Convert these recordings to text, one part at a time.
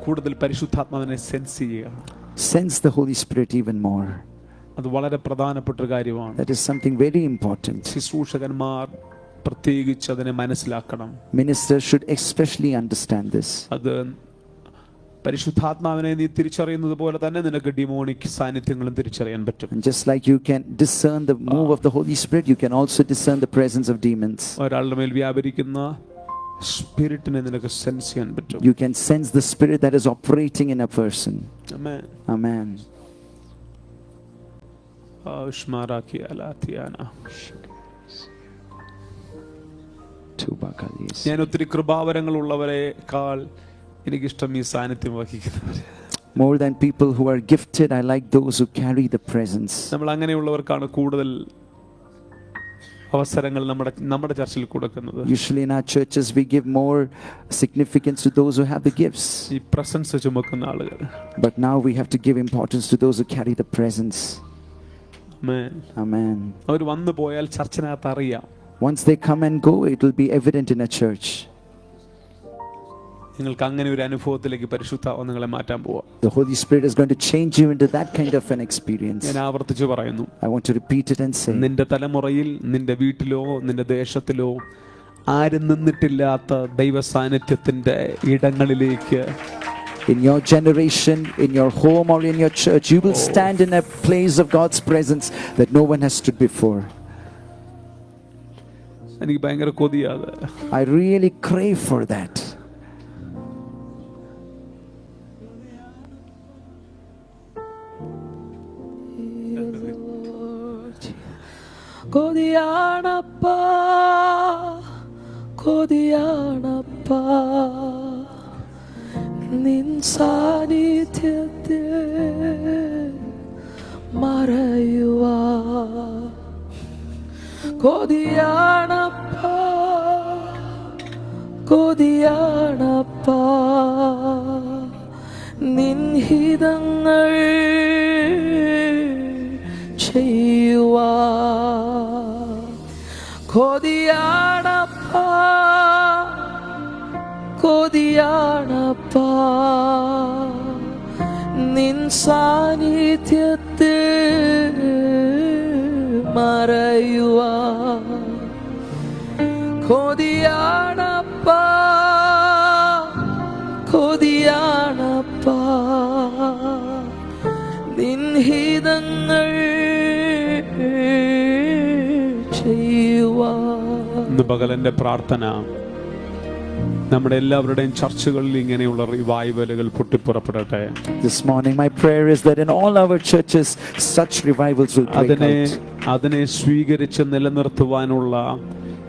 കൂടുതൽ പരിശുദ്ധാത്മാവിനെ സെൻസ് ചെയ്യുക. Sense the Holy Spirit even more. അത് വളരെ പ്രധാനപ്പെട്ട ഒരു കാര്യമാണ്. That is something very important. ശുശ്രൂഷകന്മാർ പ്രത്യേകിച്ച് അതിനെ മനസ്സിലാക്കണം. Ministers should especially understand this. അത് പരിശുദ്ധാത്മാവിനെ നീ തിരിച്ചറിയുന്നത് പോലെ തന്നെ നിനക്ക് ഡിമോണിക് സാന്നിധ്യങ്ങളും തിരിച്ചറിയാൻ പറ്റും. And just like you can discern the move of the Holy Spirit, you can also discern the presence of demons. ഒരാളുടെ മേൽ വ്യാപരിക്കുന്ന സ്പിരിറ്റിനെ നിനക്ക് സെൻസ് ചെയ്യാൻ പറ്റും. You can sense the spirit that is operating in a person. Amen. Amen. ഞാൻ ഒത്തിരി കൃപാവരങ്ങൾ ഉള്ളവരെക്കാൾ എനിക്കിഷ്ടം ഈ സാന്നിധ്യം വഹിക്കുന്നവർ. More than people who are gifted, I like those who carry the presence. നമ്മൾ അങ്ങനെയുള്ളവർക്കാണ് കൂടുതൽ അവസരങ്ങൾ നമ്മുടെ ചർച്ചിൽ കൊടുക്കുന്നത്. Usually in our churches we give more significance to those who have the gifts. ഈ പ്രസൻസ് ചുമക്കുന്ന ആളുകൾ. But now we have to give importance to those who carry the presence. Amen. Amen. അവർ വന്നു പോയാൽ ചർച്ചിനകത്ത് അറിയാം. Once they come and go, it will be evident in a church. നിങ്ങൾക്ക് അങ്ങനെ ഒരു അനുഭവത്തിലേക്ക് പരിശുദ്ധാത്മാവ് നിങ്ങളെ മാറ്റാൻ പോവാ. The Holy Spirit is going to change you into that kind of an experience. ഞാൻ ആവർത്തിച്ചു പറയുന്നു. I want to repeat it and say. നിന്റെ തലമുറയിൽ നിന്റെ വീട്ടിലോ നിന്റെ ദേശത്തിലോ ആരും നിന്നിട്ടില്ലാത്ത ദൈവ സാന്നിധ്യത്തിന്റെ ഇടങ്ങളിലേക്ക്, in your generation, in your home or in your church, you will stand in a place of God's presence that no one has stood before. എനിക്ക് ഭയങ്കര കൊതിയാത്. I really crave for that. കൊതിയാണപ്പാ കൊതിയാണപ്പാ നിൻ സാന്നിധ്യത്തിൽ മറയുവാ. കൊതിയാണപ്പാ കൊതിയാണപ്പാ നിൻ ഹിതങ്ങൾ ചെയ്യുവാ. കൊതിയാണപ്പാ കൊതിയാണപ്പാ നിൻ സാന്നിധ്യത്തിൽ മറയുവാ. കൊതിയാണപ്പാ കൊതിയാണപ്പാ നിൻ ഹിതങ്ങൾ ചെയ്യുവാ. ഇന്ന് പകലെന്റെ പ്രാർത്ഥന നമ്മുടെ എല്ലാവരുടെയും ചർച്ചുകളിൽ ഇങ്ങനെയുള്ള റിവൈവലുകൾ പൊട്ടിപ്പുറപ്പെടട്ടെ. This morning my prayer is that in all our churches such revivals will break out. അതിനെ സ്വീകരിച്ച് നിലനിർത്തുവാനുള്ള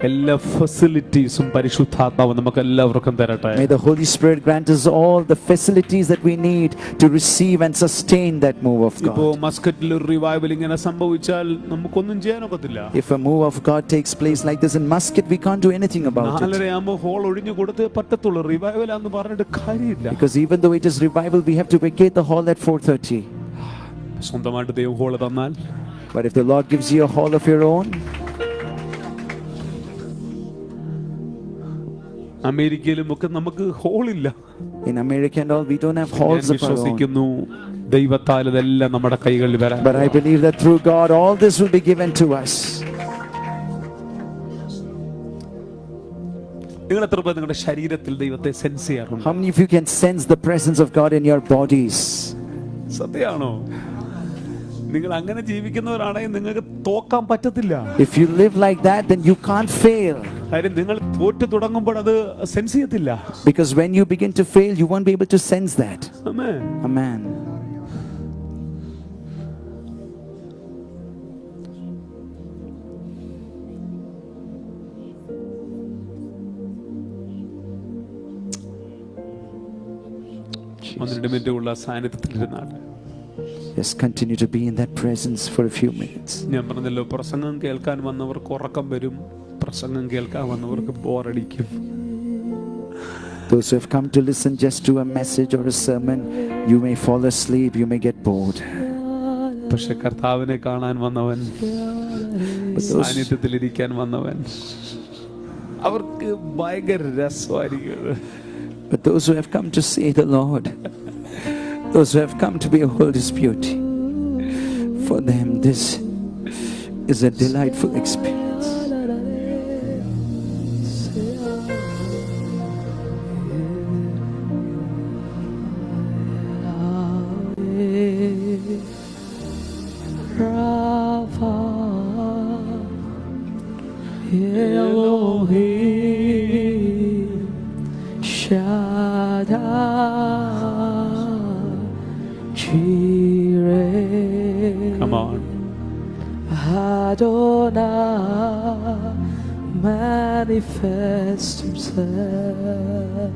എല്ലാ ഫെസിലിറ്റീസും പരിശുദ്ധാത്മാവ് നമുക്ക് എല്ലാവർക്കും തരട്ടെ. May the Holy Spirit grant us all the facilities that we need to receive and sustain that move of God. ഇപ്പോൾ മസ്കറ്റിൽ ഒരു റിവൈവൽ ഇങ്ങനെ സംഭവിച്ചാൽ നമുക്കൊന്നും ചെയ്യാനൊക്കത്തില്ല. If a move of God takes place like this in Muscat, we can't do anything about it. 4:30 whole ഒഴിഞ്ഞു കൊടുത്തേ പറ്റത്തുള്ളൂ. Revival ആണെന്ന് പറഞ്ഞിട്ട് കാര്യമില്ല. Because even though it is revival, we have to vacate the hall at 4:30. സ്വന്തമായിട്ട് ദൈവം whole തന്നാൽ, but if the Lord gives you a hall of your own, അമേരിക്കയിലും ഒക്കെ നമുക്ക് ഹോളില്ല. in America and all, we don't have halls of our own. വിശ്വസിക്കുന്നു ദൈവത്താൽ ഇതെല്ലാം നമ്മുടെ കൈകളിൽ വരാൻ. But I believe that through God all this will be given to us. നിങ്ങൾ എത്ര പേർ നിങ്ങളുടെ ശരീരത്തിൽ ദൈവത്തെ സെൻസ് ചെയ്യാറുണ്ട്? How many of you can sense the presence of God in your bodies? സത്യമാണോ? നിങ്ങൾ അങ്ങനെ ജീവിക്കുന്നവരാണെങ്കിൽ നിങ്ങൾക്ക് തോക്കാൻ പറ്റത്തില്ല. If you live like that, then you can't fail. കാര്യം നിങ്ങൾ തോറ്റു തുടങ്ങുമ്പോൾ അത് സെൻസ് ചെയ്യത്തില്ല. Because when you begin to fail, you won't be able to sense that. Amen. Amen. ഒന്നിരണ്ട് മിനിറ്റ് ഉള്ള സാന്നിധ്യത്തിലിരുന്നാണ്. Yes, continue to be in that presence for a few minutes. ഞാൻ പറഞ്ഞല്ലോ, പ്രസംഗം കേൾക്കാൻ വന്നവർക്ക് ഉറക്കം വരും, പ്രസംഗം കേൾക്കാൻ വന്നവർക്ക് ബോറടിക്കും. Those who have come to listen just to a message or a sermon, you may fall asleep, you may get bored. പക്ഷെ കർത്താവിനെ കാണാൻ വന്നവൻ, സാന്നിധ്യത്തിലിരിക്കാൻ വന്നവൻ, അവർക്ക് ഭയങ്കര രസമായിരിക്കും. But those who have come to see the Lord, those who have come to behold His beauty, for them this is a delightful experience. Rapha, Elohim, Shaddai, Jireh. Come on. Adonai, manifest Himself.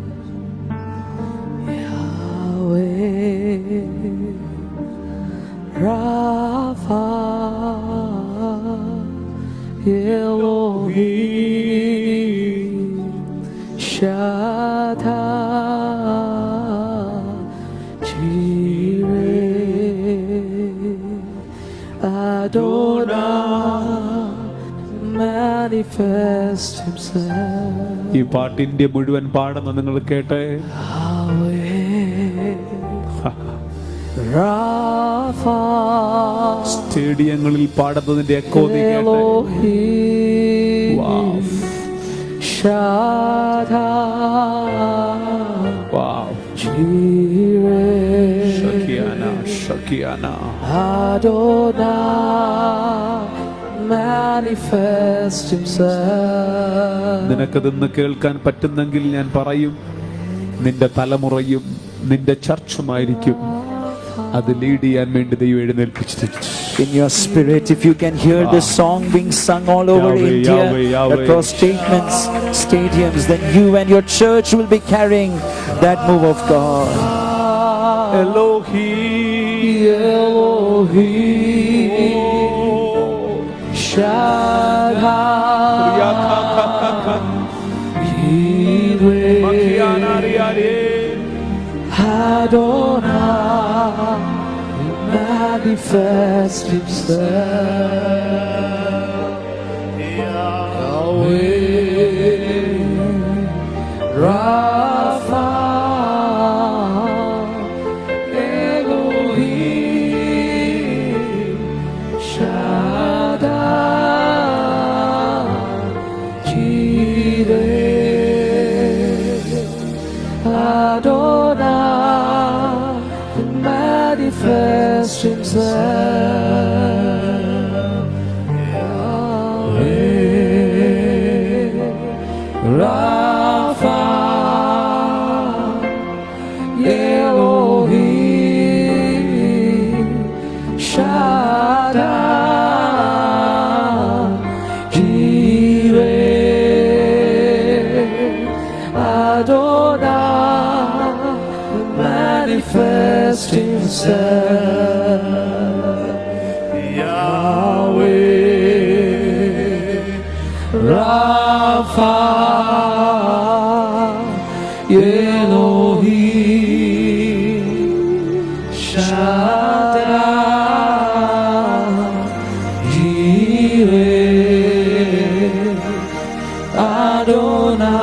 Yahweh, Rapha, Elohim, Shaddai, Jireh, Adonai, manifest Himself. ഈ പാട്ടിന്റെ മുഴുവൻ പാടുന്ന നിങ്ങൾ കേട്ടെ. Rapha, സ്റ്റേഡിയങ്ങളിൽ പാടുന്നതിന്റെ echo നീ കേട്ടെ. Elohim, Wow. Shaddai, Wow. Jireh, Shakiana. Adonai, manifest Himself. നിനക്കതെന്ന് കേൾക്കാൻ പറ്റുന്നെങ്കിൽ ഞാൻ പറയും, നിന്റെ തലമുറയും നിന്റെ ചർച്ചുമായിരിക്കും അത് ലീഡ് ചെയ്യാൻ വേണ്ടി ദൈവം എഴുന്നേൽപ്പിച്ചിരിക്കുന്നു. In your spirit, if you can hear this song being sung all over Yahweh, India, Yahweh, Yahweh. across stadiums, then you and your church will be carrying that move of God. Elohim, Elohim, Shaddai, Jireh, Adonai, manifest Himself. Yahweh, Rapha, Elohim, Shaddai, Jireh, Adonai, manifest Himself. Yahweh, Rapha, Elohim, Shaddai, Jireh, Adonai, manifest Himself. Yahweh, Rapha, Elohim, Shaddai, Jireh, Adonai,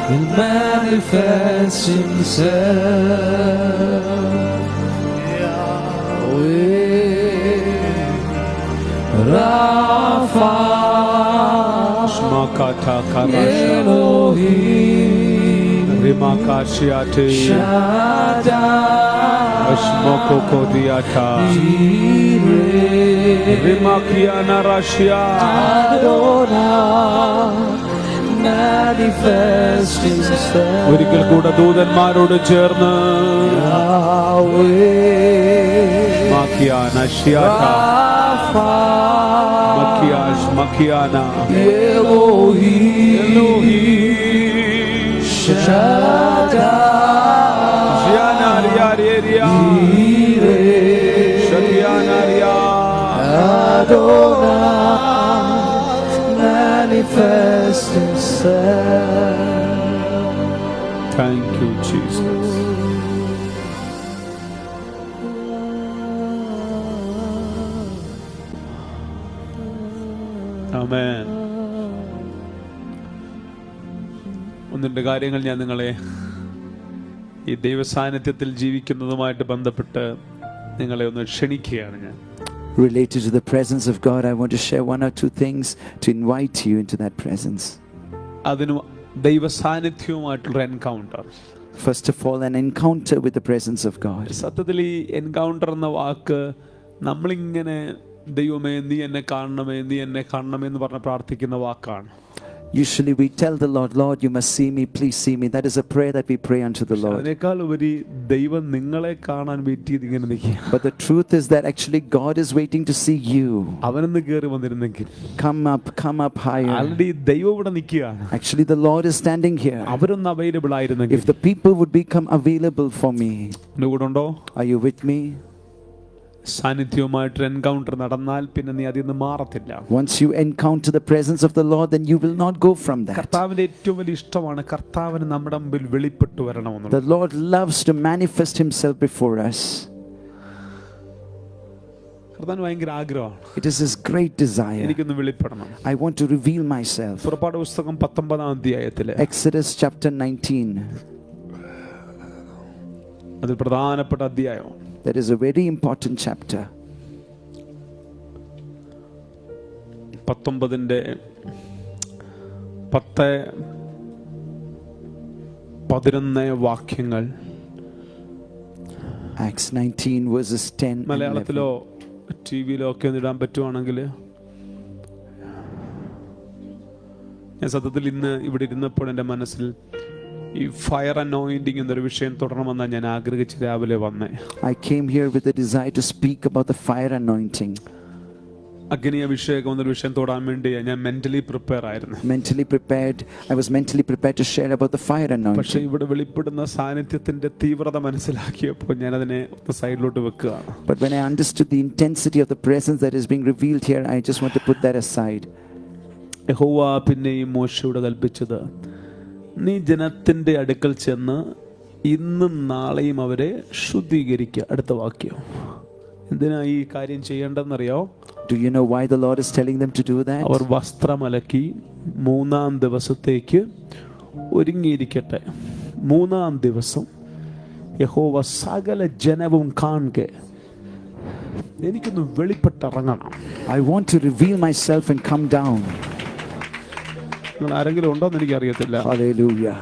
will manifest Himself. Yahweh, Rapha, Shmakata Karasha, Elohim, Rimakashiate, Shaddai, Ashmoko Kodiata, Jireh, Rimakiana Rashia, Adonai, manifest Himself. ഒരിക്കൽ കൂടെ ദൂതന്മാരോട് ചേർന്ന് Yahweh, Makiana Shiata, Rapha, Makiana, Elohim, Shaddai, Jiana Riaria, Jireh, Shakiana Ria, Adonai, manifest Himself. Thank you, Jesus. Amen. ഒന്നിൻ്റെ കാര്യങ്ങൾ ഞാൻ നിങ്ങളെ ഈ ദൈവസാന്നിധ്യത്തിൽ ജീവിക്കുന്നതുമായിട്ട് ബന്ധപ്പെട്ട് നിങ്ങളെ ഒന്ന് ക്ഷണിക്കുകയാണ് ഞാൻ. Related to the presence of God, I want to share one or two things to invite you into that presence. അതിന് ദൈവസാന്നിധ്യവുമായിട്ടുള്ള encounter. First of all, an encounter with the presence of God. സത്യത്തിൽ ഈ encounter എന്ന വാക്ക് നമ്മളിങ്ങനെ ദൈവമേ നീ എന്നെ കാണണമേ നീ എന്നെ കാണണമേ എന്ന് പറഞ്ഞ് പ്രാർത്ഥിക്കുന്ന വാക്കാണ്. Usually we tell the Lord, Lord, you must see me, please see me. That is a prayer that we pray unto the Lord. അതിനേക്കാൾ ഉപരി ദൈവം നിങ്ങളെ കാണാൻ വെയിറ്റ് ചെയ്ത് ഇങ്ങനെ നിൽക്കുക. But the truth is that actually God is waiting to see you. അവനൊന്ന് കയറി വന്നിരുന്നെങ്കിൽ. Come up higher. ആൾറെഡി ദൈവം ഇവിടെ നിൽക്കുകയാണ്. Actually the Lord is standing here. അവരൊന്ന് അവൈലബിൾ ആയിരുന്നെങ്കിൽ. If the people would become available for me. എന്റെ കൂടെ ഉണ്ടോ? Are you with me? സാന്നിധ്യവുമായിട്ട് എൻകൗണ്ടർ നടന്നാൽ പിന്നെ നീ അതിൽ നിന്ന് മാറത്തില്ല. Once you encounter the presence of the Lord, then you will not go from that. കർത്താവിന്റെ ഏറ്റവും വലിയ ഇഷ്ടമാണ് കർത്താവിന് നമ്മുടെ മുമ്പിൽ വെളിപ്പെട്ടു വരണമെന്ന്. The Lord loves to manifest himself before us. കർത്താവിന് ഭയങ്കര ആഗ്രഹമാണ്. It is his great desire. എനിക്കൊന്ന് വെളിപ്പെടണം. I want to reveal myself. പുറപ്പാട് പുസ്തകം 19 അധ്യായത്തിലെ Exodus chapter 19. അത് പ്രധാനപ്പെട്ട അധ്യായം. That is a very important chapter. 19-ന്റെ 10-11 വാക്യങ്ങൾ. Acts 19 verses 10 and മലയാളത്തിലോ ടിവിയിലോ ഒക്കെ ഒന്ന് ഇടാൻ പറ്റുവാണെങ്കിൽ. ഞാൻ സത്യത്തിൽ ഇന്ന് ഇവിടെ ഇരുന്നപ്പോൾ എൻ്റെ മനസ്സിൽ ഈ ഫയർ അനോയിന്റിംഗ് എന്നൊരു വിഷയം തുടരണമെന്നാണ് ഞാൻ ആഗ്രഹിച്ച് രാവിലെ വന്നേ. I came here with a desire to speak about the fire anointing. അഗ്നി അഭിഷേകം എന്നൊരു വിഷയം തൊടാൻ വേണ്ടി ഞാൻ മെന്റലി പ്രിപ്പയർ ആയിരുന്നു. I was mentally prepared to share about the fire anointing. പക്ഷേ ഇവിടെ വെളിപ്പെടുന്ന സാന്നിധ്യത്തിന്റെ തീവ്രത മനസ്സിലാക്കിയപ്പോൾ ഞാൻ അതിനെ സൈഡിലോട്ട് വെക്കുകയാണ്. But when I understood the intensity of the presence that is being revealed here, I just want to put that aside. യഹോവ പിന്നെയും മോശയോട് കൽപ്പിച്ചത്, നീ ജനത്തിന്റെ അടുക്കൽ ചെന്ന് ഇന്നും നാളെയും അവരെ ശുദ്ധീകരിക്കുക. അടുത്ത വാക്യം. എന്തിനാ ഈ കാര്യം ചെയ്യേണ്ടതെന്നറിയോ? Do you know why the Lord is telling them to do that? അവർ വസ്ത്രമലക്കി 3-ാം ദിവസത്തേക്ക് ഒരുങ്ങിയിരിക്കട്ടെ. 3-ാം ദിവസം യഹോവ സകല ജനവും കാണുക. എനിക്കൊന്ന് വെളിപ്പെട്ടിറങ്ങണം. I want to reveal myself and come down. നിങ്ങൾ ആരെങ്കിലും ഉണ്ടോന്ന് എനിക്ക് അറിയത്തില്ല. Hallelujah.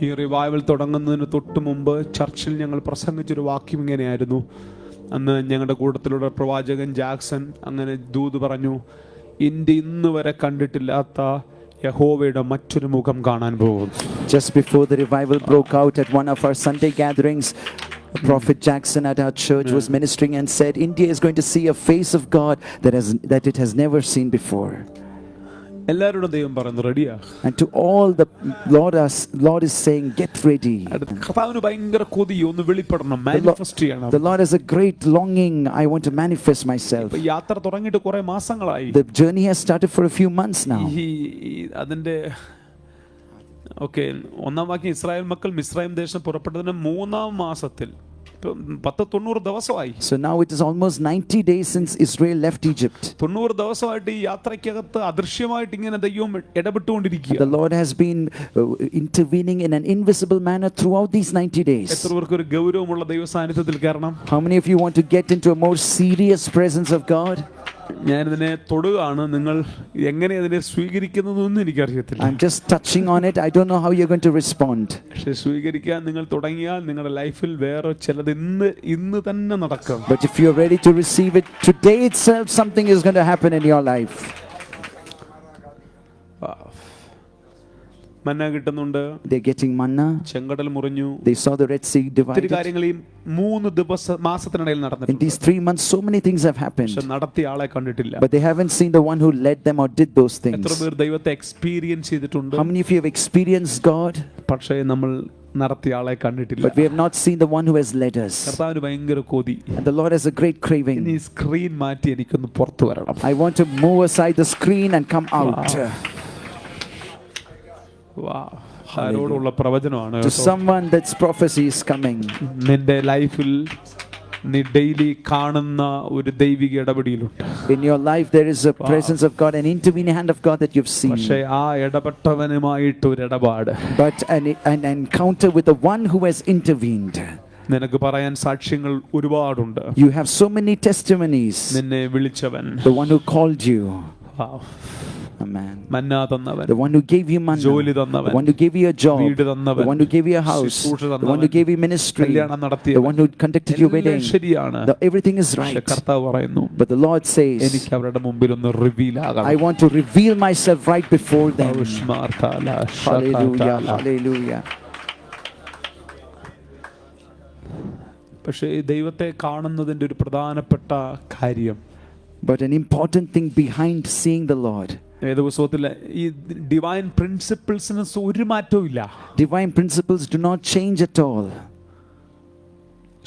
ഈ റിവൈവൽ തുടങ്ങുന്നതിന് തൊട്ട് മുമ്പ് ചർച്ചിൽ ഞങ്ങൾ പ്രസംഗിച്ചൊരു വാക്യം ഇങ്ങനെയായിരുന്നു. അന്ന് ഞങ്ങളുടെ കൂട്ടത്തിലുള്ള പ്രവാചകൻ ജാക്സൺ അങ്ങനെ ദൂത് പറഞ്ഞു, ഇന്ത്യ ഇന്ന് വരെ കണ്ടിട്ടില്ലാത്ത യഹോവയുടെ മറ്റൊരു മുഖം കാണാൻ പോകുന്നു. Just before the revival broke out at one of our Sunday gatherings, Prophet Jackson at our church was ministering and said, India is going to see a face of God that it has never seen before. എല്ലാവരോടും ദൈവം പറയുന്നു റെഡിയാ. And to all the Lord is saying, get ready. കർത്താവിന് ഭയങ്കര കൊതി ഒന്ന് വെളിപ്പെടണം, manifest ചെയ്യണം. The Lord has a great longing. I want to manifest myself. യാത്ര തുടങ്ങിയിട്ട് കുറെ മാസങ്ങളായി. The journey has started for a few months now. അതിന്റെ ഓക്കെ 1-ാം വാക്യം, ഇസ്രായേൽ മക്കൾ മിസ്രൈം ദേശം പുറപ്പെട്ടതിന് 3-ാം മാസത്തിൽ 90 ദിവസമായി. So now it is almost 90 days since Israel left Egypt. 90 ദിവസമായിട്ട് ഈ യാത്രയ്ക്കകത്ത് അദൃശ്യമായിട്ട് ഇങ്ങനെ ദൈവം ഇടപെട്ടുകൊണ്ടിരിക്കുക. The Lord has been intervening in an invisible manner throughout these 90 days. എത്ര പേർക്ക് ഒരു ഗൗരവമുള്ള ദൈവ സാന്നിധ്യത്തിൽ കയറണം? How many of you want to get into a more serious presence of God? ഞാനിതിനെ തൊടുകയാണ്. നിങ്ങൾ എങ്ങനെ അതിനെ സ്വീകരിക്കുന്നതെന്ന് എനിക്കറിയത്തില്ല. I'm just touching on it. I don't know how you're going to respond. പക്ഷെ സ്വീകരിക്കാൻ നിങ്ങൾ തുടങ്ങിയാൽ നിങ്ങളുടെ ലൈഫിൽ വേറെ ചിലത് ഇന്ന് തന്നെ നടക്കും. But if you're ready to receive it, today itself something is going to happen in your life. മന്ന കിട്ടുന്നുണ്ട്. They're getting manna. ചെങ്കടൽ മുറിഞ്ഞു. They saw the Red Sea divided. കാര്യങ്ങൾ ഈ 3 മാസത്തിനിടയിൽ നടന്നിട്ടുണ്ട്. In these 3 months so many things have happened. പക്ഷെ നടത്തിയ ആളെ കണ്ടിട്ടില്ല. But they haven't seen the one who led them or did those things. എത്ര പേർ ദൈവത്തെ എക്സ്പീരിയൻസ് ചെയ്തിട്ടുണ്ട്? How many of you have experienced God? പക്ഷേ നമ്മൾ നടത്തിയ ആളെ കണ്ടിട്ടില്ല. But we have not seen the one who has led us. കർത്താവിന് ഭയങ്കര കൊതി. And the Lord has a great craving. ഈ സ്ക്രീൻ മാറ്റി എനിക്കൊന്ന് പുറത്തു വരണം. I want to move aside the screen and come out. Wow. ആരോടുള്ള പ്രവചനമാണ്. To someone that's prophecy is coming. നിന്റെ ലൈഫിൽ നീ ഡെയിലി കാണുന്ന ഒരു ദൈവിക ഇടപെടലുണ്ട്. In your life there is a presence of God, an intervening hand of God that you've seen. പക്ഷേ ആ ഇടപെട്ടവനുമായിട്ട് ഒരു ഇടപാട്, But an encounter with the one who has intervened. നിനക്ക് പറയാൻ സാക്ഷ്യങ്ങൾ ഒരുപാടുണ്ട്. You have so many testimonies. നിന്നെ വിളിച്ചവൻ, The one who called you. Wow. Amen. മന്നാ തന്നവൻ, The one who gave you manna. ജോലി തന്നവൻ, The one who gave you a job. വീട് തന്നവൻ, The one who gave you a house. ശുശ്രൂഷ The തന്നവൻ, one who gave you ministry. കല്യാണം The നടത്തിയവൻ, one who conducted your എല്ലാം wedding. ശരിയാണ്. Everything is പക്ഷേ right. കർത്താവ് പറയുന്നു, But the Lord says, എനിക്ക് അവരുടെ മുമ്പിൽ ഒന്ന് റിവീൽ ആകണം. I want to reveal myself right before them. ഉഷ്മാർത്താല, Hallelujah. ശകാതാല. Hallelujah. പക്ഷേ ദൈവത്തെ കാണുന്നതിന്റെ ഒരു പ്രധാനപ്പെട്ട കാര്യം, But an important thing behind seeing the Lord. വേദപുസ്തകത്തിലെ ഈ ഡിവൈൻ പ്രിൻസിപ്പിൾസിന് ഒരു മാറ്റവും ഇല്ല. Divine principles do not change at all.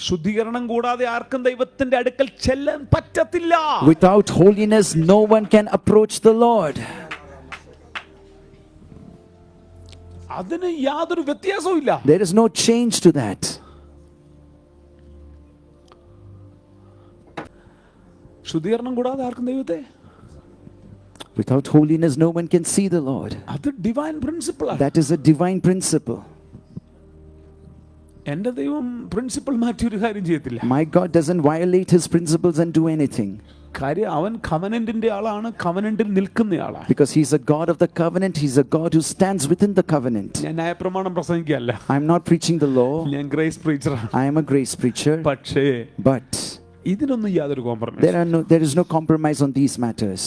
ശുദ്ധീകരണം കൂടാതെ ആർക്കും ദൈവത്തിന്റെ അടുക്കൽ ചെല്ലാൻ പറ്റത്തില്ല. Without holiness, no one can approach the Lord. അതിന് യാതൊരു വ്യത്യാസവും ഇല്ല. There is no change to that. ശുദ്ധീകരണം കൂടാതെ ആർക്കും ദൈവത്തെ, Without holiness, no one can see the Lord. അത് ഡിവൈൻ പ്രിൻസിപ്പിൾ ആണ്. That is a divine principle. എന്റെ ദൈവം പ്രിൻസിപ്പിൾ മാറ്റി ഒരു കാര്യം ചെയ്യത്തില്ല. My God doesn't violate his principles and do anything. കാര്യം അവൻ കവനന്റിന്റെ ആളാണ്, കവനന്റിൽ നിൽക്കുന്നയാളാണ്. Because he's a God of the covenant, he's a God who stands within the covenant. ഞാൻ ന്യായപ്രമാണം പ്രസംഗിക്കുകയല്ല, I'm not preaching the law, ഞാൻ ഗ്രേസ് പ്രീച്ചറാണ്. I am a grace preacher. പക്ഷേ But ഇതിനൊന്നും യാതൊരു compromise. there is no compromise on these matters.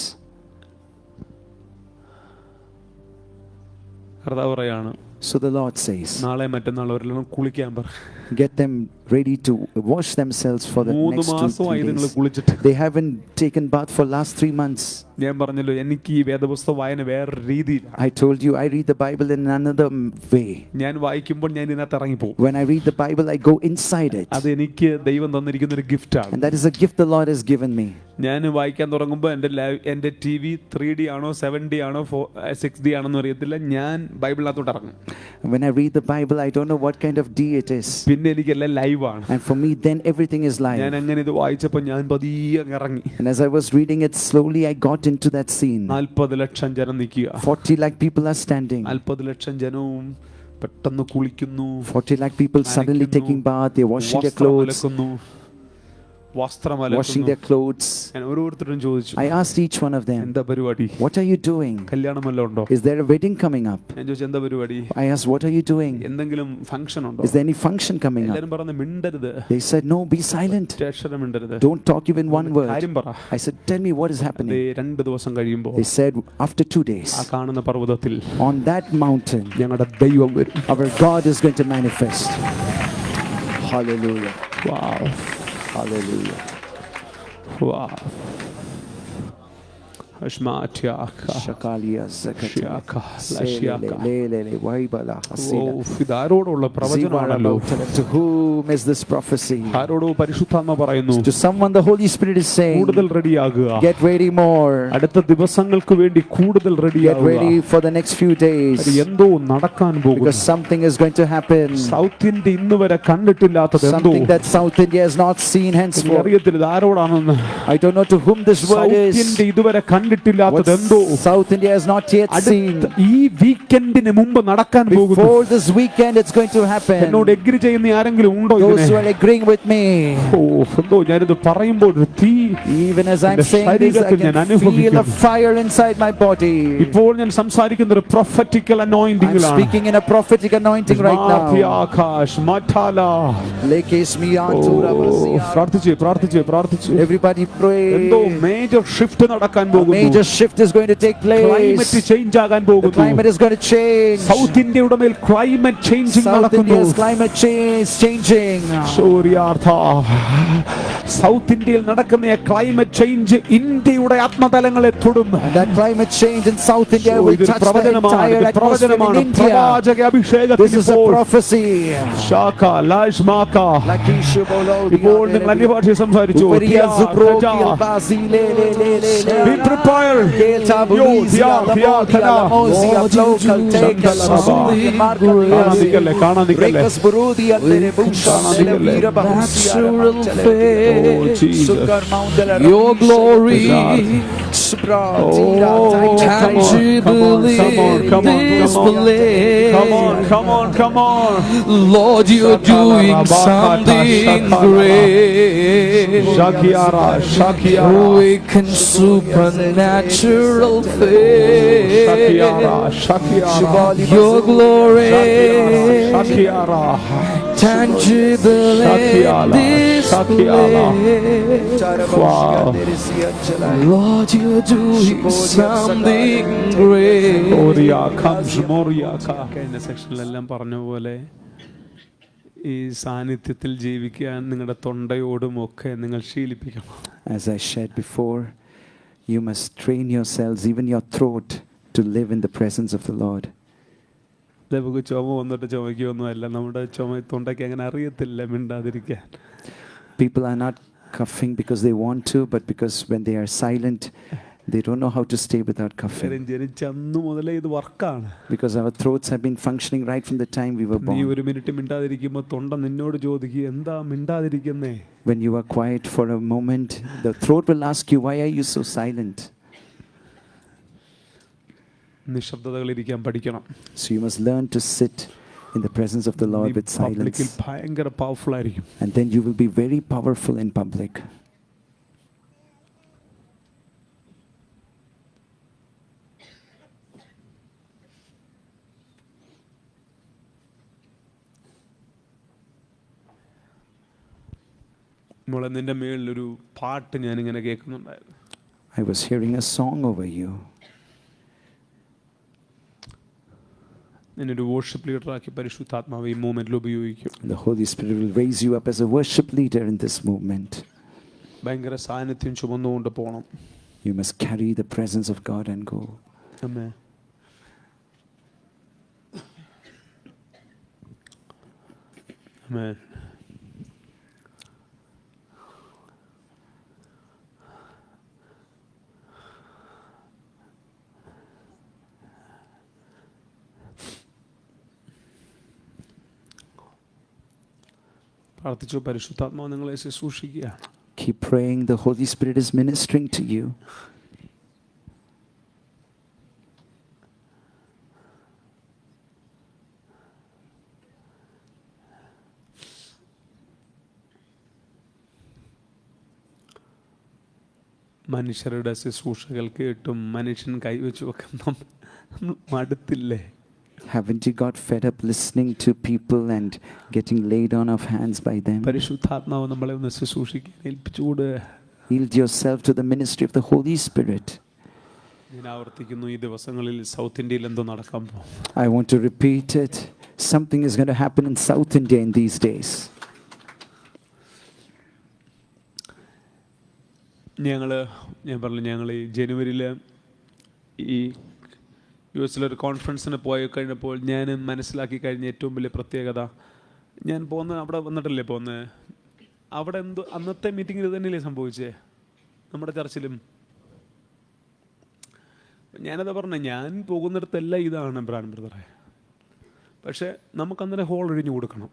കർത്താവ് പറയാണ്, So the Lord says, നാളെ മറ്റന്നാൾ ഒരെല്ലാം കുളിക്കാൻ പറ. get them ready to wash themselves for the 3 next 2-3 മാസമായി നിങ്ങൾ days. കുളിച്ചിട്ട്. They haven't taken bath for last 3 months. ഞാൻ പറഞ്ഞല്ലോ, എനിക്ക് ഈ വേദപുസ്തക വായന വേറൊരു രീതിയിലാണ്. I told you I read the Bible in another way. ഞാൻ വായിക്കുമ്പോൾ ഞാൻ ഇതിനകത്ത് ഇറങ്ങിപ്പോകും. When I read the Bible, I go inside it. അത് എനിക്ക് ദൈവം തന്നിരിക്കുന്ന ഒരു ഗിഫ്റ്റാണ്. And that is a gift the Lord has given me. ഞാൻ വായിക്കാൻ തുടങ്ങുമ്പോൾ എൻ്റെ TV 3D ആണോ 7D ആണോ 6D ആണെന്ന് അറിയത്തില്ല, ഞാൻ ബൈബിളിനകത്തോട്ട് ഇറങ്ങും. When I read the Bible, I don't know what kind of D it is. പിന്നെ എനിക്കെല്ലാം ലൈവാണ്. And for me, then everything is ഞാൻ live. അങ്ങനെ ഇത് വായിച്ചപ്പോൾ ഞാൻ പതിയെ അങ്ങ് ഇറങ്ങി. And as I was reading it slowly, I got into that scene. 40 ലക്ഷം ജനം നിൽക്കുക. 40 lakh people are standing. 40 ലക്ഷം ജനവും പെട്ടെന്ന് കുളിക്കുന്നു, 40 lakh people suddenly taking bath. They're washing their clothes. വസ്ത്രം Washing their clothes. ഞാൻ ഓരോരുത്തരും ചോദിച്ചു, I asked each one of them, എന്താ പരിപാടി? what are you doing? കല്യാണം വല്ലതും ഉണ്ടോ? Is there a wedding coming up? ഞാൻ ചോദിച്ചു, എന്താ പരിപാടി? I asked, what are you doing? എന്തെങ്കിലും ഫംഗ്ഷൻ ഉണ്ടോ? Is there any function coming up? എല്ലാരും പറഞ്ഞു, മിണ്ടരുത്, They said, no, be silent. അക്ഷരം മിണ്ടരുത്, Don't talk even one word. കാര്യം പറ. I said, tell me what is happening. 2 ദിവസം കഴിയുമ്പോൾ They said, after 2 days, ആ കാണുന്ന പർവ്വതത്തിൽ on that mountain, ഞങ്ങളുടെ ദൈവം വരും. our God is going to manifest. Hallelujah. Wow. Hallelujah. Wow. Ashmatiaka. Shakalia zakata. Shiaka. Lashiaka. Lele waibala hasila. ഇതാരോടുള്ള പ്രവചനമാണല്ലോ. To whom is this prophecy? ആരോടോ പരിശുദ്ധാത്മ പറയുന്നു, To someone the Holy Spirit is saying, കൂടുതൽ റെഡിയാകുക. get ready more. അടുത്ത ദിവസങ്ങൾക്ക് വേണ്ടി കൂടുതൽ Get റെഡിയാകുക. ready for the next few days. എന്തോ നടക്കാൻ പോകുന്നു. Because something is going to happen. South India ഇന്ന് വരെ കണ്ടിട്ടില്ലാത്തത് എന്തോ. Something that South India has not seen henceforth. അറിയത്തില്ല ഇത് ആരോടാണെന്ന്. I don't know to whom this word south is. India ഇതുവരെ കണ്ടിട്ടില്ലാത്തത് എന്തോ. What South India has not yet seen. ഈ വീക്കെൻഡിന് മുമ്പ് നടക്കാൻ പോകുന്നു. Before this weekend it's going to happen. എന്നോട് agree ചെയ്യുന്ന ആരെങ്കിലും ഉണ്ടോ Those ഇതിനെ? who are agreeing with me. എന്തോ ഞാനിത് പറയുമ്പോൾ ഒരു തീ Even as I'm എന്റെ saying this, I ശരീരത്തിൽ ഞാൻ can feel a അനുഭവിക്കുന്നു. fire inside my body. ഇപ്പോൾ ഞാൻ സംസാരിക്കുന്ന ഒരു പ്രൊഫറ്റിക്കൽ I'm അനോയിന്റിംഗിലാണ്. speaking in a prophetic anointing right now. ആകാശ് മഠാല. Lekes miyantura basia. പ്രാർത്ഥിച്ച് പ്രാർത്ഥിച്ച് പ്രാർത്ഥിച്ച് Everybody pray. എന്തോ മേജർ ഷിഫ്റ്റ് നടക്കാൻ A പോകുന്നു. major shift is going to take climate place. Change ആകാൻ The പോകുന്നു. climate is going to change. South ഇന്ത്യയുടെ മേൽ ക്ലൈമറ്റ് ചേഞ്ചിങ് South നടക്കുന്നു. India's climate change is changing. സൂര്യാർത്ഥ സൗത്ത് ഇന്ത്യയിൽ നടക്കുന്ന ക്ലൈമറ്റ് ചേഞ്ച് ഇന്ത്യയുടെ ആത്മതലങ്ങളെ തൊടും. And that climate change in South India will ഇതൊരു touch the പ്രവചനമാണ്, entire ഇത് atmosphere പ്രവചനമാണ്. in India. പ്രവാചക This അഭിഷേകത്തിന് is a ഇപ്പോൾ prophecy. ശാഖ ലാഷ്മാക. Lakishu bolo ഇപ്പോൾ നിങ്ങൾ അന്യഭാഷ സംസാരിച്ചു. Uberia zubro kilbazi le le le le le. Be prepared. fire. Natural faith. Oh, Jesus. Your glory. Oh, Tangible come on, in this place. come on. Lord, you're doing something great. Shakiara. Awaken supernatural faith. Your glory. Tangible in this place. Wow. Lord, you're doing something great. കഴിഞ്ഞ സെക്ഷനിലെല്ലാം പറഞ്ഞ പോലെ ഈ സാന്നിധ്യത്തിൽ ജീവിക്കാൻ നിങ്ങളുടെ തൊണ്ടയോടും ഒക്കെ നിങ്ങൾ ശീലിപ്പിക്കണം. As I shared before, you must train yourselves, even your throat, to live in the presence of the Lord. നമുക്ക് ചുമ വന്നിട്ട് ചുമയ്ക്കൊന്നുമല്ല, നമ്മുടെ തൊണ്ടയ്ക്ക് അങ്ങനെ അറിയത്തില്ല മിണ്ടാതിരിക്കാൻ. People are not coughing because they want to, but because when they are silent, they don't know how to stay without coughing. ജനിച്ചന്നു മുതലേ ഇത് വർക്കാണ്. Because our throats have been functioning right from the time we were നീ born. ഒരു minute മിണ്ടാതിരിക്കുമ്പോൾ തൊണ്ട നിന്നോട് ചോദിക്കുക, എന്താ മിണ്ടാതിരിക്കുന്നേ? When you are quiet for a moment, the throat will ask you, why are you so silent? നിശബ്ദതകളിരിക്കാൻ പഠിക്കണം. So you must learn to sit in the presence of the Lord with പബ്ലിക്കിൽ silence. ഭയങ്കര powerful ആയിരിക്കും. And then you will be very powerful in public. മോളെ, നിന്റെ മേളിലൊരു പാട്ട് ഞാനിങ്ങനെ കേൾക്കുന്നുണ്ടായിരുന്നു. I was hearing a song over you. നിന്നൊരു worship ലീഡറാക്കി പരിശുദ്ധാത്മാവ് ഈ മൂമെന്റിൽ ഉപയോഗിക്കും. The Holy Spirit will raise you up as a worship leader in this movement. ഭയങ്കര സാന്നിധ്യം ചുമന്നുകൊണ്ട് പോകണം. You must carry the presence of God and go. ആമേൻ. ആമേൻ. പ്രാർത്ഥിച്ചു. പരിശുദ്ധാത്മാവ് നിങ്ങളെ ശുശ്രൂഷിക്കുകയാണ്. Keep praying. The Holy Spirit is ministering to you. മനുഷ്യരുടെ ശുശ്രൂഷകൾ കേട്ടും മനുഷ്യൻ കൈവച്ചു വെക്കുന്ന മടുത്തില്ലേ? Haven't you got fed up listening to people and getting laid on of hands by them? പരിശുദ്ധാത്മാവ് നമ്മളെ ഒന്ന് ശുശ്രൂഷിക്കാൻ ഏൽപ്പിച്ചുകൂടെ? Yield yourself to the ministry of the Holy Spirit. ഞാൻ ആവർത്തിക്കുന്നു, ഈ ദിവസങ്ങളിൽ സൗത്ത് ഇന്ത്യയിൽ എന്തോ നടക്കാൻ പോകും. I want to repeat it. Something is going to happen in South India in these days. ഞാൻ പറഞ്ഞു, ഞങ്ങൾ ഈ ജനുവരിയിൽ ഈ US-ലൊരു കോൺഫറൻസിന് പോയി കഴിഞ്ഞപ്പോൾ ഞാൻ മനസ്സിലാക്കി കഴിഞ്ഞ ഏറ്റവും വലിയ പ്രത്യേകത, ഞാൻ അവിടെ വന്നിട്ടല്ലേ പോകുന്നത്, അവിടെ അന്നത്തെ മീറ്റിങ്ങിൽ ഇത് തന്നെയല്ലേ സംഭവിച്ചേ നമ്മുടെ ചർച്ചിലും. ഞാനത് പറഞ്ഞു, ഞാൻ പോകുന്നിടത്തെല്ലാം ഇതാണ് ബ്രദറെ, പക്ഷേ നമുക്കന്നേരം ഹോൾ ഒഴിഞ്ഞു കൊടുക്കണം.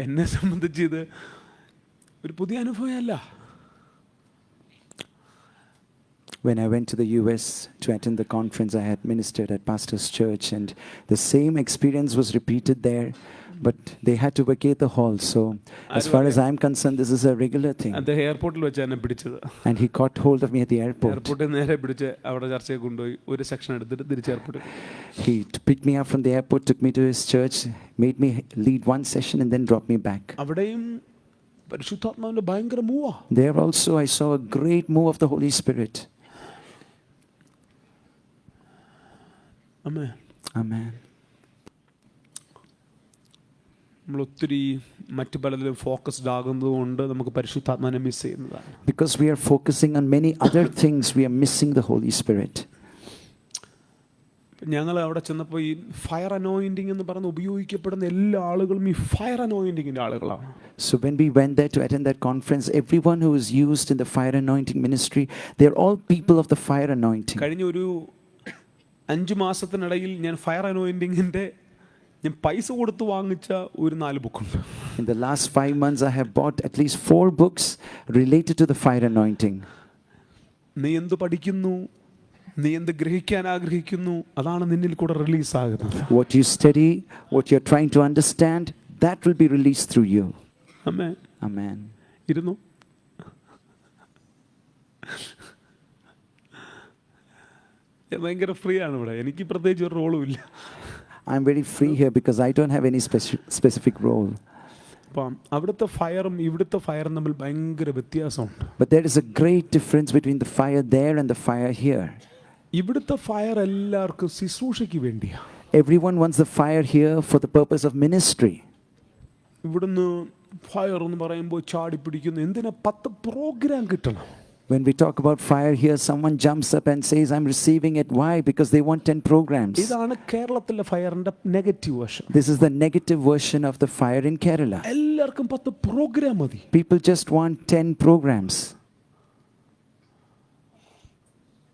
എന്നെ സംബന്ധിച്ച് ഇത് ഒരു പുതിയ അനുഭവമല്ല. When I went to the US to attend the conference, I had ministered at Pastor's Church, and the same experience was repeated there, but they had to vacate the hall. So, as far as I'm concerned, this is a regular thing. അദ്ദേഹം എയർപോർട്ടിൽ വെച്ച് എന്നെ പിടിച്ചത്. And he caught hold of me at the airport. എയർപോർട്ടിൽ നേരെ പിടിച്ച് അവിടെ ചർച്ചയെ കൊണ്ടുപോയി ഒരു സെക്ഷൻ എടുത്തിട്ട് തിരിച്ച് എയർപോർട്ടിൽ. He picked me up from the airport, took me to his church, made me lead one session, and then dropped me back. അവിടെയും പരിശുദ്ധാത്മാവിന്റെ ഭയങ്കര മൂവാ. There also I saw a great move of the Holy Spirit. Amen. Amen. നമ്മൾ ഒത്തിരി മറ്റു പലതിലും focused ആകുന്നത് കൊണ്ട് നമുക്ക് പരിശുദ്ധാത്മാവിനെ മിസ് ചെയ്യുന്നതാണ്. Because we are focusing on many other things, we are missing the Holy Spirit. ഞങ്ങൾ അവിടെ ചെന്നപ്പോൾ ഈ ഫയർ അനോയിൻറ്റിങ് എന്ന് പറഞ്ഞ് ഉപയോഗിക്കപ്പെടുന്ന എല്ലാ ആളുകളും ഈ ഫയർ അനോയിൻറ്റിങ്ങിൻ്റെ ആളുകളാണ്. So when we went there to attend that conference, everyone who was used in the fire anointing ministry, they're all people of the fire anointing. കഴിഞ്ഞ ഒരു 5 മാസത്തിനിടയിൽ ഞാൻ ഫയർ അനോയിൻറ്റിങ്ങിൻ്റെ ഞാൻ പൈസ കൊടുത്ത് വാങ്ങിച്ച ഒരു 4 ബുക്കുണ്ട്. In the last 5 months, I have bought at least 4 books related to the fire anointing. നീ എന്ത് പഠിക്കുന്നു, നീ എന്ത് ഗ്രഹിക്കാൻ ആഗ്രഹിക്കുന്നു, അതാണ് നിന്നിൽ കൂടെ റിലീസ് ആകുന്നത്. What you study, what you're trying to understand, that will be released through you. Amen. Amen. ഇരുന്നു. ഭയങ്കര ഫ്രീ ആണ് ഇവിടെ. എനിക്ക് പ്രത്യേകിച്ച് ഒരു റോളും ഇല്ല. I'm very free here because I don't have any specific role. അപ്പം അവിടുത്തെ ഫയറും ഇവിടുത്തെ ഫയറും തമ്മിൽ ഭയങ്കര വ്യത്യാസമുണ്ട്. But there is a great difference between the fire there and the fire here. ഇവിടുത്തെ ഫയർ എല്ലാവർക്കും ശുശ്രൂഷയ്ക്ക് വേണ്ടിയാ. Everyone wants the fire here for the purpose of ministry. ഇവിടുന്ന് ഫയർ എന്ന് പറയുമ്പോൾ ചാടി പിടിക്കുന്നു. എന്തിനാ 10 പ്രോഗ്രാം കിട്ടണം? When we talk about fire here, someone jumps up and says, I'm receiving it. Why? Because they want 10 programs. ഇതാണ് കേരളത്തിലെ ഫയറിന്റെ negative വശം. This is the negative version of the fire in Kerala. എല്ലാവർക്കും 10 programme മതി. People just want 10 programs.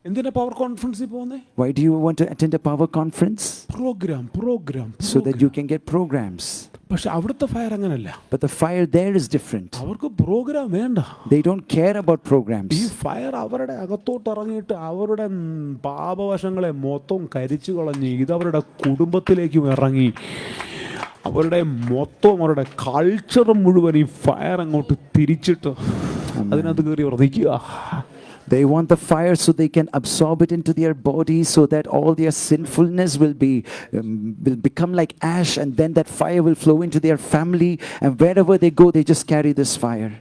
എന്തിനാ power കോൺഫറൻസിൽ പോകുന്നേ? Why do you want to attend a power conference? Programme So that you can get programs. പക്ഷെ അവിടുത്തെ fire അങ്ങനല്ല. But the fire there is different. അവർക്ക് programme വേണ്ട. They don't care about programs. ഈ fire അവരുടെ അകത്തോട്ട് ഇറങ്ങിയിട്ട് അവരുടെ പാപവശങ്ങളെ മൊത്തം കരിച്ചു കളഞ്ഞ് ഇതവരുടെ കുടുംബത്തിലേക്കും ഇറങ്ങി അവരുടെ മൊത്തം അവരുടെ കൾച്ചർ മുഴുവൻ ഈ ഫയർ അങ്ങോട്ട് തിരിച്ചിട്ട് അതിനകത്ത് കയറി വർദ്ധിക്കുക. They want the fire so they can absorb it into their body so that all their sinfulness will become like ash, and then that fire will flow into their family, and wherever they go they just carry this fire.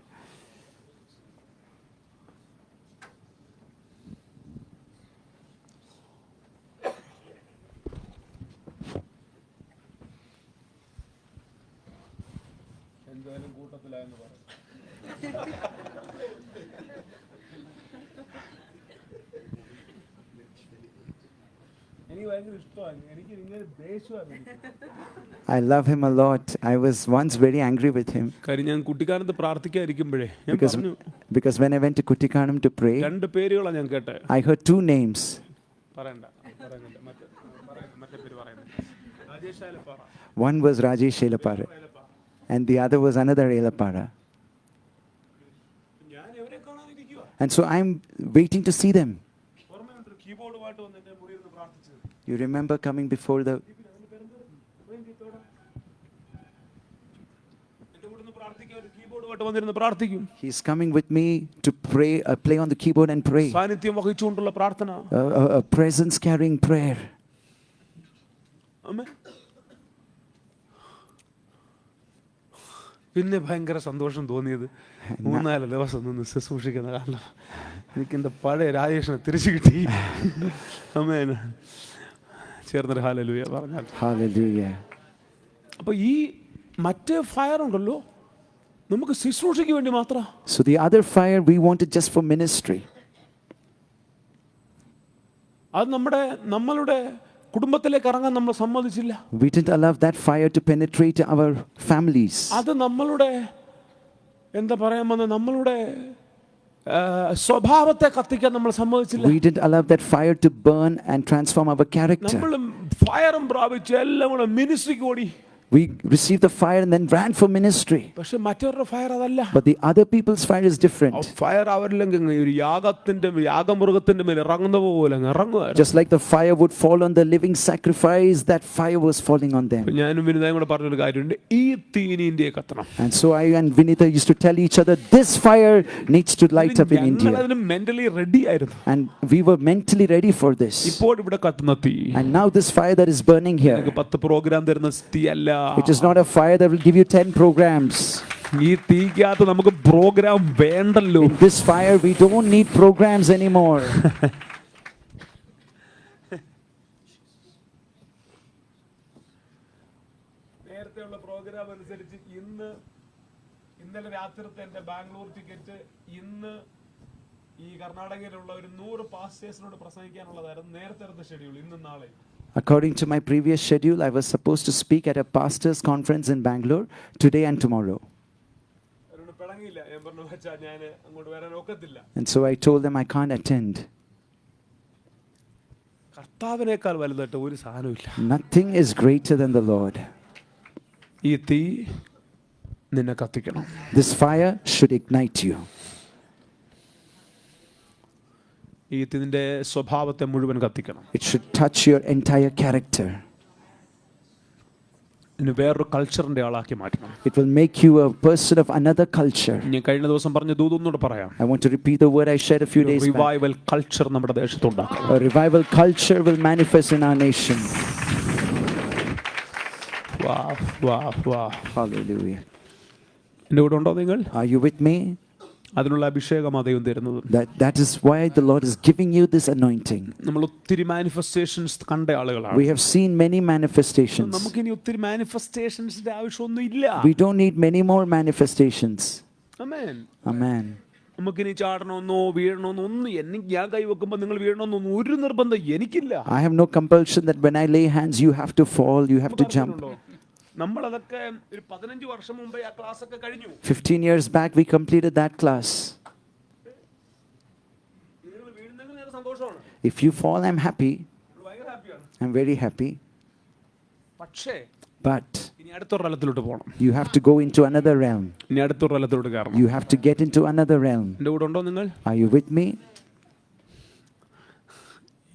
I love him a lot. I was once very angry with him കാര്യം ഞാൻ കുട്ടിക്കാലത്ത് പ്രാർത്ഥിക്കാതിരിക്കുമ്പോഴേ ഞാൻ പറഞ്ഞു, because when I went to Kutikanam to pray, 2 പേരുകളാണ് ഞാൻ കേട്ടെ. I heard 2 names. പറയണ്ട, പറയുന്നില്ല. മറ്റേ പേര് പറയുന്നത് Rajesh Alappara. One was Rajesh Elapara and the other was another Elapara. ഞാൻ ഇവരെ കാണാനിരിക്കുക. And so I'm waiting to see them. ഓർമ്മയുണ്ട് കീബോർഡുമായിട്ട് വന്ന് എന്റെ മുറിയിൽ നിന്ന് പ്രാർത്ഥിച്ചത്. You remember coming before the He's coming with me to pray, play on the keyboard and pray. സാന്നിധ്യം വഹിച്ചുകൊണ്ടുള്ള പ്രാർത്ഥന. A presence carrying prayer. ആമേൻ. പിന്നെ ഭയങ്കര സന്തോഷം തോന്നിയത് 3-4 ദിവസം നിന്ന് ശുശ്രൂഷിക്കുന്ന കാരണം എനിക്ക് എൻ്റെ പഴയ രാജേഷിനെ തിരിച്ചു കിട്ടി. ആമേൻ. ചേർന്നൊരു ഹല്ലേലൂയ പറഞ്ഞാൽ. Hallelujah. അപ്പൊ ഈ മറ്റേ ഫയർ ഉണ്ടല്ലോ നമുക്ക് ശുശ്രൂഷയ്ക്ക് വേണ്ടി മാത്രം. So the other fire we wanted just for ministry. അത് നമ്മളുടെ കുടുംബത്തിലേക്ക് ഇറങ്ങാൻ നമ്മൾ സമ്മതിച്ചില്ല. We didn't allow that fire to penetrate our families. അത് നമ്മളുടെ എന്താ പറയാൻ വന്ന നമ്മളുടെ സ്വഭാവത്തെ കത്തിക്കാൻ നമ്മൾ സമ്മതിച്ചില്ല. We didn't allow that fire to burn and transform our character. നമ്മൾ ഫയറും പ്രാപിച്ച് എല്ലാം കൂടെ മിനിസ്ട്രിക്ക് ഓടി. We received the fire and then ran for ministry. പക്ഷെ മറ്റവരുടെ ഫയർ അതല്ല. But the other people's fire is different. Fire അവരിലെങ്കിൽ ഒരു യാഗമൃഗത്തിന്റെ മേൽ ഇറങ്ങുന്ന പോലെ ഇറങ്ങുമായിരുന്നു. Just like the fire would fall on the living sacrifice, that fire was falling on them. ഞാനും വിനിതയും കൂടെ പറഞ്ഞൊരു കാര്യമുണ്ട്, ഈ തീനി ഇന്ത്യയെ കത്തണം. And so I and Vinita used to tell each other, this fire needs to light up in India. ഞങ്ങൾ അതിന് mentally ready ആയിരുന്നു. And we were mentally ready for this. ഇപ്പോൾ ഇവിടെ കത്തുന്ന തീ. And now this fire that is burning here, 10 programme തരുന്ന തീ അല്ല. it is not a fire that will give you 10 programs. ഈ തീക്കകത്ത് നമുക്ക് പ്രോഗ്രാം വേണ്ടല്ലോ. In this fire we don't need programs anymore. നേരത്തെയുള്ള പ്രോഗ്രാം അനുസരിച്ച് ഇന്നലെ രാത്രിത്തെ എൻ്റെ ബാംഗ്ലൂർ ടിക്കറ്റ് ഇന്ന് ഈ കർണാടകയിലുള്ള ഒരു 100 പാസ്റ്റേഴ്സിനോട് പ്രസംഗിക്കാനുള്ളതായിരുന്നു നേരത്തെ ഷെഡ്യൂൾ. ഇന്നും നാളെ According to my previous schedule, I was supposed to speak at a pastor's conference in Bangalore today and tomorrow. And so I told them I can't attend. കർത്താവിനേക്കാൾ വലുതായിട്ട് ഒരു സാധനമില്ല. Nothing is greater than the Lord. ഈ തീ നിന്നെ കത്തിക്കണം. This fire should ignite you. ഈ ഇതിന്റെ സ്വഭാവത്തെ മുഴുവൻ കത്തിക്കണം. It should touch your entire character. ഇനി വേറൊരു കൾച്ചറിന്റെ ആളാക്കി മാറ്റണം. It will make you a person of another culture. ഞാൻ കഴിഞ്ഞ ദിവസം പറഞ്ഞ ദൂതൊന്നുകൂടെ പറയാം. I want to repeat the word I shared a few days back. Revival culture നമ്മുടെ ദേശത്തുണ്ടാക്കണം. A revival culture will manifest in our nation. Hallelujah. എൻ്റെ കൂടെ ഉണ്ടോ നിങ്ങൾ? Are you with me? അതിനുള്ള അഭിഷേകം ദൈവം തരുന്നത്. That is why the Lord is giving you this anointing. നമ്മൾ ഒത്തിരി മാനിഫെസ്റ്റേഷൻസ് കണ്ട ആളുകളാണ്. We have seen many manifestations. നമുക്ക് ഇനി ഒത്തിരി മാനിഫെസ്റ്റേഷൻസിന്റെ ആവശ്യമൊന്നും ഇല്ല. We don't need many more manifestations. Amen. Amen. നമുക്കിനി ചാടണമെന്നോ വീഴണമെന്നോ ഒന്നും എനിക്ക് ഞാൻ കൈവെക്കുമ്പോൾ നിങ്ങൾ വീഴണമെന്നൊന്നും ഒരു നിർബന്ധം എനിക്കില്ല. I have no compulsion that when I lay hands you have to fall, you have to jump. നമ്മളതൊക്കെ ഒരു 15 വർഷം മുമ്പേ ആ ക്ലാസ് ഒക്കെ കഴിഞ്ഞു. 15 years back we completed that class. നിങ്ങൾ വീഴുന്നെങ്കിൽ എനിക്ക് സന്തോഷമാണ്. If you fall, I'm happy. ഭയങ്കര ഹാപ്പിയാണ്. I'm very happy. പക്ഷേ But ഇനി അടുത്ത തലത്തിലോട്ട് പോകണം. you have to go into another realm. ഇനി അടുത്ത തലത്തിലോട്ട് കയറണം. You have to get into another realm. എൻ്റെ കൂടെ ഉണ്ടോ നിങ്ങൾ? Are you with me?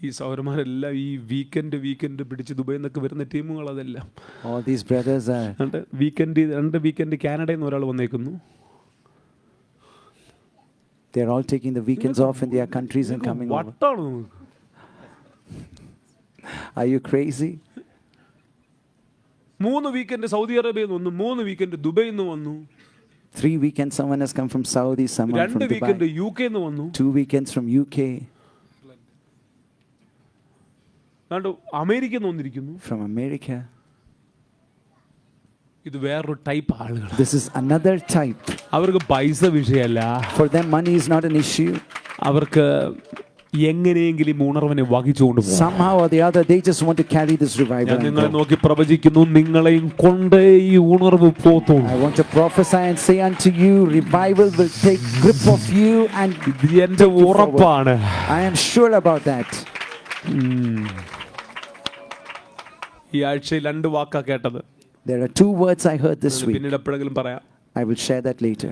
ഈ സൗരന്മാരെല്ലാം ഈ വീക്കെൻഡ് പിടിച്ച് ദുബൈയിൽ നിന്നൊക്കെ വരുന്ന ടീമുകൾ അതെല്ലാം. All these brothers are. രണ്ട് വീക്കെൻഡ് കാനഡയിൽ നിന്ന് ഒരാൾ വന്നേക്കുന്നു. They're all taking the weekends off in their countries and coming over. വട്ടാണ് നിങ്ങൾക്ക്. Are you crazy? 3 weekend Saudi അറേബ്യയിൽ നിന്ന് വന്നു, 3 വീക്കെൻഡ് ദുബൈയിൽ നിന്ന് വന്നു, 3 weekends someone has come from Saudi, someone from 2 weekend Dubai, UK നിന്ന് വന്നു, 2 weekends from UK, അമേരിക്കയിൽ നിന്ന് വന്നിരിക്കുന്നു. from America. ഇത് വേറൊരു ടൈപ്പ് ആളുകൾ. This is another type. അവർക്ക് പൈസ വിഷയമല്ല. For them money is not an issue. അവർക്ക് എങ്ങനെയെങ്കിലും ഈ ഉണർവിനെ വഹിച്ചുകൊണ്ട് പോകും. Somehow or the other they just want to carry this revival. ഞാൻ and നിങ്ങളെ go. നോക്കി പ്രവചിക്കുന്നു, നിങ്ങളെയും കൊണ്ട് ഈ ഉണർവ് പോത്തുള്ളൂ. I want to prophesy and say unto you, revival will take grip of you and ഇത് എന്റെ ഉറപ്പാണ്. I am sure about that. ഈ ആഴ്ചയിൽ 2 വാക്കാ കേട്ടത്. There are 2 words I heard this week. പിന്നീട് എപ്പോഴെങ്കിലും പറയാം. I will share that later.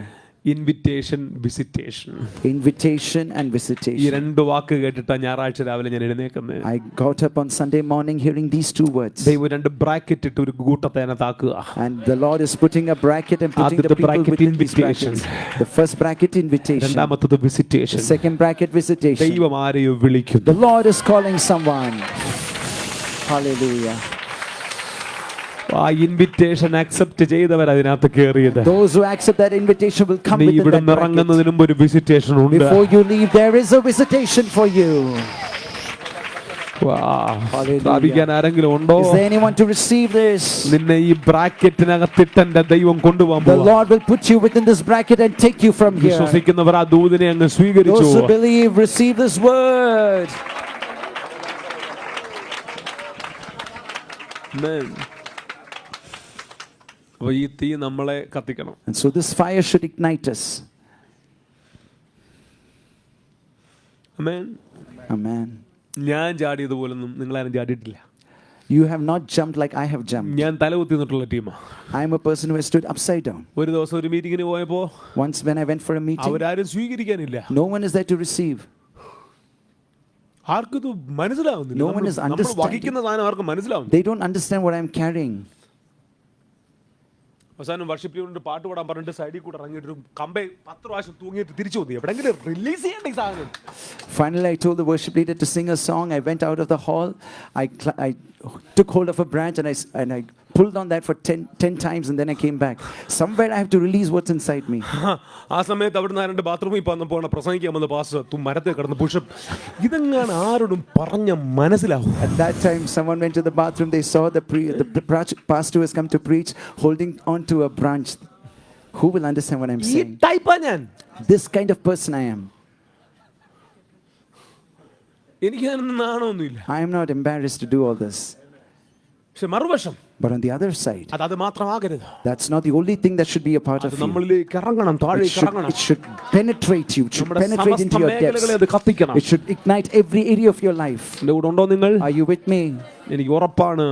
Invitation, visitation. Invitation and ഈ visitation. 2 വാക്ക് കേട്ടിട്ടാ ഞായറാഴ്ച രാവിലെ ഞാൻ എഴുന്നേക്കുന്നത്. I got up on Sunday morning hearing these 2 words. ദൈവം 2 ബ്രാക്കറ്റ് ഇട്ട് ഒരു കൂട്ടത്തെ അതിനകത്താക്കുക. And the Lord is putting a bracket and putting the the people bracket within these invitation. brackets. The first bracket invitation. രണ്ടാമത്തത് The visitation. second bracket visitation. ദൈവം ആരെയോ വിളിക്കുന്നു. The Lord is calling someone. Hallelujah. ആ invitation accept ചെയ്തവർ അതിനകത്ത് കയറിയത്. Those who accept that invitation will come നീ within ഇവിടെ that bracket. ഇറങ്ങുന്നതിന് മുമ്പ് ഒരു വിസിറ്റേഷൻ ഉണ്ട്. Before you leave there is a visitation for you. Hallelujah. പ്രാപിക്കാൻ ആരെങ്കിലും ഉണ്ടോ? Is there anyone to receive this? നിന്നെ ഈ ബ്രാക്കറ്റിനകത്തിട്ട് എന്റെ ദൈവം കൊണ്ടുപോകാൻ The പോവാ. Lord will put you within this bracket and take you from here. വിശ്വസിക്കുന്നവർ ആ ദൂതിനെ അങ്ങ് സ്വീകരിച്ചു. Those who believe receive this word. Amen. അപ്പോൾ ഈ തീ നമ്മളെ കത്തിക്കണം. And so this fire should ignite us. Amen. Amen. ഞാൻ ചാടിയതുപോലൊന്നും നിങ്ങളാരും ചാടിയിട്ടില്ല. You have not jumped like I have jumped. ഞാൻ തലകുത്തി നിന്നിട്ടുള്ള ടീമാ. I am a person who has stood upside down. ഒരു ദിവസം ഒരു മീറ്റിങ്ങിന് പോയപ്പോ Once when I went for a meeting, അവരാരും സ്വീകരിക്കാനില്ല. no one is there to receive. ആർക്കും ഇത് മനസ്സിലാവുന്നില്ല. No one is നമ്മൾ understanding. വഹിക്കുന്ന സാധനം ആർക്കും മനസ്സിലാവുന്നില്ല. They don't understand what I am carrying. അവസാനം വർഷിപ്പ് യൂണിറ്റ് പാട്ട് പാടാൻ പറഞ്ഞിട്ട് സൈഡിൽ കൂടെ ഇറങ്ങിയിട്ട് കമ്പേ 10 പ്രാവശ്യം തൂങ്ങിയിട്ട് തിരിച്ചു വന്നു. എവിടെങ്കിലും റിലീസ് ചെയ്യേണ്ട ഈ സാധനം. Finally, I told the worship leader to sing a song. I went out of the hall. I took hold of a branch and I pulled on that for 10 times and then I came back. Somewhere I have to release what's inside me. ആ സമയത്ത് അവിടുന്ന് 2 ബാത്റൂമിൽ വന്നപ്പോൾ പ്രസംഗിക്കാൻ വന്ന pastor മരത്തിൽ കിടന്ന് pushup ഇതെങ്ങനെ ആരോടും പറഞ്ഞ മനസ്സിലാവും. At that time, someone went to the bathroom. They saw the pastor has come to preach, holding on to a branch. Who will understand what I'm ഈ saying? ടൈപ്പാ ഞാൻ. This kind of person I am. എനിക്ക് അതിനൊന്നും നാണമൊന്നുമില്ല. I am not embarrassed to do all this. പക്ഷെ മറുവശം But on the other side, അത് മാത്രമാകരുത്. that's not the only thing that should be a part അത് of you. നമ്മളിലേക്ക് ഇറങ്ങണം, താഴേക്ക് ഇറങ്ങണം. It should penetrate you. It should നമ്മുടെ penetrate into your മേഖലകളെ depths. അത് കത്തിക്കണം. It should ignite every area of your life. എൻ്റെ കൂടെ ഉണ്ടോ നിങ്ങൾ? Are you with me? എനിക്ക് ഉറപ്പാണ്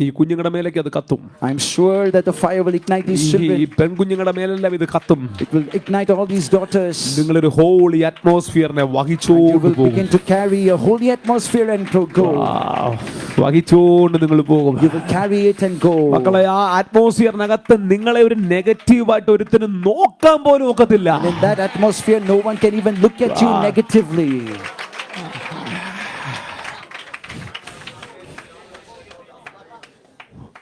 ഈ കുഞ്ഞുങ്ങളുടെ മേലേക്ക് അത് കത്തും. I'm sure that the fire will ignite these ഈ children. പെൺകുഞ്ഞുങ്ങളുടെ മേലെല്ലാം ഇത് കത്തും. It will ignite all these daughters. നിങ്ങളൊരു ഹോളി അറ്റ്മോസ്ഫിയറിനെ You വഹിച്ചോണ്ട് will പോകും. begin to carry a holy atmosphere and to go. വഹിച്ചോണ്ട് നിങ്ങൾ പോകും. You will carry it and go. മക്കളെ, ആ അറ്റ്മോസ്ഫിയറിനകത്ത് നിങ്ങളെ ഒരു നെഗറ്റീവായിട്ട് ഒരുത്തിനും നോക്കാൻ പോലും ഒക്കത്തില്ല. And in that atmosphere, no one can even look at you negatively.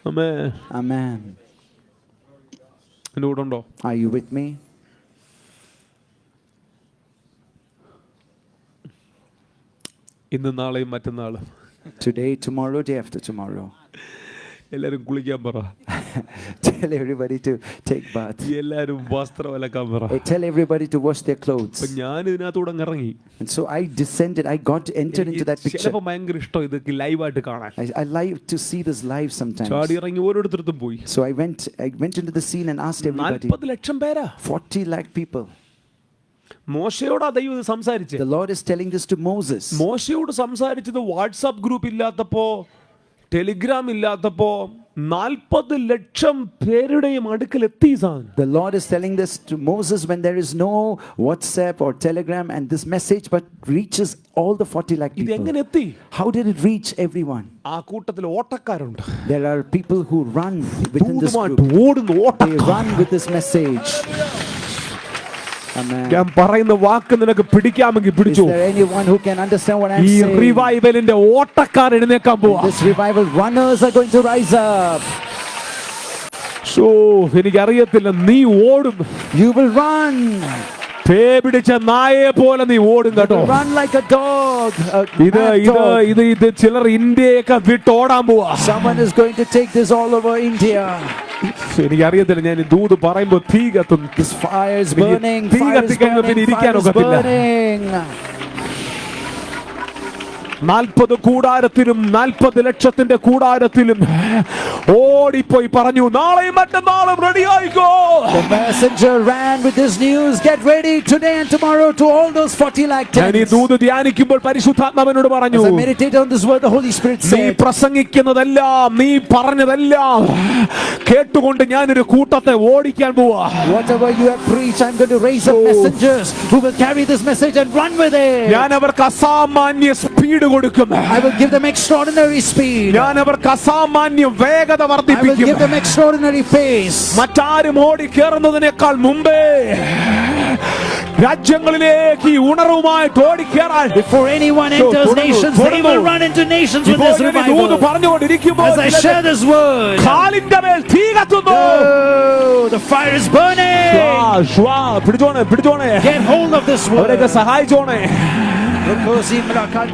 Amen. എൻ്റെ കൂടെ ഉണ്ടോ? Are you with me? ഇന്ന് നാളെയും മറ്റന്നാളും Today, tomorrow, day after tomorrow. എല്ലാരും കുളിക്കാൻ പറ. Tell everybody to take bath. എല്ലാരും വസ്ത്രം അലക്കാൻ പറ. Tell everybody to wash their clothes. അപ്പൊ ഞാൻ ഇതിനകത്തൂടെ ഇറങ്ങി. And so I descended. I got entered into that picture. ചിലപ്പോ ഭയങ്കര ഇഷ്ടം ഇതൊക്കെ ലൈവായിട്ട് കാണാൻ. I like to see this live sometimes. ചാടി ഇറങ്ങി ഓരോരുത്തർക്കും പോയി. So I went into the scene and asked everybody. 40 ലക്ഷം പേരാ. 40 lakh people. മോശയോടാ ദൈവം ഇത് സംസാരിച്ചത്. The Lord is telling this to Moses. മോശയോട് സംസാരിച്ചത് വാട്സാപ്പ് ഗ്രൂപ്പ് ഇല്ലാത്തപ്പോ, ടെലിഗ്രാം ഇല്ലാത്തപ്പോ 40 ലക്ഷം പേരുടെയും അടുക്കൽ എത്തി. The Lord is telling this to Moses when there is no WhatsApp or Telegram and this message but reaches all the 40 lakh ഇത് people. എങ്ങനെ എത്തി? How did it reach everyone? ആ കൂട്ടത്തിൽ ഓട്ടക്കാരുണ്ട്. There are people who run within this group. ഓടുന്ന They ഓട്ടക്കാർ. run with this message. Amen. ഞാൻ പറയുന്ന വാക്ക് നിനക്ക് പിടിക്കാമെങ്കിൽ Is പിടിച്ചു. there anyone who can understand what I'm ഈ saying? റിവൈവലിന്റെ ഓട്ടക്കാർ എഴുന്നേക്കാൻ പോവാ. This revival runners are going to rise up. എനിക്കറിയത്തില്ല, നീ ഓടും. You will run. പേ പിടിച്ച നായയെ പോലെ നീ ഓടും കേട്ടോ. Run like a dog. ഇത് ഇത് ഇത് ഇത് ചിലർ ഇന്ത്യയൊക്കെ വിട്ടോടാൻ പോവാ. Someone is going to take this all over India. എനിക്കറിയത്തില്ല, ഞാൻ ഈ ദൂത് പറയുമ്പോ തീ കത്തും. This fire is burning. തീ കത്തിക്കഴിഞ്ഞ പിന്നെ Fire is ഇരിക്കാനൊക്കത്തില്ല. burning. 40 കൂടാരത്തിലും 40 ലക്ഷത്തിന്റെ കൂടാരത്തിലും ഓടിപ്പോയി പറഞ്ഞു, നാളെയും മറ്റന്നാളും റെഡി ആയിക്കോ. The messenger ran with this news. Get ready today and tomorrow to all those 40 lakh ഞാൻ ഈ tents. ദൂത് ധ്യാനിക്കുമ്പോൾ പരിശുദ്ധാത്മാവിനോട് പറഞ്ഞു, As I meditate on this word, the Holy Spirit നീ said, പ്രസംഗിക്കുന്നതെല്ലാം, നീ പറഞ്ഞതെല്ലാം കേട്ടുകൊണ്ട് ഞാനൊരു കൂട്ടത്തെ ഓടിക്കാൻ പോവാ. whatever you have preached, I'm going to raise up messengers who will carry this message and run with it. ഞാൻ അവർക്ക് അസാമാന്യ സ്പീഡ് കൊടുക്കും. I will give them extraordinary speed. ഞാൻ അവർക്ക് അസാമാന്യ വേഗത I will വർദ്ധിപ്പിക്കും. give them extraordinary pace. മറ്റാരും ഓടി കയറുന്നതിനേക്കാൾ മുമ്പേ രാജ്യങ്ങളിലേക്ക് ഈ ഉണർവുമായിട്ട് ഓടിക്കേറാൻ Before anyone enters nations, they will run into nations with this revival. പറഞ്ഞുകൊണ്ടിരിക്കുമ്പോൾ As I share this word, കാലിന്റെ മേൽ തീ കത്തുന്നു. oh, the fire is burning. പിടിച്ചോണേ. Get hold of this word. അവരൊക്കെ സഹായിച്ചോണേ.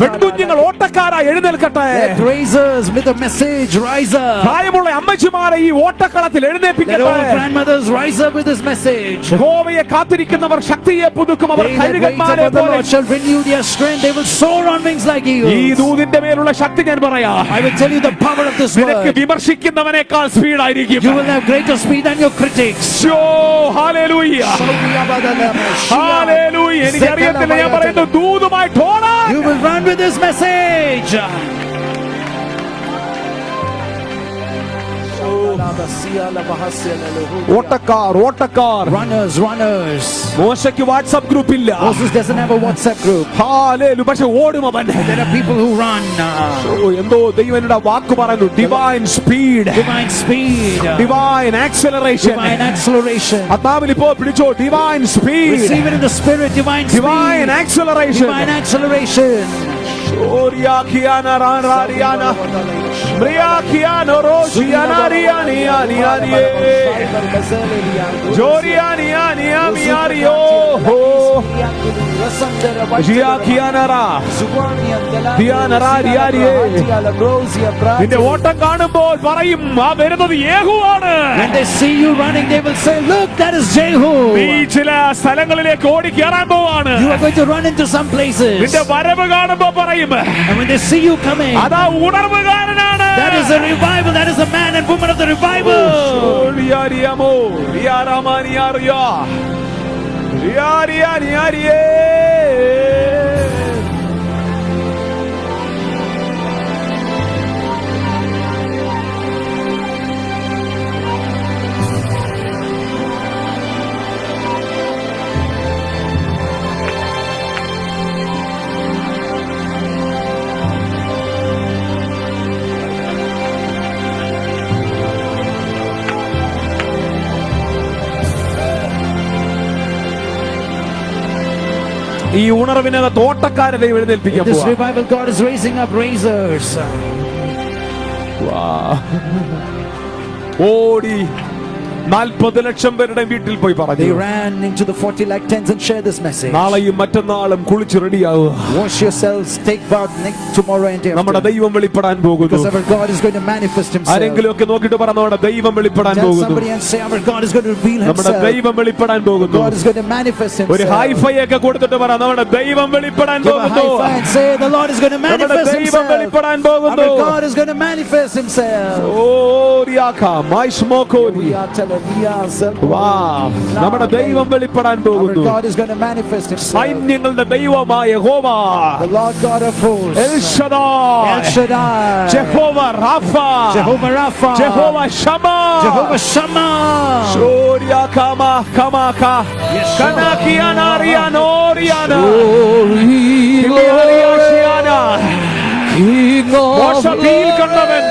പെൺകുഞ്ഞുങ്ങൾ ഓട്ടക്കാരായി എഴുന്നേൽക്കട്ടെ. Let raisers with a message rise up. പ്രായമുള്ള അമ്മച്ചിമാരെ ഈ ഓട്ടക്കളത്തിൽ Let all എഴുന്നേൽപ്പിക്കട്ടെ. grandmothers rise up with this message. യഹോവയെ കാത്തിരിക്കുന്നവർ ശക്തിയെ പുതുക്കും. അവർ They that wait കഴുകന്മാരെ upon the പോലെ. Lord shall renew their strength. They will soar on wings like ഈ eagles. ദൂതിന്റെ മേലുള്ള ശക്തി ഞാൻ പറയാ. I will tell you the power of this നിനക്ക് word. വിമർശിക്കുന്നവനേക്കാൾ സ്പീഡായിരിക്കും. You will have greater speed than your critics. Hallelujah. Hallelujah. എനിക്കറിയത്തില്ല, ഞാൻ പറയുന്നു ദൂതുമായിട്ട് ഓടാൻ. You will run with this message. ഓട്ടക്കാർ. Runners. മോശയ്ക്ക് വാട്സ്ആപ്പ് ഗ്രൂപ്പ് ഇല്ല. Moses doesn't have a WhatsApp group. Hallelujah. പക്ഷെ ഓടും അവൻ. There are people who run. എന്തോ ദൈവന്റെ വാക്ക് പറയുന്നു, divine speed, Divine speed. Divine acceleration. Divine acceleration. ആത്മാവിൽ ഇപ്പോൾ പിടിച്ചോ, divine speed, Receive it in the spirit. Divine divine speed. Acceleration. Divine acceleration. ഓരിയാഖിയാന റാറിയാന ബ്രിയാഖിയാന റോഷിയാനാരിയാനിയാനിയാനിയേ ജോരിയാനിയാനിയാമിയാരിയോ നിന്റെ ഓട്ടം കാണുമ്പോൾ പറയും ആ വരുന്നത് യേഹൂവാണ്. When they see you running, they will say, look, that is Jehu. നീ ചില സ്ഥലങ്ങളിലേക്ക് ഓടി കയറാൻ പോവാണ്. You are going to run into some places. നിന്റെ വരവ് കാണുമ്പോ പറയും And when they see you coming, അതാ ഉണർവുകാരനാണ്. that is a revival. That is the man and woman of the revival. ഈ ഉണർവിനകത്ത് ഓട്ടക്കാരെ എഴുന്നേൽപ്പിക്കാൻ This പോവാ. revival, God is raising up raisers. ഓടി 40 ലക്ഷം പേരുടെ വീട്ടിൽ പോയി They പറഞ്ഞു, ran into the 40 lakh tents and shared this message. നാളെയും മറ്റന്നാളും കുളിച്ച് റെഡിയാവുക. Wash yourselves, take bath tomorrow and day നമ്മുടെ after. ദൈവം വെളിപ്പെടാൻ പോകുന്നു. Because our God is going to manifest himself. ആരെങ്കിലും ഒക്കെ നോക്കിയിട്ട് പറഞ്ഞു, നമ്മുടെ ദൈവം വെളിപ്പെടാൻ Tell പോകുന്നു. somebody and say, our God is going to reveal നമ്മുടെ himself. ദൈവം വെളിപ്പെടാൻ പോകുന്നു. God is going to manifest ഒരു himself. ഹൈഫൈ ഒക്കെ കൊടുത്തിട്ട് പറ, നമ്മുടെ ദൈവം വെളിപ്പെടാൻ Give a പോകുന്നു. high five and say, the Lord is going to നമ്മുടെ manifest ദൈവം himself. വെളിപ്പെടാൻ Our പോകുന്നു. God is going to manifest himself. Oh റിയാക്കാ മൈസ്മോക്കോനി. We are telling we are വാ, നമ്മുടെ ദൈവം വെളിപ്പെടാൻ Our പോകുന്നു. God is going to manifest himself. സൈന്യങ്ങളുടെ ദൈവമായ യഹോവ, The Lord God of hosts. El Shaddai, El Shaddai. Jehovah Rapha, Jehovah Rapha. Jehovah Shammah, Jehovah Shammah. ഷോരിയാ കാമാ കാമാകാ കനാകിയാനാറിയാനോറിയാന കിലിയാരിയാഷിയാന. King മോശ of തീയിൽ കണ്ടവൻ,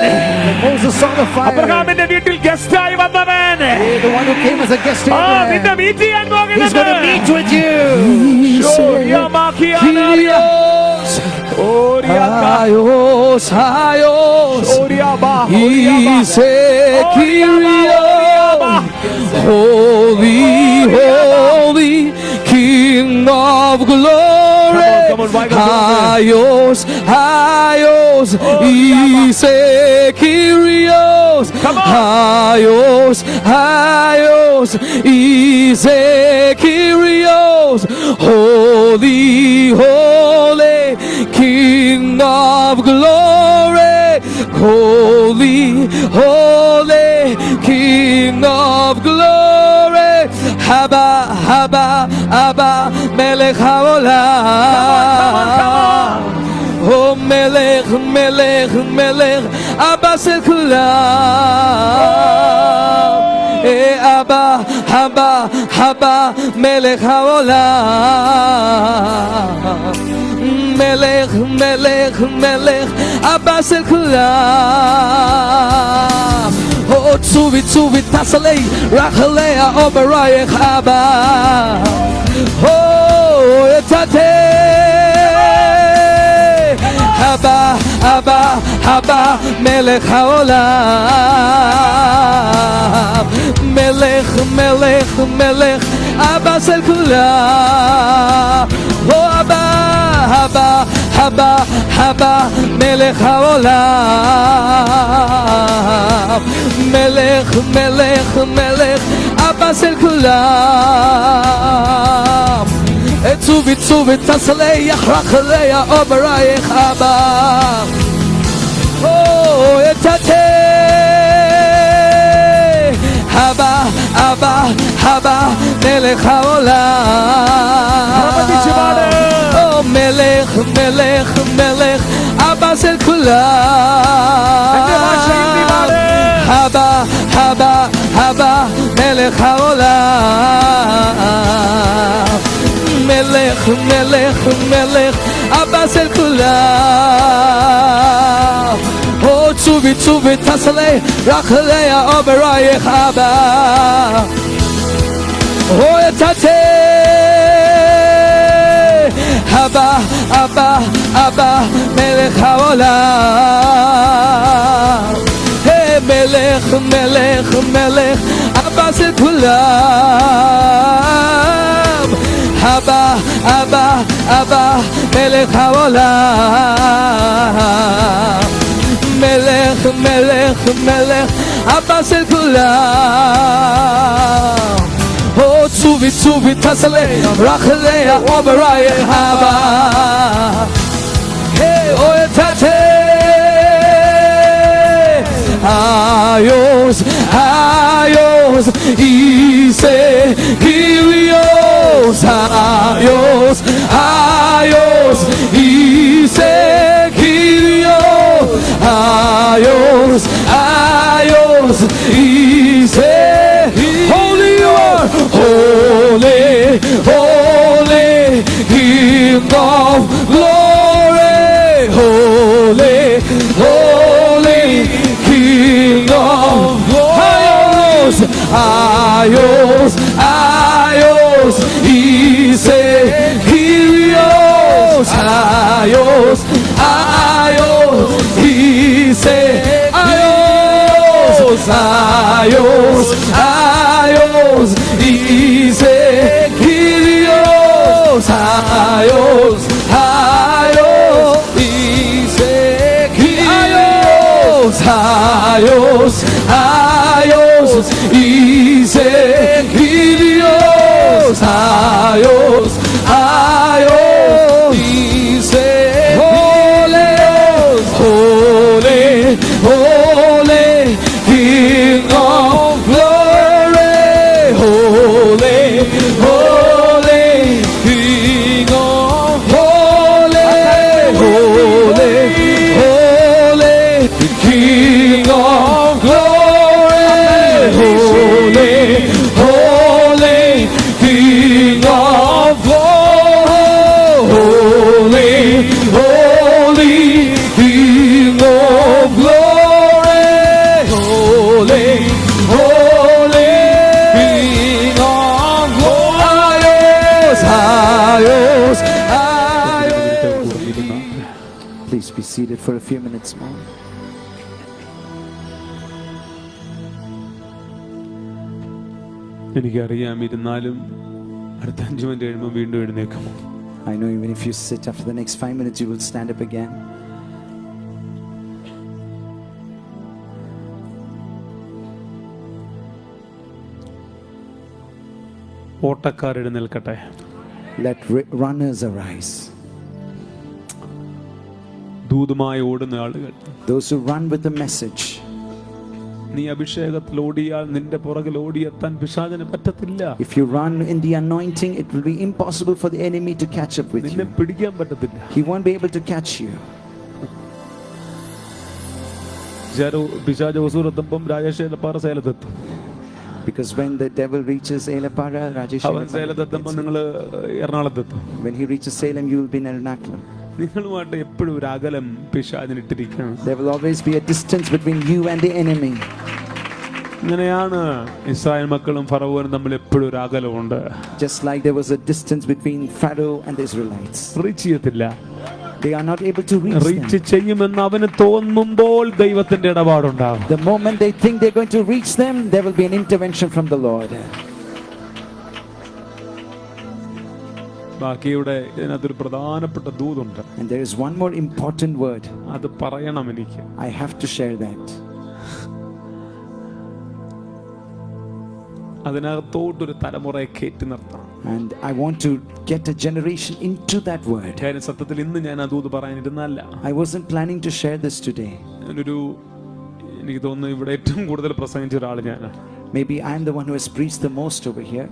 Moses saw the fire. അബ്രഹാമിന്റെ വീട്ടിൽ ഗസ്റ്റായി വന്നവൻ, The one who came as a guest to ആ നിന്നെ Abraham. മീറ്റ് ചെയ്യാൻ He's going to പോകുന്നത്. meet with you. ഷോരിയാമാക്കിയാനാറിയ, ഓരിയാക്കാ, Hayos, Hayos. ഓരിയാബാ, He ഓരിയാബാ, said, ഓരിയാബാ. Holy, holy, King of glory. Come on, why don't you do Hayos, Hayos, Ise Kyrios. Come on. Hayos, Hayos, Ise Kyrios. Holy, holy, King of glory. Holy, holy, King of glory. Haba, Haba, Abba, Melech HaOlam. Oh, Melech, Melech, Melech, Abba Sekulam. Abba, Haba, Haba, Melech HaOlam. Melech, Melech, Melech, Abba Sekulam. Oh, Tzuvi, Tzuvi, Tasalei, Rachalea, Oberayech, Abba. Oh, Etate. Abba, Abba, Abba, Melech HaOlam. Melech, Melech, Melech, Abba Sekulam. Oh, Abba, Abba, Abba, Abba, Melech HaOlam. Melech, Melech, Melech, Abba Sekulam. Tzuvi, Tzuvi, Tasalei, Yachrachalei, Oberayech, Abba. Oh, Etate. Abba, Abba, Abba, Melech HaOlam. Oh, Melech, Melech, Melech, Abba Sekulam. Abba, Abba, Abba, Melech HaOlam. Melech, Melech, Melech, Abba Sekulam. Oh, Tzuvi, Tzuvi, Tasalei, Rachalei, Oberayech, Abba. Oh, Etate. Abba, Abba, Abba, Melech HaOlam. Hey, Melech, Melech, Melech, Abba Sekulam. Abba, Abba, Abba, Melech Haolam. Melech, Melech, Melech, Abba של כולם. Oh, Tzuvi, Tzuvi, Tasalei, Rachelei, Oberai, Abba. Hey, oh, Tate. Ayos, Ayos, Ise, Kyrios, Ayos, Ayos, Ise, Kyrios, Ayos, Ayos, Ise. Holy you are, holy, holy, King of glory, holy, holy, King of glory. Ayos, Ayos, Ise, Kyrios, Ayos, Ayos, Ise, Ayos, Ayos, Ayos, Ise, Kyrios, Ayos, Ayos, Ise, Kyrios, Ayos, Ayos, Ise, Kyrios, Ayos, Ayos, Ise, holy, holy, holy, King of glory, holy, holy, King of holy, holy, holy, King of glory, holy, holy, King of glory, holy, holy, King of glory, holy, holy, King of glory. Ayos, Ayos, Please be seated for a few minutes more. എനിക്കറിയാം, ഇരുന്നാലും അടുത്ത 5 minute കഴിയുമ്പോൾ വീണ്ടും എഴുന്നേക്കും. I know even if you sit, after the next 5 minutes you will stand up again. ഓട്ടക്കാർ എഴുന്നേൽക്കട്ടെ. Let runners arise. ദൂതുമായി ഓടുന്ന ആളുകൾ, Those who run with the message. നീ അഭിഷേകത്തിൽ ഓടിയാൽ നിന്റെ പുറകിൽ ഓടിയെത്താൻ പിശാചിന് പറ്റത്തില്ല. If you run in the anointing, it will be impossible for the enemy to catch up with നിന്നെ you. പിടിക്കാൻ പറ്റത്തില്ല. He won't be able to catch you. പിശാച് ഒസൂരെത്തുമ്പം Rajesh Elappara സേലത്തെത്തും. Because when the devil reaches Elapara, Rajesh, അവൻ സേലത്തെത്തുമ്പോൾ നിങ്ങൾ എറണാകുളത്തെത്തും. when he reaches Salem, you will be in Ernakulam. നിങ്ങളുമായിട്ട് എപ്പോഴും ഒരു അകലം പിശാചിനിട്ടിരിക്കണം. There will always be a distance between you and the enemy. ഇങ്ങനെയാണ് Israel മക്കളും ഫറവോനും തമ്മിൽ എപ്പോഴും ഒരു അകലമുണ്ട്. Just like there was a distance between Pharaoh and the Israelites. Reach ചെയ്യത്തില്ല. They are not able to reach reach them. ചെയ്യുമെന്ന് അവന് തോന്നുമ്പോൾ ദൈവത്തിന്റെ ഇടപാടുണ്ടാകും. The moment they think they're going to reach them, there will be an intervention from the Lord. ബാക്കിയുടെ ഇതിനകത്തൊരു പ്രധാനപ്പെട്ട ദൂതുണ്ട്. And there is one more important word. അത് പറയണം എനിക്ക്. I have to share that. അതിനകത്തോട്ടൊരു തലമുറയെ കയറ്റി നിർത്തണം. And I want to get a generation into that word. കാര്യം സത്യത്തിൽ ഇന്ന് ഞാൻ ആ ദൂത് പറയാനിരുന്നല്ല. I wasn't planning to share this today. എനിക്ക് തോന്നുന്നു ഇവിടെ ഏറ്റവും കൂടുതൽ പ്രസംഗിച്ച ഒരാൾ ഞാനാണ്. Maybe I'm the one who has preached the most over here.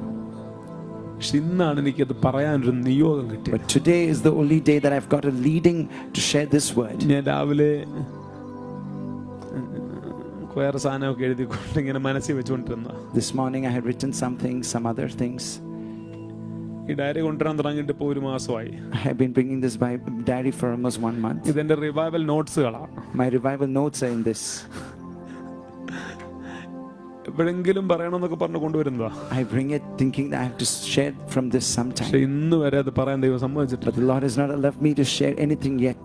പക്ഷെ ഇന്നാണ് എനിക്കത് പറയാനൊരു നിയോഗം കിട്ടിയത്. But today is the only day that I've got a leading to share this word. ഞാൻ രാവിലെ വേറെ സാധനമൊക്കെ എഴുതിക്കൊണ്ട് ഇങ്ങനെ മനസ്സിൽ വെച്ചുകൊണ്ടിരുന്ന. This morning I had written something, some other things. ഈ ഡയറി കൊണ്ടുവരാൻ തുടങ്ങിയിട്ട് ഇപ്പോൾ 1 മാസമായി. I have been bringing this diary for almost 1 month. ഇതെന്റെ revival നോട്ട്സുകളാണ്. My revival notes are in this. എപ്പോഴെങ്കിലും പറയണമെന്നൊക്കെ പറഞ്ഞു കൊണ്ടുവരുന്നതാ. I bring it thinking that I have to share from this sometime. പക്ഷെ ഇന്ന് വരെ അത് പറയാൻ ദൈവം സമ്മതിച്ചിട്ടില്ല. But the Lord has not allowed me to share anything yet.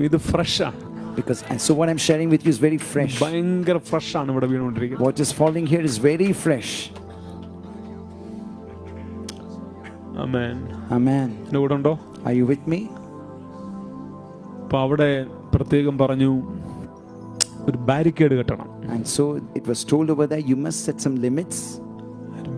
ഇത് ഫ്രഷാണ്. Because and so what I'm sharing with you is very fresh. ഭയങ്കര ഫ്രഷാണ് ഇവിടെ വീണുകൊണ്ടിരിക്കുന്നത്. What is falling here is very fresh. Amen. Amen. എൻ്റെ കൂടെ ഉണ്ടോ? Are you with me? അപ്പൊ അവിടെ പ്രത്യേകം പറഞ്ഞു ഒരു ബാരിക്കേഡ് കെട്ടണം. And so it was told over there, you must set some limits.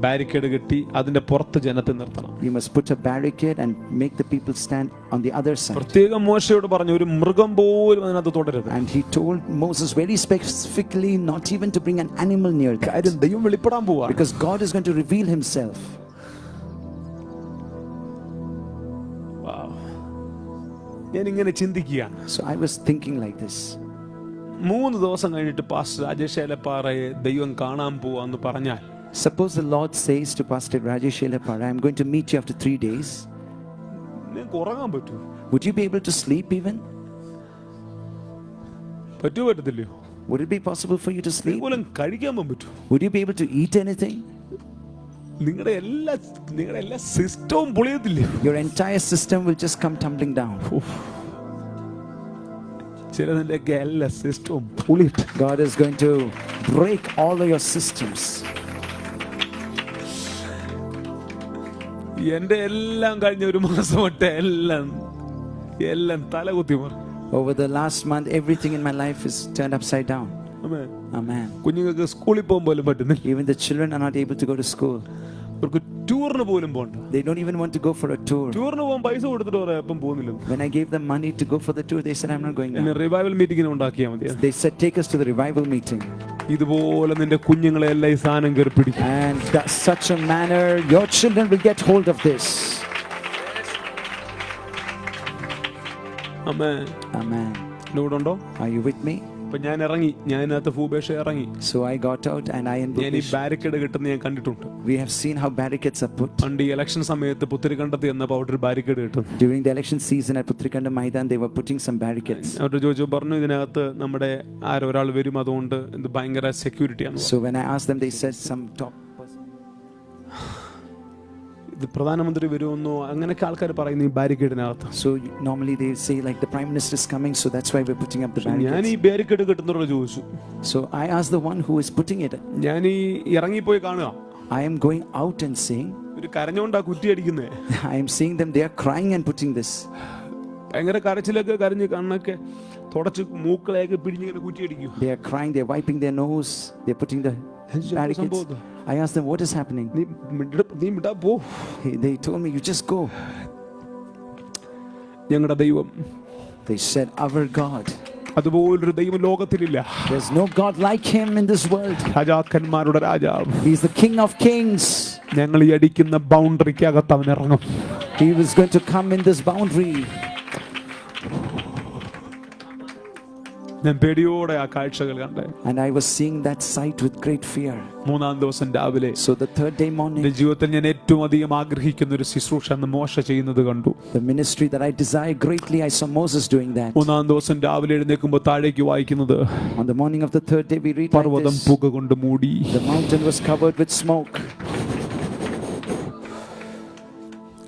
Barricade കെട്ടി അതിന്റെ പുറത്ത് ജനത്തെ നിർത്തണം. You must put a barricade and make the people stand on the other side. പ്രത്യേകം മോശയോട് പറഞ്ഞു ഒരു മൃഗം പോലും അതിനകത്ത് തുടരുത്. And he told Moses very specifically not even to bring an animal near that. കാര്യം ദൈവം വെളിപ്പെടാൻ പോവാ. Because God is going to reveal himself. ഞാൻ ഇങ്ങനെ ചിന്തിക്കുകയാണ്. So I was thinking like this. 3 ദിവസം കഴിഞ്ഞിട്ട് പാസ്റ്റർ രാജേഷ് ഏലപ്പാറയെ ദൈവം കാണാൻ പോവാന്ന് പറഞ്ഞാൽ, Suppose the Lord says to Pastor Rajesh Elapara, I'm going to meet you after 3 days. നിങ്ങൾക്ക് ഉറങ്ങാൻ പറ്റൂ? Would you be able to sleep even? പറ്റുമോ പറ്റത്തില്ലയോ? Would it be possible for you to sleep? പോലും കഴിക്കാൻ പറ്റൂ? Would you be able to eat anything? നിങ്ങളുടെ എല്ലാ സിസ്റ്റവും പൊളിയത്തില്ലേ? Your entire system will just come tumbling down. ചിലതിന്റെ എല്ലാ സിസ്റ്റവും പൊളിയിട്ട് God is going to break all of your systems. എന്റെ എല്ലാം കഴിഞ്ഞ ഒരു മാസം തൊട്ട് എല്ലാം തലകുത്തി മാറി. Over the last month, everything in my life is turned upside down. Amen. Amen. കുഞ്ഞുങ്ങൾക്ക് സ്കൂളിൽ പോകാൻ പോലും പറ്റുന്നില്ല. Even the children are not able to go to school. അവർക്ക് ടൂറിന് പോലും പോകണ്ട. They don't even want to go for a tour. ടൂറിന് പോകാൻ പൈസ കൊടുത്തിട്ട് പറയാം അപ്പം പോകുന്നില്ല. When I gave them money to go for the tour, they said, I'm not going എന്നെ now. റിവൈവൽ മീറ്റിങ്ങിന് ഉണ്ടാക്കിയാൽ മതി. They said, take us to the revival meeting. ഇതുപോലെ നിന്റെ കുഞ്ഞുങ്ങളെ എല്ലാം ഈ സാധനം കയറി പിടിക്കും. And such a manner, your children will get hold of this. Amen. Amen. എൻ്റെ കൂടെ ഉണ്ടോ? Are you with me? അപ്പൊ ഞാൻ ഇറങ്ങി, ഞാനകത്ത് ഭൂപേഷ ഇറങ്ങി. So I got out and I ഞാൻ ഈ ബാരിക്കേഡ് കിട്ടുന്ന ഞാൻ കണ്ടിട്ടുണ്ട്. we have seen how barricades are put. പണ്ട് ഈ ഇലക്ഷൻ സമയത്ത് പുത്തിരിക്കണ്ടത്ത് എന്നപ്പോൾ അവിടെ ഒരു ബാരിക്കേഡ് കിട്ടും. During the election season at Putrikanda Maidan, they were putting some barricades. അവരുടെ ചോദിച്ചു, പറഞ്ഞു ഇതിനകത്ത് നമ്മുടെ ഒരാൾ വരും, അതുകൊണ്ട് ഇത് ഭയങ്കര സെക്യൂരിറ്റിയാണ്. So when I asked them, they said some top person. ഇത് പ്രധാനമന്ത്രി വരുമെന്നോ അങ്ങനെയൊക്കെ ആൾക്കാർ പറയുന്നു ഈ ബാരിക്കേഡിനകത്ത്. So normally they say like the prime minister is coming, so that's why we're putting up the ഞാൻ barricades. ഈ ബാരിക്കേഡ് കിട്ടുന്നവരോട് ചോദിച്ചു. So I asked the one who is putting it. ഞാൻ ഈ ഇറങ്ങിപ്പോയി കാണുക. I am going out and seeing. ഒരു കരഞ്ഞോണ്ടാ കുറ്റി അടിക്കുന്നേ. I am seeing them. They are crying and putting this. ഭയങ്കര കരച്ചിലൊക്കെ കരഞ്ഞ് കണ്ണൊക്കെ തുടച്ച് മൂക്കളെയൊക്കെ പിടിഞ്ഞിങ്ങനെ കുറ്റി അടിക്കും. They are crying. They are wiping their nose. They are putting the barricades. I asked them, what is happening? നീ മിണ്ടാ പോ. They told me, you just go. ഞങ്ങളുടെ ദൈവം, They said, our God. അതുപോലൊരു ദൈവം ലോകത്തിലില്ല. There's no God like him in this world. രാജാക്കന്മാരുടെ രാജാവ്. He's the King of Kings. ഞങ്ങൾ ഈ അടിക്കുന്ന ബൗണ്ടറിക്കകത്ത് അവൻ ഇറങ്ങും. He was going to come in this boundary. ഞാൻ പേടിയോടെ ആ കാഴ്ചകൾ കണ്ടേ. And I was seeing that sight with great fear. 3-ാം ദിവസം രാവിലെ, So the third day morning, എന്റെ ജീവിതത്തിൽ ഞാൻ ഏറ്റവും അധികം ആഗ്രഹിക്കുന്ന ഒരു ശുശ്രൂഷ അന്ന് മോശ ചെയ്യുന്നത് കണ്ടു. the ministry that I desire greatly, I saw Moses doing that. 3-ാം ദിവസം രാവിലെ എഴുന്നേൽക്കുമ്പോൾ താഴേക്ക് വായിക്കുന്നത്, On the morning of the third day, we read like പർവ്വതം this. പുക കൊണ്ട് മൂടി. The mountain was covered with smoke.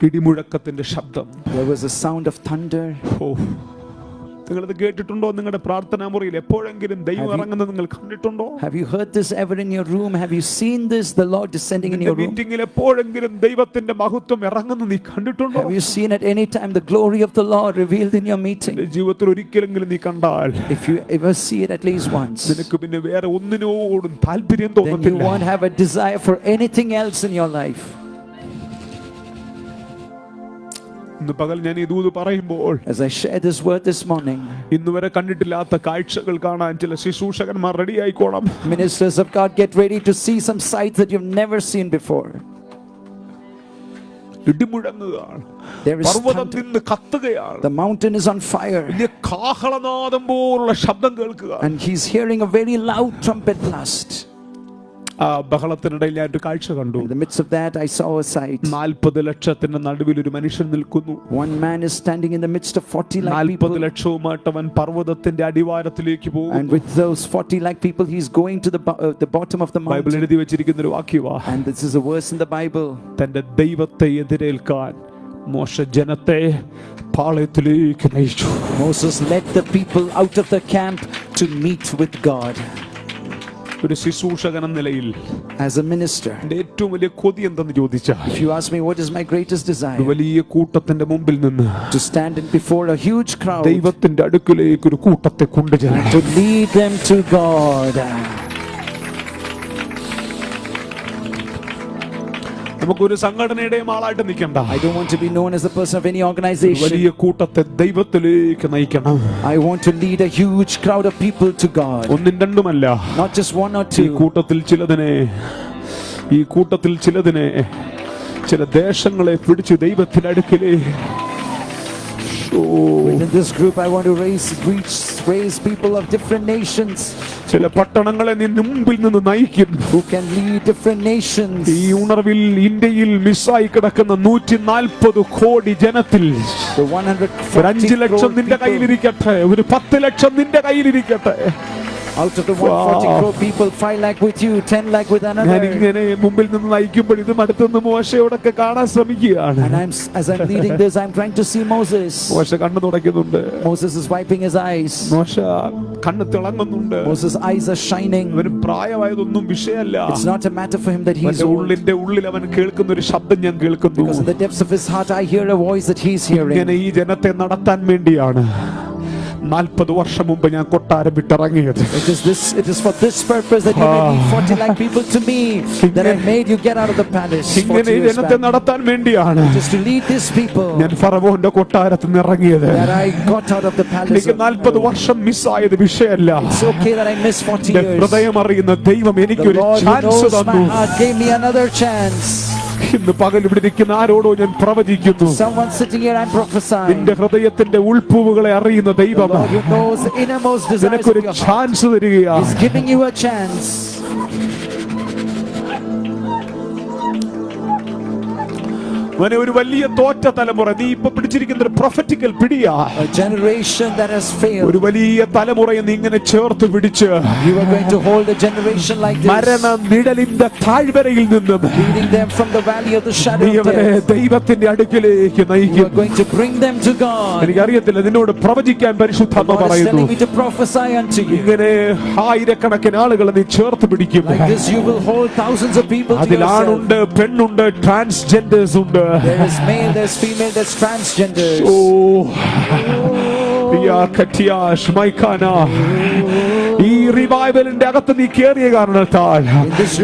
ഇടിമുഴക്കത്തിന്റെ ശബ്ദം. There was a sound of thunder. ഓ, നിങ്ങളത് കേട്ടിട്ടുണ്ടോ? നിങ്ങളുടെ പ്രാർത്ഥനാ മുറിയിൽ എപ്പോഴെങ്കിലും ദൈവം ഇറങ്ങുന്നത് നിങ്ങൾ കണ്ടിട്ടുണ്ടോ? Have you heard this ever in your room? Have you seen this, the Lord descending in your room? മീറ്റിംഗിൽ എപ്പോഴെങ്കിലും ദൈവത്തിന്റെ മഹത്വം ഇറങ്ങുന്നത് നീ കണ്ടിട്ടുണ്ടോ? Have you seen at any time the glory of the Lord revealed in your meeting? ജീവിതത്തിൽ ഒരിക്കലെങ്കിലും നീ കണ്ടാൽ, If you ever see it at least once, നിനക്ക് പിന്നെ വേറെ ഒന്നിനോടും താല്പര്യം then you തോന്നത്തില്ല. won't have a desire for anything else in your life. ഇന്ന് പകൽ ഞാൻ ഈ ദൂത് പറയുമ്പോൾ, As I share this word this morning, ഇന്നുവരെ കണ്ടിട്ടില്ലാത്ത കാഴ്ചകൾ കാണാൻ ചില ശുശ്രൂഷകന്മാർ ready ആയിക്കോണം. ministers of God, get ready to see some sights that you've never seen before. ഇടിമുഴങ്ങുകയാണ്, There is പർവ്വതം thunder. നിന്ന് കത്തുകയാണ്, The mountain is on fire, വലിയ കാഹളനാദം പോലുള്ള ശബ്ദം കേൾക്കുക. and he's hearing a very loud trumpet blast. ആ ബഹളത്തിനിടയിൽ ഞാൻ ഒരു കാഴ്ച കണ്ടു. In the midst of that, I saw a sight. 40 ലക്ഷത്തിന്റെ നടുവിൽ ഒരു മനുഷ്യൻ നിൽക്കുന്നു. One man is standing in the midst of 40 lakh 40 people. ലക്ഷവുമായിട്ട് അവൻ പർവ്വതത്തിന്റെ അടിവാരത്തിലേക്ക് പോകും. And with those 40 lakh people, he's going to the bottom of the Bible mountain. എഴുതി വെച്ചിരിക്കുന്ന ഒരു വാക്യവാ, And this is a verse in the Bible. തന്റെ ദൈവത്തെ എതിരേൽക്കാൻ മോശ ജനത്തെ പാളയത്തിലേക്ക് നയിച്ചു. Moses led the people out of the camp to meet with God. ഒരു ശുശ്രൂഷകൻ എന്ന നിലയിൽ as a minister, എന്റെ ഏറ്റവും വലിയ കൊതി എന്തെന്ന് ചോദിച്ചാൽ, if you ask me what is my greatest ഒരു desire, വലിയ കൂട്ടത്തിന്റെ മുമ്പിൽ നിന്ന് to stand in before a huge crowd, ദൈവത്തിന്റെ അടുക്കിലേക്ക് ഒരു കൂട്ടത്തെ കൊണ്ടുചെല്ലാൻ, to lead them to God. നമുക്കൊരു സംഘടനയുടെയും ആളായിട്ട് നിൽക്കണ്ട. I don't want to be known as a person of any organization. വലിയ കൂട്ടത്തെ ദൈവത്തിലേക്ക് നയിക്കണം. I want to lead a huge crowd of people to God. ഒന്നും രണ്ടുമല്ല, Not just one or ഈ two. കൂട്ടത്തിൽ ചിലതിനെ ചില ദേശങ്ങളെ പിടിച്ച് ദൈവത്തിന്റെ അടുക്കലേ. Within this group, I want to raise people of different nations ചില പട്ടണങ്ങളെ നിന്റെ മുമ്പിൽ നിന്ന് നയിക്കും. who can lead different nations. ഈ ഉണർവിൽ ഇന്ത്യയിൽ മിസ്സായി കിടക്കുന്ന 140 കോടി ജനത്തിൽ The ഒരു 140 5 ലക്ഷം crore നിന്റെ people, കയ്യിലിരിക്കട്ടെ, ഒരു 10 ലക്ഷം നിന്റെ കയ്യിലിരിക്കട്ടെ. out of the 140 crore people, 5 lakh with you, 10 lakh with ഞാൻ another. ഇങ്ങനെ മുമ്പിൽ നിന്ന് നയിക്കുമ്പോൾ ഇത് അടുത്തുനിന്ന് മോശയോടൊക്കെ കാണാൻ ശ്രമിക്കുകയാണ്. And as I'm leading this, I'm trying to see Moses. മോശ കണ്ണു തുടയ്ക്കുന്നുണ്ട്. Moses is wiping his eyes. മോശ കണ്ണ് തിളങ്ങുന്നുണ്ട്. Moses' eyes are shining. അവന് പ്രായമായതൊന്നും വിഷയമല്ല. It's not a matter for him that he's അവന്റെ old. ഉള്ളിൽ അവൻ കേൾക്കുന്ന ഒരു ശബ്ദം ഞാൻ കേൾക്കുന്നു. Because in the depths of his heart, I hear a voice that he's ഇങ്ങനെ hearing. ഈ ജനത്തെ നടത്താൻ വേണ്ടിയാണ് 40 വർഷം മുമ്പ് ഞാൻ കൊട്ടാരം വിട്ടിറങ്ങിയത്. It is for this purpose that you may lead 40 lakh people to me, that I made you get out of the palace. ഇങ്ങനെ ഈ ജനത്തെ നടത്താൻ വേണ്ടിയാണ് Just to lead these people, ഞാൻ ഫറവോന്റെ കൊട്ടാരത്തിൽ നിന്ന് ഇറങ്ങിയത്. that I got out of the palace. എനിക്ക് 40 വർഷം മിസ്സായത് വിഷയമല്ല. It's okay that I missed 40 എന്റെ years. ഹൃദയം അറിയുന്ന ദൈവം The എനിക്കൊരു Lord who ചാൻസ് knows തന്നു. my heart gave me another chance. ഇന്ന് പകൽ ഇവിടെ ഇരിക്കുന്ന ആരോടോ ഞാൻ പ്രവചിക്കുന്നു. Someone sitting here, I'm prophesying. നിന്റെ ഹൃദയത്തിന്റെ ഉൾപ്പൂവുകളെ അറിയുന്ന The ദൈവം Lord who knows the innermost desires of നിനക്കൊരു your heart ചാൻസ് തരികയാണ്. is giving you a chance. അവനെ ഒരു വലിയ തോറ്റ തലമുറ, നീ ഇപ്പൊ പിടിച്ചിരിക്കുന്ന ഒരു prophetical പിടിയാ. A generation that has failed. ഒരു വലിയ തലമുറയെ നീ ഇങ്ങനെ ചേർത്ത് പിടിച്ച് You are going to hold a generation like this, മരണ നിഴലിന്റെ താഴ്വരയിൽ നിന്നും leading them from the valley of the shadow നീ of അവരെ death. ദൈവത്തിന്റെ അടുക്കിലേക്ക് You നയിക്കും. are going to bring them to God. എനിക്കറിയത്തില്ല, നിന്നോട് പ്രവചിക്കാൻ പരിശുദ്ധാത്മ God is പറയുന്നു. telling me to prophesy unto you. ഇങ്ങനെ ആയിരക്കണക്കിന് ആളുകളെ നീ ചേർത്ത് പിടിക്കും. Like this, you will hold thousands of people to അതിൽ yourself. ആണുണ്ട്, പെണ്ണുണ്ട്, ട്രാൻസ്ജെൻഡേഴ്സ് ഉണ്ട്. There is male, there's female, there's transgenders. ഓ യാ കറ്റിയാഷ് മൈക്കാന. ഈ റിവൈവലിന്റെ അകത്ത് നീ കേറിയ കാരണത്താൽ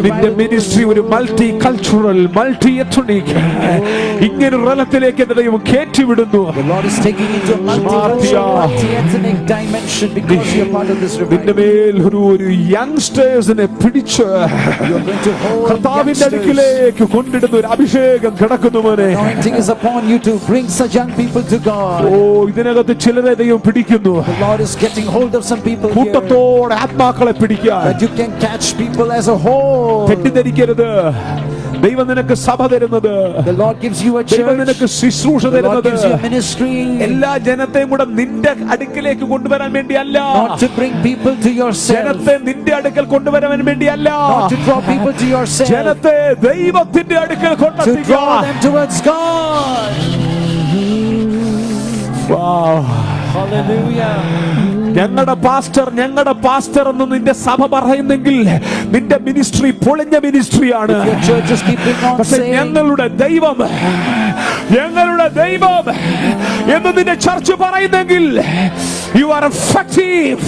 നിന്റെ മിനിസ്ട്രി ഒരു മൾട്ടി കൾച്ചറൽ, മൾട്ടി എത്നിക് ഇങ്ങനെ റലത്തിലേക്ക് എന്റെ ദൈവം കയറ്റിവിടുന്നു. The Lord is taking you to a multicultural, multi-ethnic dimension because you're part of this നിന്റെ revival. മേൽ ഒരു യങ്സ്റ്റേഴ്സിനെ പിടിച്ച് You're going to hold കർത്താവിന്റെ youngsters. അടുക്കിലേക്ക് കൊണ്ടിടുന്ന ഒരു അഭിഷേകം കിടക്കുന്നു മോനെ. Anointing is upon you to bring such young people to God. ഓ ഇതിനകത്ത് ചിലരെ ദൈവം പിടിക്കുന്നു. The Lord is getting hold of some people here, കൂട്ടത്തോടെ ആത്മാക്കളെ പിടിക്കാൻ. that you can catch people as a whole. തെറ്റിദ്ധരിക്കരുത്. ദൈവം നിനക്ക് സഭ തരുന്നത്, The Lord gives you a ദൈവം church. നിനക്ക് ശുശ്രൂഷ The Lord തരുന്നത് gives you a ministry, എല്ലാ ജനത്തെയും കൂടെ നിന്റെ അടുക്കിലേക്ക് കൊണ്ടുവരാൻ വേണ്ടിയല്ല. not to bring people to yourself, ജനത്തെ നിന്റെ അടുക്കൽ കൊണ്ടുവരാൻ വേണ്ടിയല്ല. not to draw people to yourself, ജനത്തെ ദൈവത്തിന്റെ അടുക്കൽ to draw കൊണ്ടെത്തിക്കാൻ. them towards God. Hallelujah. ഞങ്ങളുടെ പാസ്റ്റർ എന്ന് നിന്റെ സഭ പറയുന്നെങ്കിൽ നിന്റെ മിനിസ്ട്രി പൊളിഞ്ഞ മിനിസ്ട്രിയാണ്. Your church is keeping on പക്ഷെ saying, ഞങ്ങളുടെ ദൈവം എന്ന് നിന്റെ church പറയുന്നെങ്കിൽ you are effective.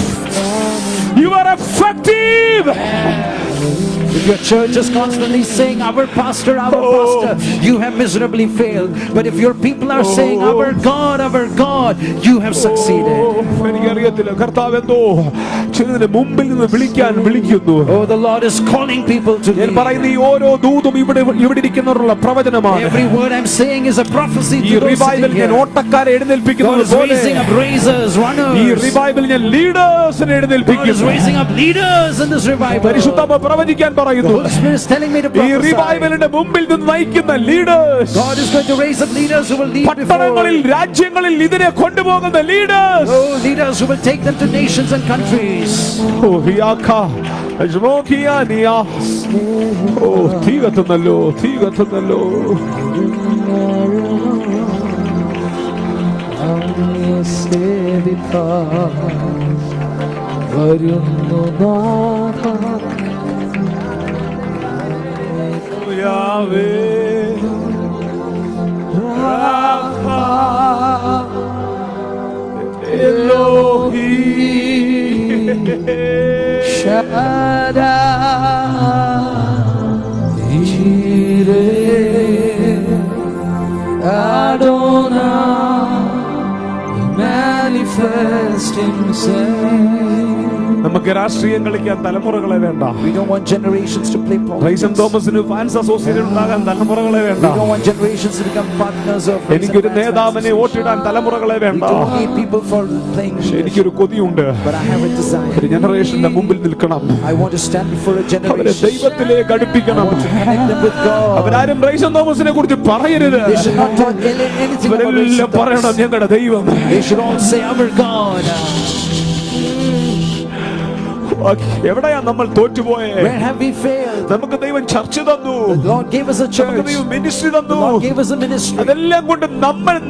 if your church is constantly saying our pastor, you have miserably failed. But if your people are saying our God, you have succeeded. എനിക്കറിയത്തില്ല, കർത്താവ് എന്തോ ചിലതിന് മുമ്പിൽ നിന്ന് വിളിക്കുന്നു. Oh, the Lord is calling people to ഞാൻ me. പറയുന്ന ഈ ഓരോ ദൂതും ഇവിടെ ഇരിക്കുന്നവരുള്ള പ്രവചനമാണ്. Every word I'm saying is a prophecy ഈ to those റിവൈവൽ sitting ഞാൻ here. ഓട്ടക്കാരെ God എഴുന്നേൽപ്പിക്കുന്നത് is പോലെ raising up raisers, ഈ runners. റിവൈവൽ ഞാൻ ലീഡേഴ്സിനെ God is എഴുന്നേൽപ്പിക്കുന്നു. raising up leaders in this revival. പരിശുദ്ധാത്മ പ്രവചിക്കാൻ The പറയുന്നു. Holy Spirit is telling me to ഈ prophesy. റിവൈവലിന്റെ മുമ്പിൽ നിന്ന് നയിക്കുന്ന leaders, God is going to raise up leaders who will lead പട്ടണങ്ങളിൽ before. രാജ്യങ്ങളിൽ ഇതിനെ കൊണ്ടുപോകുന്ന leaders. Oh, leaders who will take them to nations and countries. ഓ ഹിയാക്ക അജ്മോകിയാനിയ. ഓ തീ കത്തുന്നല്ലോ. വരുന്നു നാഥ Yahweh, Rapha, Elohim, Shaddai, Jireh, Adonai, manifest himself. നമുക്ക് രാഷ്ട്രീയം കളിക്കാൻ തലമുറകളെ വേണ്ട. We don't want generations to play politics. Raisin തോമസിന് ഫാൻസ് അസോസിയേഷൻ ഉണ്ടാകാൻ തലമുറകളെ വേണ്ട. We don't want generations to become partners of. എനിക്കൊരു നേതാവിനെ വോട്ടിടാൻ തലമുറകളെ വേണ്ട. We don't need people for playing. എനിക്കൊരു കൊതിയുണ്ട്. But I have a desire. ഒരു ജനറേഷന്റെ മുമ്പിൽ നിൽക്കണം. I want to stand before a അവരെ generation. ദൈവത്തിലേക്ക് അടുപ്പിക്കണം. I want to connect them with God. അവരാരും റൈസൻ തോമസിനെ കുറിച്ച് പറയരുത്. They should not talk anything about അവരെല്ലാം Raisin പറയണം Thomas. ഞങ്ങളുടെ ദൈവം. They should all say our God. എവിടെയാ നമ്മൾ തോറ്റുപോയേ? Where have we failed? നമുക്ക് ദൈവം ചർച്ച തന്നു. The Lord gave us a നമുക്ക് church. ദൈവം മിനിസ്ട്രി The തന്നു. Lord gave us a ministry. അതെല്ലാം കൊണ്ട്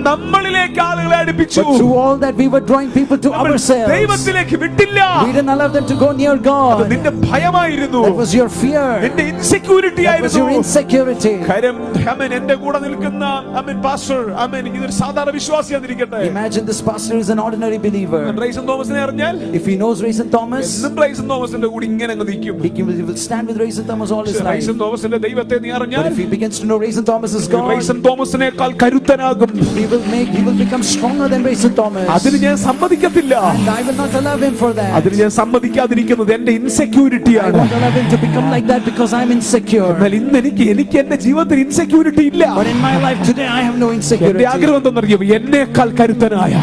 നമ്മളിലേക്ക് ആളുകളെ അടുപ്പിച്ചു. But through all that we were drawing people to ourselves. ദൈവത്തിലേക്ക് വിട്ടില്ല. We didn't allow them to go near God. നിന്റെ ഭയമായിരുന്നു. That was your fear. നിന്റെ ഇൻസെക്യൂരിറ്റി That was your ആയിരുന്നു. insecurity. കാര്യം എന്റെ കൂടെ നിൽക്കുന്ന പാസ്റ്റർ ഇതൊരു സാധാരണ വിശ്വാസിയാന്നിരിക്കട്ടെ. Imagine this pastor is an ordinary believer. Ryzen തോമസിനെ അറിഞ്ഞാൽ If he knows Raisin Thomas, എന്നും റൈസൻ തോമസിന്റെ കൂടെ ഇങ്ങനെ അങ്ങ് നിൽക്കും. he will stand with Raisin Thomas all his life. Ryzen തോമസിന്റെ ദൈവത്തെ നീ But അറിഞ്ഞാൽ if he begins to know Raisin Thomas is God, Raisin തോമസിനേക്കാൾ കരുത്തനാകും. he will become stronger than Raisin Thomas. അതിന് ഞാൻ സമ്മതിക്കത്തില്ല. And I will not allow him for that. അതിന് ഞാൻ സമ്മതിക്കാതിരിക്കുന്നത് എന്റെ I ഇൻസെക്യൂരിറ്റിയാണ്. won't allow him to become like that because I'm insecure. എന്നാൽ ഇന്ന് എനിക്ക് എന്റെ ജീവിതത്തിൽ ഇൻസെക്യൂരിറ്റി ഇല്ല. But in my life today, I have no എന്റെ insecurity. ആഗ്രഹം എന്തെന്നറിയോ? എന്നേക്കാൾ കരുത്തനായ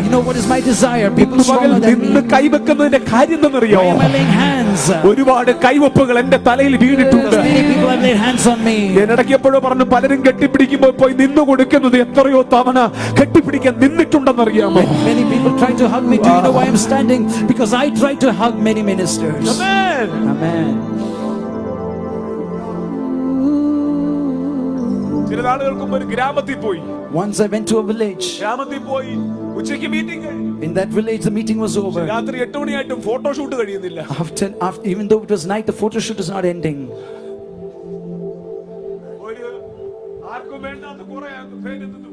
You know what is my desire? People ഇന്ന് പകൽ stronger than me. നിന്ന് കൈവെക്കുന്നതിന്റെ കാര്യം എന്തെന്നറിയോ? Why am I laying hands? ഒരുപാട് കൈവെപ്പുകൾ എന്റെ തലയിൽ വീണിട്ടുണ്ട്. Because many people have laid hands on me. ഞാൻ ഇടയ്ക്ക് എപ്പോഴും പറഞ്ഞു, പലരും കെട്ടിപ്പിടിക്കുമ്പോൾ പോയി നിന്നു കൊടുക്കുന്നത് എത്രയോ തവണ കെട്ടിപ്പിടിക്കാൻ നിന്നിട്ടുണ്ടെന്നറിയാമോ? Many people try to hug me. Do you know why I'm standing? Because I try to hug many ministers. Amen. Amen. ചില നാളുകൾക്ക് മുമ്പ് ഒരു ഗ്രാമത്തിൽ പോയി. Once I went to a village. ഗ്രാമത്തിൽ പോയി ഉച്ചയ്ക്ക് മീറ്റിംഗ് കഴിഞ്ഞു. In that village, the meeting was over. രാത്രി 8 മണിയായിട്ടും ഫോട്ടോഷൂട്ട് കഴിയുന്നില്ല. After, even though it was night, the photo shoot is not ending. ഒരു ആർക്കും വേണ്ടാത്ത കുറെ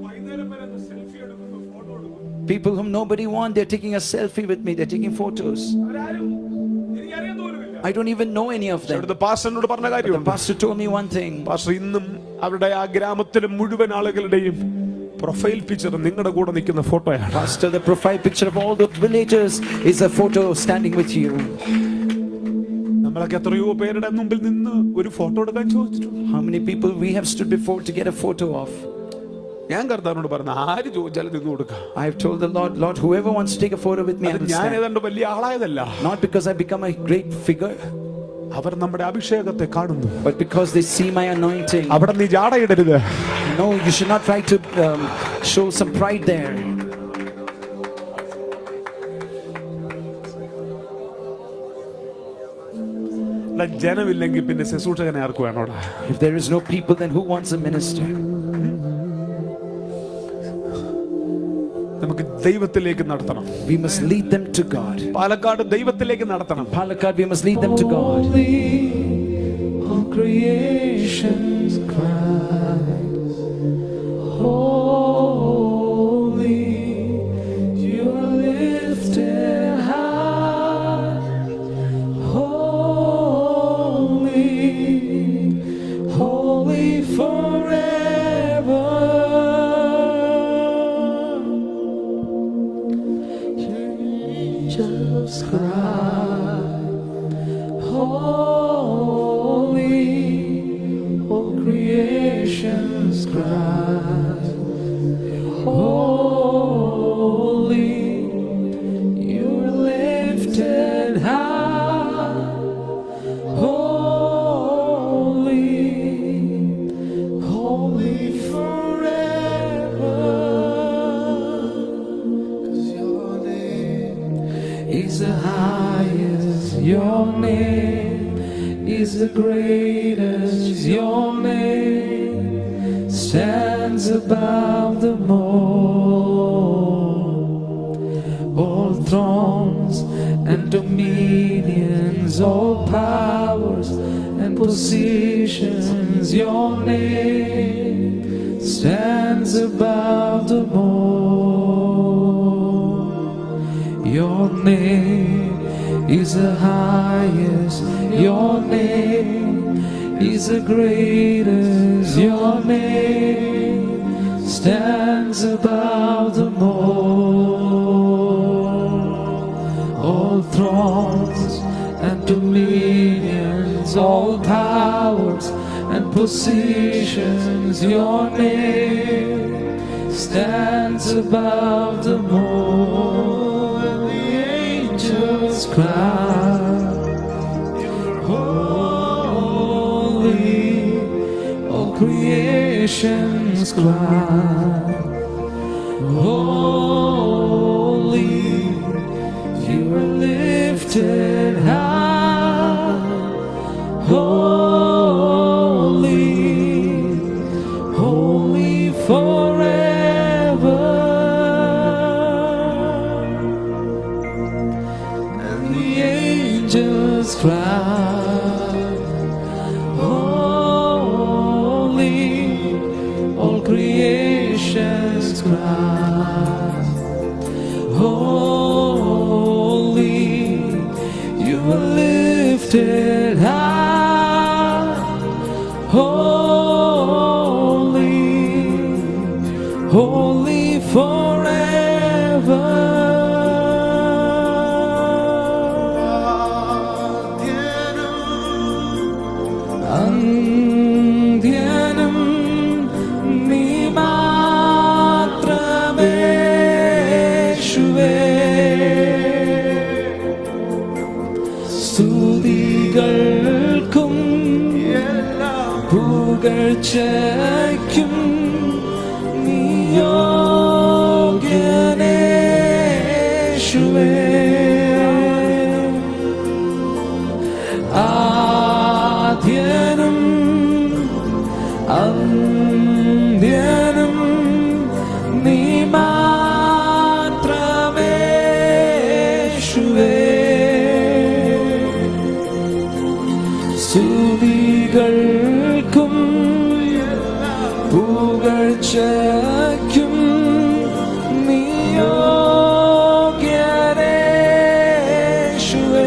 വൈകുന്നേരം വരെ സെൽഫി എടുക്കുന്നു, ഫോട്ടോ എടുക്കുന്നു. People whom nobody wants, they're taking a selfie with me. They're taking photos. അവരാരും എനിക്കറിയാൻ പോലുമില്ല. I don't even know any of them. അവിടുത്തെ പാസ്റ്ററിനോട് പറഞ്ഞ The കാര്യമുണ്ട്. pastor told me one thing. Pastor ഇന്നും അവരുടെ ആ ഗ്രാമത്തിലെ മുഴുവൻ ആളുകളുടെയും പ്രൊഫൈൽ പിക്ചർ നിങ്ങളുടെ കൂടെ നിൽക്കുന്ന ഫോട്ടോയാണ്. Pastor, the profile picture of all the villagers is a photo standing with you. നമ്മളൊക്കെ എത്രയോ പേരുടെ മുമ്പിൽ നിന്ന് ഒരു ഫോട്ടോ എടുക്കാൻ ചോദിച്ചിട്ടുണ്ട്. How many people we have stood before to get a photo of? ഞാൻ കർത്താവിനോട് പറഞ്ഞു, ആര് ചോദിച്ചാലും നിന്ന് കൊടുക്കാം. I have told the Lord, whoever wants to take a photo with me, I will ഞാൻ stand. ഏതാണ്ട് വലിയ ആളായതല്ല. Not because I become a great figure, അവർ നമ്മുടെ അഭിഷേകത്തെ കാണുന്നു. but because they see my anointing. അവിടെ നീ ജാടയിടരുത്. No, you should not try to show some pride there. ജനമില്ലെങ്കിൽ പിന്നെ ശുശ്രൂഷകനെ ആർക്ക് വേണോടാ? If there is no people, then who wants a minister? നമുക്ക് ദൈവത്തിലേക്ക് നടത്തണം. We must lead them to God. Palakkad ദൈവത്തിലേക്ക് നടത്തണം. Palakkad, we must lead them to God. All creation's cries, holy, you're lifted high, holy, holy forever. Angels cry, holy, all creation's cry, holy, you're lifted high, holy, holy forever. 'Cause your name is the highest, your name is the greatest, your name stands above them all thrones and dominions, all powers and positions, your name stands above them all. Your name is the highest, your name is the greatest, your name stands above them all thrones and dominions, all powers and positions, your name stands above them all. And the angels cry, holy, all creations cry, holy, you are lifted high, holy, holy forever. And the angels cry, holy, all creations cry, holy, you are lifted high, holy, holy forever. അന്ത്യനും നീ മാത്രമേ യേശുവേ. സ്തുതികൾക്കും പുകഴ്ചയ്ക്കും നീ യോഗ്യനേ യേശുവേ. ആദ്യനും അന്ത്യനും നീ മാത്രമേ യേശുവേ. സ്തുതികൾക്കും പുകഴ്ചയ്ക്കും നീ യോഗ്യനേ യേശുവേ.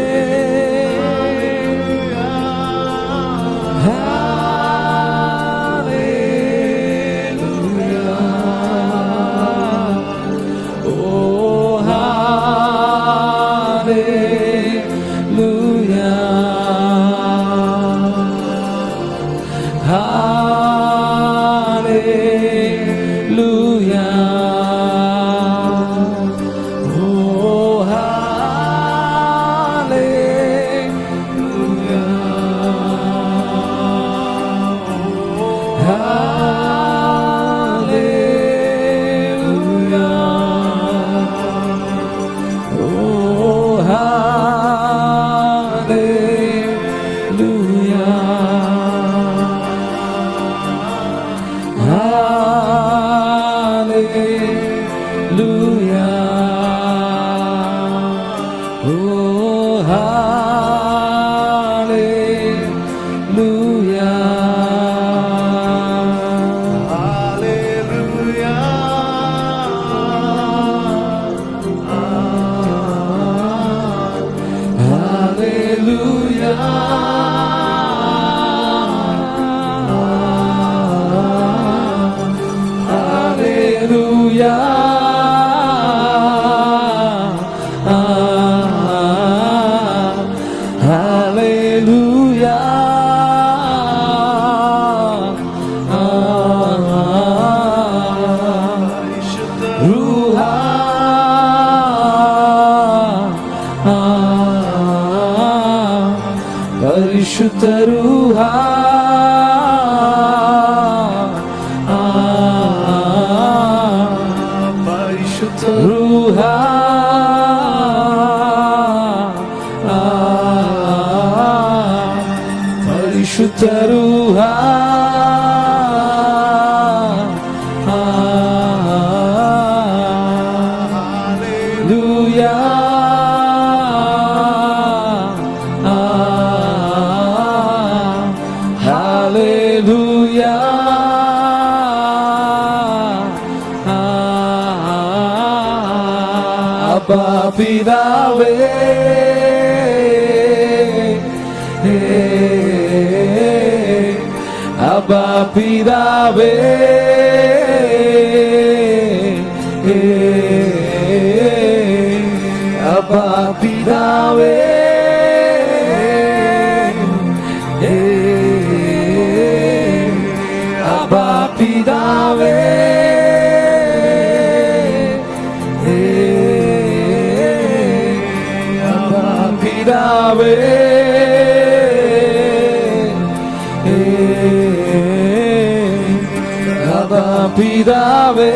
പരിശുദ്ധ രൂഹ പരിശുദ്ധ രൂഹ പരിശുദ്ധ രൂഹ അബ്ബാ പിതാവേ അബ്ബാ പിതാവേ അബ്ബാ പിതാവേ അബ്ബാ പിതാവേ അബ്ബാ പിതാവേ അബ്ബാ പിതാവേ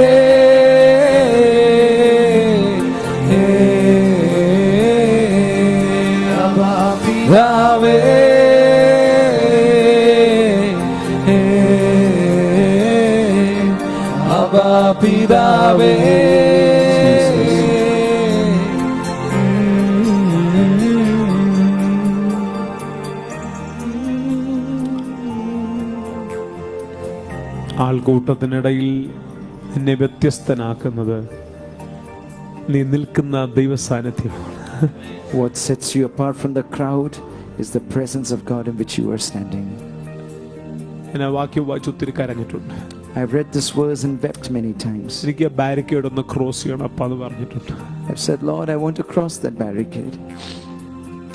അബ്ബാ പിതാവേ അബ്ബാ പിതാവേ ആൾക്കൂട്ടത്തിനിടയിൽ നിന്നെ വ്യത്യസ്തനാക്കുന്നത് നീ നിൽക്കുന്ന ദൈവസാന്നിധ്യമാണ്. What sets you apart from the crowd is the presence of God in which you are standing. ഞാൻ ആ വാക്യം വായിച്ച് ഒത്തിരി കരഞ്ഞിട്ടുണ്ട്. I've read this verse and wept many times. എനിക്ക് ആ ബാരിക്കേഡ് ഒന്ന് ക്രോസ് ചെയ്യണം അപ്പം അത് പറഞ്ഞിട്ടുണ്ട്. I've said, Lord, I want to cross that barricade.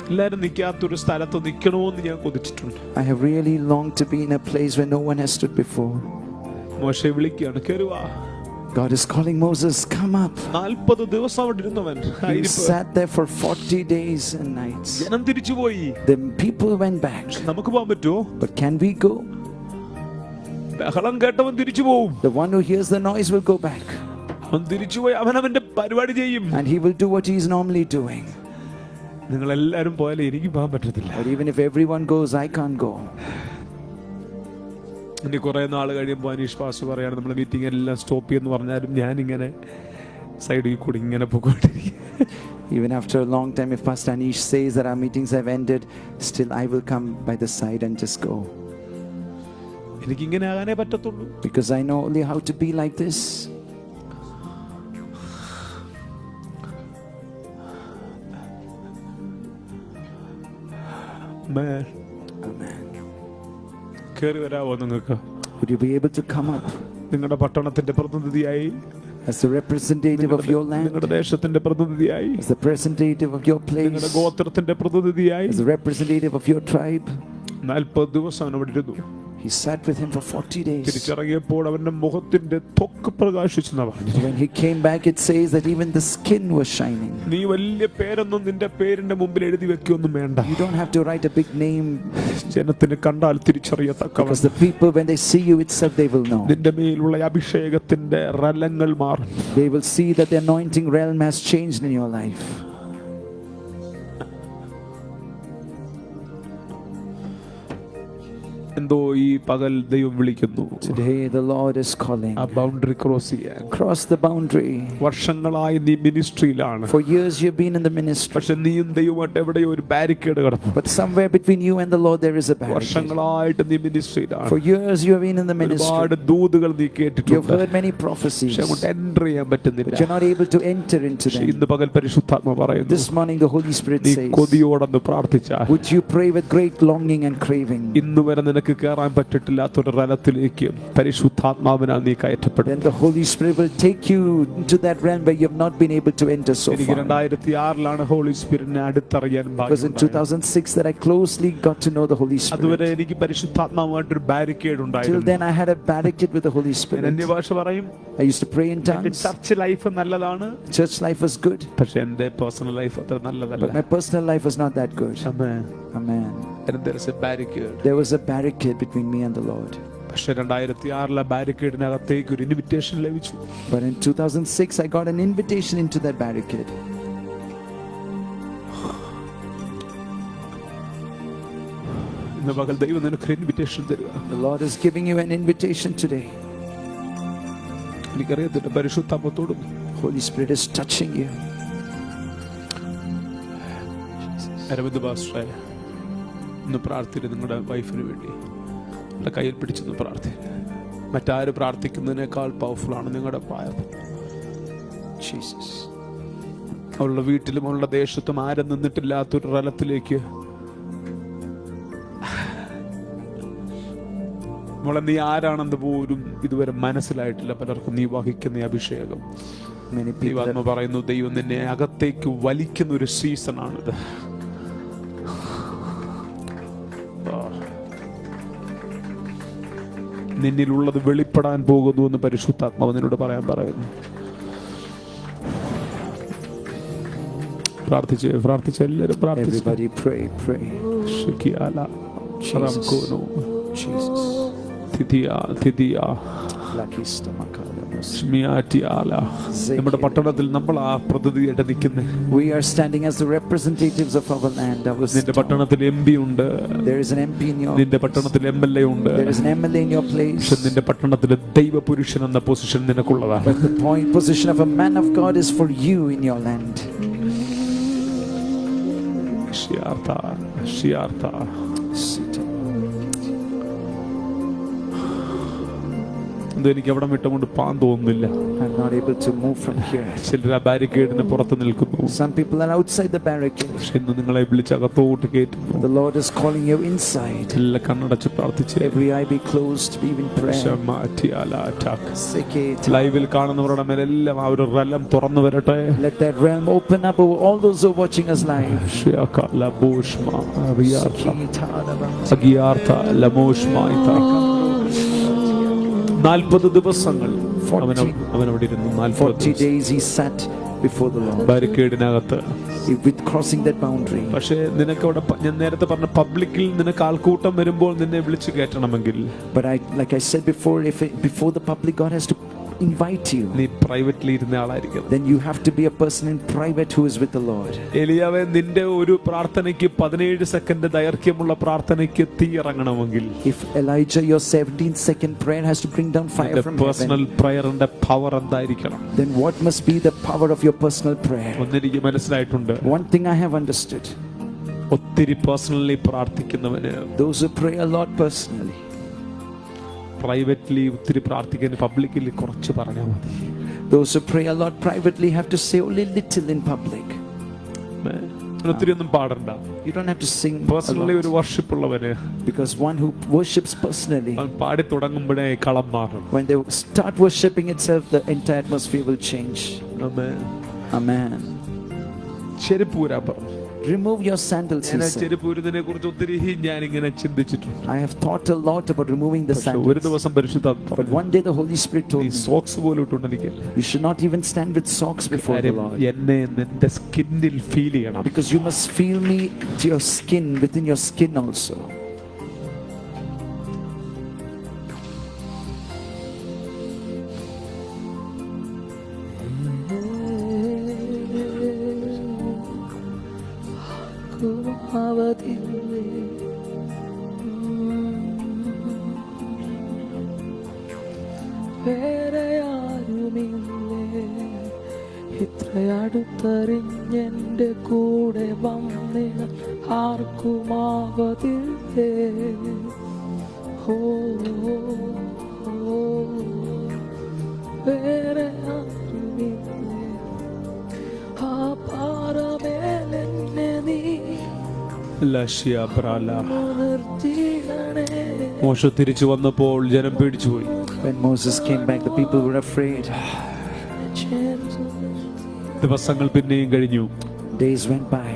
എല്ലാവരും നിൽക്കാത്തൊരു സ്ഥലത്ത് നിൽക്കണമെന്ന് ഞാൻ കൊതിച്ചിട്ടുണ്ട്. I have really longed to be in a place where no one has stood before. മോശെ വിളിക്കുകയാണ്, കയറുവാ. God is calling Moses, come up. 40 ദിവസം അവിടെ ഇരുന്നവൻ He sat there for 40 days and nights. ജനം തിരിച്ചുപോയി. The people went back. നമുക്ക് പോകാൻ പറ്റുമോ? But can we go? ബഹളം കേട്ടവൻ തിരിച്ചു പോവും. The one who hears the noise will go back. അവൻ തിരിച്ചുപോയി അവൻ അവന്റെ പരിപാടി ചെയ്യും. And he will do what he is normally doing. നിങ്ങൾ എല്ലാവരും പോയാലും എനിക്ക് പോകാൻ പറ്റത്തില്ല. But even if everyone goes, I can't go. ഇനി കുറെ നാൾ കഴിയുമ്പോൾ അനീഷ് പാസ്റ്റർ പറയാണ് നമ്മുടെ മീറ്റിംഗ് എല്ലാം സ്റ്റോപ്പ് ചെയ്യുമെന്ന് പറഞ്ഞാലും ഞാനിങ്ങനെ സൈഡിൽ കൂടി ഇങ്ങനെ പോയിക്കൊണ്ടിരിക്കും. Even after a long time, if Pastor Anish says that our meetings have ended, still I will come by the side and just go. എനിക്കിങ്ങനെ ആകാനേ പറ്റത്തുള്ളൂ. Because I know only how to be like this. Amen. Amen. കയറി വരാവോ നിങ്ങൾക്ക്? Would you be able to come up നിങ്ങളുടെ പട്ടണത്തിന്റെ പ്രതിനിധിയായി, as the representative of your land, നിങ്ങളുടെ ദേശത്തിന്റെ പ്രതിനിധിയായി, as the representative of your നിങ്ങളുടെ place, ഗോത്രത്തിന്റെ പ്രതിനിധിയായി as the representative of your tribe? 40 ദിവസം അവൻ അവിടെ ഇരുന്നു. He sat with him for 40 days. തിരിച്ചിറങ്ങിയപ്പോൾ അവന്റെ മുഖത്തിന്റെ ത്വക്ക് പ്രകാശിച്ചെന്ന് പറഞ്ഞു. When he came back, it says that even the skin was shining. നീ വലിയ പേരൊന്നും നിന്റെ പേരിന്റെ മുമ്പിൽ എഴുതി വെക്കൊന്നും വേണ്ട. You don't have to write a big name, ജനത്തിന് കണ്ടാൽ തിരിച്ചറിയത്തക്കവണ്ണം because the people, when they see you itself, they will know. നിന്റെ മേലുള്ള അഭിഷേകത്തിന്റെ റലങ്ങൾ മാറും. They will see that the anointing realm has changed in your life. എന്തോ ഈ പകൽ ദൈവം വിളിക്കുന്നു. Today the Lord is calling. ആ ബൗണ്ടറി ക്രോസ് ചെയ്യാൻ. Cross the boundary. വർഷങ്ങളായി നീ മിനിസ്ട്രിയിലാണ്. For years you've been in the ministry. പക്ഷെ നീയും ദൈവമായിട്ട് എവിടെയോ ഒരു ബാരിക്കേഡ് കിടപ്പുണ്ട്. But somewhere between you and the Lord there is a barricade. വർഷങ്ങളായിട്ട് നീ മിനിസ്ട്രിയിലാണ്. For years you have been in the ministry. ഒരുപാട് ദൂതുകൾ നീ You have കേട്ടിട്ടുണ്ട്. heard many prophecies, പക്ഷെ അങ്ങോട്ട് എൻ്റർ ചെയ്യാൻ but പറ്റുന്നില്ല. you're not able to enter into പക്ഷെ them. ഇന്ന് പകൽ പരിശുദ്ധാത്മ പറയുന്നു, This morning the Holy Spirit നീ says, കൊതിയോടൊന്ന് പ്രാർത്ഥിച്ചാൽ would you pray with great longing and craving? ഇന്ന് വരെ നിനക്ക് കയറാൻ പറ്റിട്ടില്ലാത്തൊരു റലത്തിലേക്ക് പരിശുദ്ധാത്മാവിനാൽ നീ കയറ്റപ്പെടും. Then the Holy Spirit will take you into that realm where you have not been able to enter so എനിക്ക് far. 2006 holy സ്പിരിറ്റിനെ അടുത്തറിയാൻ It was in 2006 that I closely got to know the Holy അതുവരെ Spirit. എനിക്ക് പരിശുദ്ധാത്മാവായിട്ടൊരു barricade Till ഉണ്ടായിരുന്നു. then I had a barricade with the Holy ഞാൻ Spirit. അന്യഭാഷ പറയും. I used to pray in എന്റെ tongues. ചർച്ച് ലൈഫ് നല്ലതാണ്, Church life was good, പക്ഷെ എന്റെ പേഴ്സണൽ ലൈഫ് അത്ര നല്ലതല്ല. but my personal life was not that good. Amen. Amen. And there is a barricade. There was a barricade between me and the Lord. പക്ഷെ 2006 ബാരിക്കേഡിനകത്തേക്ക് ഒരു invitation ലഭിച്ചു. But in 2006 I got an invitation into that barricade. ഇന്ന് പകൽ ദൈവം നിനക്ക് invitation തരുക. The Lord is giving you an invitation today. എനിക്കറിയത്തില്ല, പരിശുദ്ധാത്മാവത്തോടും Holy Spirit is touching you. Aravind പാസ്റ്ററെ ഒന്ന് പ്രാർത്ഥിക്കുക. നിങ്ങളുടെ വൈഫിന് വേണ്ടി നിങ്ങളുടെ കയ്യിൽ പിടിച്ചൊന്ന് പ്രാർത്ഥിക്കുക. മറ്റാര് പ്രാർത്ഥിക്കുന്നതിനേക്കാൾ പവർഫുൾ ആണ് നിങ്ങളുടെ പ്രാർത്ഥന. Jesus. അവളുടെ വീട്ടിലും അവളുടെ ദേശത്തും ആരും നിന്നിട്ടില്ലാത്തൊരു തലത്തിലേക്ക് മോളെ, നീ ആരാണെന്ന് പോലും ഇതുവരെ മനസ്സിലായിട്ടില്ല പലർക്കും നീ വഹിക്കുന്ന അഭിഷേകം. ദൈവം പറയുന്നു, ദൈവം നിന്നെ അകത്തേക്ക് വലിക്കുന്ന ഒരു സീസണാണിത്. നിന്നിലുള്ളത് വെളിപ്പെടാൻ പോകുന്നു എന്ന് പരിശുദ്ധാത്മാവ് നിന്നോട് പറയാൻ പറയുന്നു. പ്രാർത്ഥിച്ച് എല്ലാവരും നമ്മുടെ പട്ടണത്തിൽ നമ്മൾ ആ പ്രതിനിധിയായിട്ട് നിൽക്കുന്നത്. We are standing as the representatives of our land. നിന്റെ പട്ടണത്തിൽ MP ഉണ്ട്. There is an MP in your. നിന്റെ പട്ടണത്തിൽ MLA ഉണ്ട്. There is an MLA in your place. പക്ഷെ നിന്റെ പട്ടണത്തിൽ ദൈവപുരുഷൻ എന്ന position നിനക്കുള്ളതാണ്. But the position of a man of God is for you in your land. എനിക്ക് അവിടെ വിട്ടുകൊണ്ട് പാൻ തോന്നുന്നില്ല. I'm not able to move from here. ചിലർ ആ ബാരിക്കേഡിന് പുറത്ത് നിൽക്കുന്നു. Some people are outside the barricade. പക്ഷെ ഇന്ന് നിങ്ങളെ വിളിച്ചകത്തോട്ട് കയറ്റുന്നു. The Lord is calling you inside. എല്ലാ കണ്ണടച്ച് പ്രാർത്ഥിച്ച് every eye be closed, be in prayer. ലൈവിൽ കാണുന്നവരുടെ മേലെല്ലാം ആ ഒരു റലം തുറന്നു വരട്ടെ. Let that realm open up over all those who are watching us live. 40 ദിവസങ്ങൾ അവനവിടെ ഇരുന്നു. 40 days he sat before the Lord. ബാരിക്കേഡിനകത്ത് with crossing that boundary. പക്ഷേ നിനക്ക് അവിടെ ഞാൻ നേരത്തെ പറഞ്ഞ പബ്ലിക്കിൽ നിനക്ക് ആൾക്കൂട്ടം വരുമ്പോൾ നിന്നെ വിളിച്ചു കയറ്റണമെങ്കിൽ, but like I said before, before the public, God has to invite you. നീ പ്രൈവറ്റ്ലി ഇരുന്ന ആളായിരിക്കും. Then you have to be a person in private who is with the Lord. എലിയാവേ, നിന്റെ ഒരു പ്രാർത്ഥനയ്ക്ക് 17 സെക്കൻഡ് ദൈർഘ്യമുള്ള പ്രാർത്ഥനയ്ക്ക് തീ ഇറങ്ങണമെങ്കിൽ, if Elijah, your 17-second prayer has to bring down fire from heaven, personal prayerന്റെ പവർ എന്തായിരിക്കണം? then what must be the power of your personal prayer? ഒന്നെനിക്ക് മനസ്സിലായിട്ടുണ്ട്. One thing I have understood, ഒത്തിരി പേഴ്സണലി പ്രാർത്ഥിക്കുന്നവന്, those who pray a lot personally, privately ഒത്തിരി പ്രാർത്ഥിക്കാൻ publicly കുറച്ച് പറഞ്ഞാൽ മതി. those who pray a lot privately have to say only little in public. ഒത്തിരി ഒന്നും പാടണ്ട. You don't have to sing personally ഒരു worship ഉള്ളവന്, because one who worships personally, പാടി തുടങ്ങുമ്പോഴേ കളം മാറും. when they start worshiping itself, the entire atmosphere will change. Amen. ചെരുപ്പൂരാ പറഞ്ഞു. Remove your sandals. ചെരുപ്പൂരുന്നതിനെ കുറിച്ച് ഒത്തിരി ഞാൻ ഇങ്ങനെ ചിന്തിച്ചിട്ടുണ്ട്. I have thought a lot about removing the sandals. ഒരു ദിവസം പരിശുദ്ധാത്മാവ്, but one day the Holy Spirit told me, socks പോലും ഇട്ടുണ്ടെങ്കിൽ you should not even stand with socks before the Lord. എന്നെ നിന്റെ സ്കിന്നിൽ ഫീൽ ചെയ്യണം. Because you must feel me to your skin, within your skin also. ഇത്രയടുത്തറിഞ്ഞെന്റെ കൂടെ വന്നിന ആർക്കുമാവതില്ലേ. ഓ വേറെ ആരുമില്ലേ. ആ പാറമേലെന്നെ നീ നിർത്തിയിടണേ. മോശ തിരിച്ചു വന്നപ്പോൾ ജനം പേടിച്ചുപോയി. When Moses came back, the people were afraid. ദിവസങ്ങൾ പിന്നെയും കഴിഞ്ഞു. Days went by.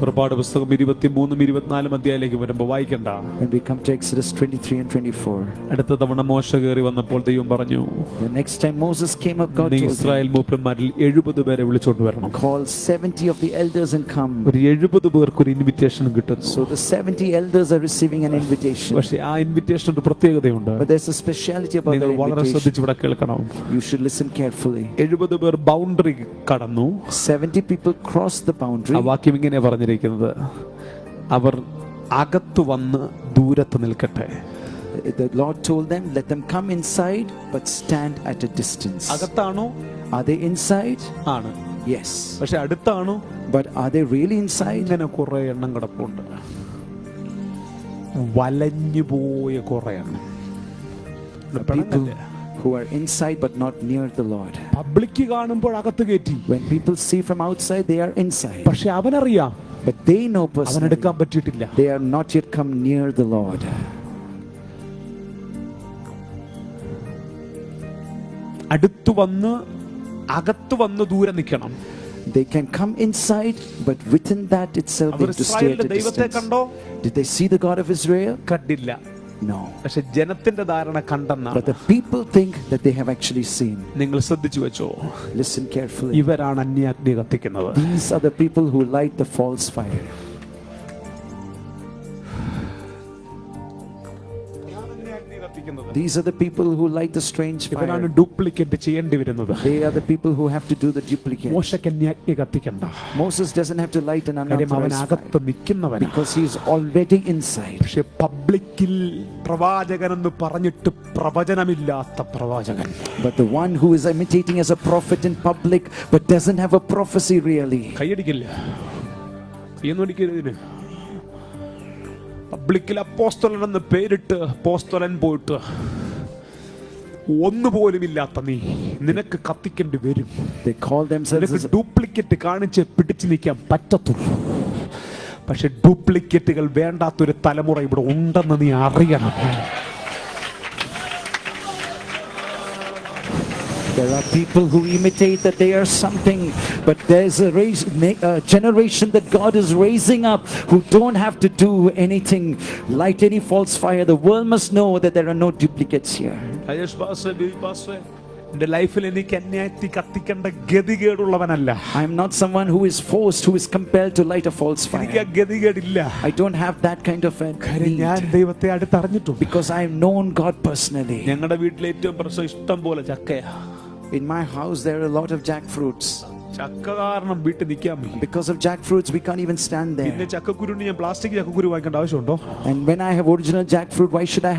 പുറപ്പാട് പുസ്തകം 23 24 അധ്യായത്തിലേക്ക് വരുമ്പോൾ വായിക്കണ്ട. When we come to Exodus 23 and 24. അടുത്ത തവണ മോശ കയറി വന്നപ്പോൾ ദൈവം പറഞ്ഞു, the next time Moses came up, God told him, Israel മൂപ്പന്മാരിൽ 70 പേരെ വിളിച്ചോണ്ട് വരണം. call 70 of the elders and come. ഒരു 70 പേർക്ക് ഒരു ഇൻവിറ്റേഷൻ കിട്ടുന്നു. So the 70 elders are receiving an invitation. പക്ഷേ ആ ഇൻവിറ്റേഷൻ ഒരു പ്രത്യേകതയുണ്ട്. But there's a speciality about the നിങ്ങൾ വളരെ ശ്രദ്ധിച്ച് ഇവിടെ കേൾക്കണം. You should listen carefully. 70 പേർ ബൗണ്ടറി കടന്നു. 70 people crossed the boundary. ആ വാക്യം ഇങ്ങനെ പറഞ്ഞിരിക്കുന്നത്, അവർ അകത്തു വന്ന് ദൂരത്ത് നിൽക്കട്ടെ. The Lord told them, let them come inside but stand at a distance. അകത്താണോ? Are they inside? ആണ്. Yes. പക്ഷെ അടുത്താണോ? But are they really inside? ഇങ്ങനെ കുറെ എണ്ണം കിടപ്പുണ്ട്. വലഞ്ഞു പോയ കുറെ എണ്ണം. who are inside but not near the Lord. Public കാണുമ്പോൾ അകത്ത് കയറ്റി, When people see from outside, they are inside. പക്ഷെ അവനറിയാം But they know personally അവനെടുക്കാൻ പറ്റിയിട്ടില്ല. they are not yet come near the Lord. അടുത്തു വന്ന് അകത്ത് വന്ന് ദൂരെ നിൽക്കണം. They can come inside, but within that itself they our have to stay at ഇസ്രായേലിന്റെ a ദൈവത്തെ distance. കണ്ടോ? Did they see the God of Israel? കണ്ടില്ല. No. പക്ഷെ ജനത്തിന്റെ ധാരണ കണ്ടെന്നാണ്. But the people think that they have actually seen. നിങ്ങൾ ശ്രദ്ധിച്ചു വെച്ചോ, Listen carefully. ഇവരാണ് അന്യാഗ്നി കത്തിക്കുന്നത്. These are the people who light the false fire. These are the people who light the strange ഇവരാണ് fire. ഡ്യൂപ്ലിക്കേറ്റ് ചെയ്യേണ്ടി വരുന്നത്. They are the people who have to do the duplicate. മോശയ്ക്ക് അന്യാഗ്നി കത്തിക്കണ്ട, Moses doesn't have to light an കാര്യം അവൻ unauthorized fire അകത്ത് നിൽക്കുന്നവനാണ്. because he is already inside. പക്ഷെ പബ്ലിക്കിൽ പ്രവാചകൻ എന്ന് പറഞ്ഞിട്ട് പ്രവചനമില്ലാത്ത പ്രവാചകൻ, But the one who is imitating as a prophet in public but doesn't have a prophecy really. കൈയടിക്കില്ല, കൈയൊന്നടിക്കരുതിന്. പബ്ലിക്കിൽ അപ്പോസ്തലൻ എന്ന് പേരിട്ട് അപ്പോസ്തലൻ പോയിട്ട് ഒന്നുപോലും ഇല്ലാത്ത നീ, നിനക്ക് കത്തിക്കേണ്ടി വരും. They call themselves നിനക്ക് as ഡ്യൂപ്ലിക്കേറ്റ് കാണിച്ച് പിടിച്ചു നിൽക്കാൻ പറ്റത്തുള്ളൂ. പക്ഷെ ഡ്യൂപ്ലിക്കേറ്റുകൾ വേണ്ടാത്തൊരു തലമുറ ഇവിടെ ഉണ്ടെന്ന് നീ അറിയണം. There are people who imitate that they are something, but there's a generation that God is raising up who don't have to do anything, light any false fire. The world must know that there are no duplicates here. എന്റെ ലൈഫിൽ എനിക്ക് അന്യായത്തി കത്തിക്കേണ്ട ഗതികേടുള്ളവനല്ല. I am not someone who is forced, who is compelled to light a false എനിക്ക് ആ fire. ഗതികേടില്ല. I don't have that kind of a ഞാൻ need ദൈവത്തെ അടുത്തറിഞ്ഞിട്ടുണ്ട്. because I have known God personally. ഞങ്ങളുടെ വീട്ടിലെ ഏറ്റവും പ്രശ്നം ഇഷ്ടം പോലെ ചക്കയാ. In my house there are a lot of jackfruits. ചക്ക കാരണം വീട്ടിൽ നിൽക്കാൻ വയ്യ. Because of jackfruits we can't even stand പിന്നെ there. ചക്കക്കുരുന്ന് ഞാൻ പ്ലാസ്റ്റിക് ചക്കക്കുരു വാങ്ങിക്കേണ്ട ആവശ്യമുണ്ടോ? And when I have original jackfruit, why should I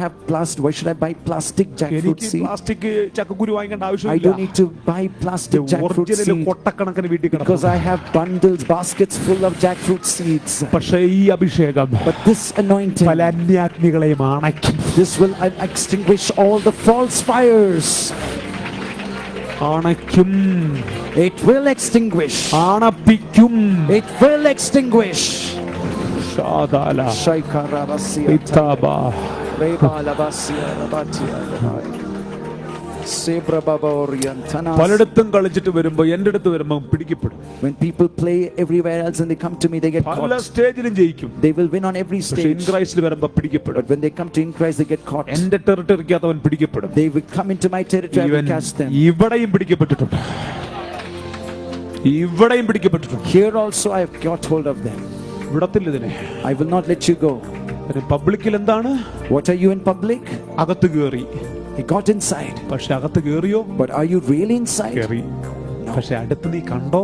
buy plastic jackfruit എനിക്ക് seeds? പ്ലാസ്റ്റിക് ചക്കക്കുരു വാങ്ങിക്കേണ്ട I ആവശ്യമില്ല. don't need to buy plastic jackfruit original seeds കൊട്ടക്കണക്കിന് വീട്ടിൽ because കിടക്കും. I have bundles, baskets full of jackfruit seeds. പക്ഷേ ഈ അഭിഷേകം But this anointing, പല അന്യാഗ്നികളെയും അണയ്ക്കും. this will extinguish all the false fires. അണയ്ക്കും, It will extinguish. അണപ്പിക്കും. It will extinguish. ഷാദാല Shaikarabasiya. ഇത്താബ. Rebalabasiya Rabatia. Sebrababoriantana. പലയിടത്തും കളിച്ചിട്ട് വരുമ്പോ എന്റെ അടുത്ത് വരുമ്പോ പിടിക്കപ്പെടും. When people play everywhere else and they come to me, they get പല caught. സ്റ്റേജിലും ജയിക്കും. They will win on every പക്ഷെ in stage. ക്രൈസ്റ്റിൽ വരുമ്പോ പിടിക്കപ്പെടും. But when they come to in Christ, they get caught. എന്റെ ടെറിട്ടറിക്കകത്ത് അവൻ പിടിക്കപ്പെടും. They will come into my territory, I ഇവൻ will catch them. ഇവിടെയും പിടിക്കപ്പെട്ടിട്ടുണ്ട്. ഇവിടെയും പിടിക്കപ്പെട്ടിട്ടുണ്ട്. Here also I have got hold of them. വിടത്തില്ല ഇതിനെ. I will not let you go. പബ്ലിക്കിൽ എന്താണ്? What are you in public? അകത്ത് കേറി. He got inside. പക്ഷെ അകത്ത് കേറിയോ? But are you really inside? കേറി. പക്ഷെ അടുത്ത് നീ കണ്ടോ?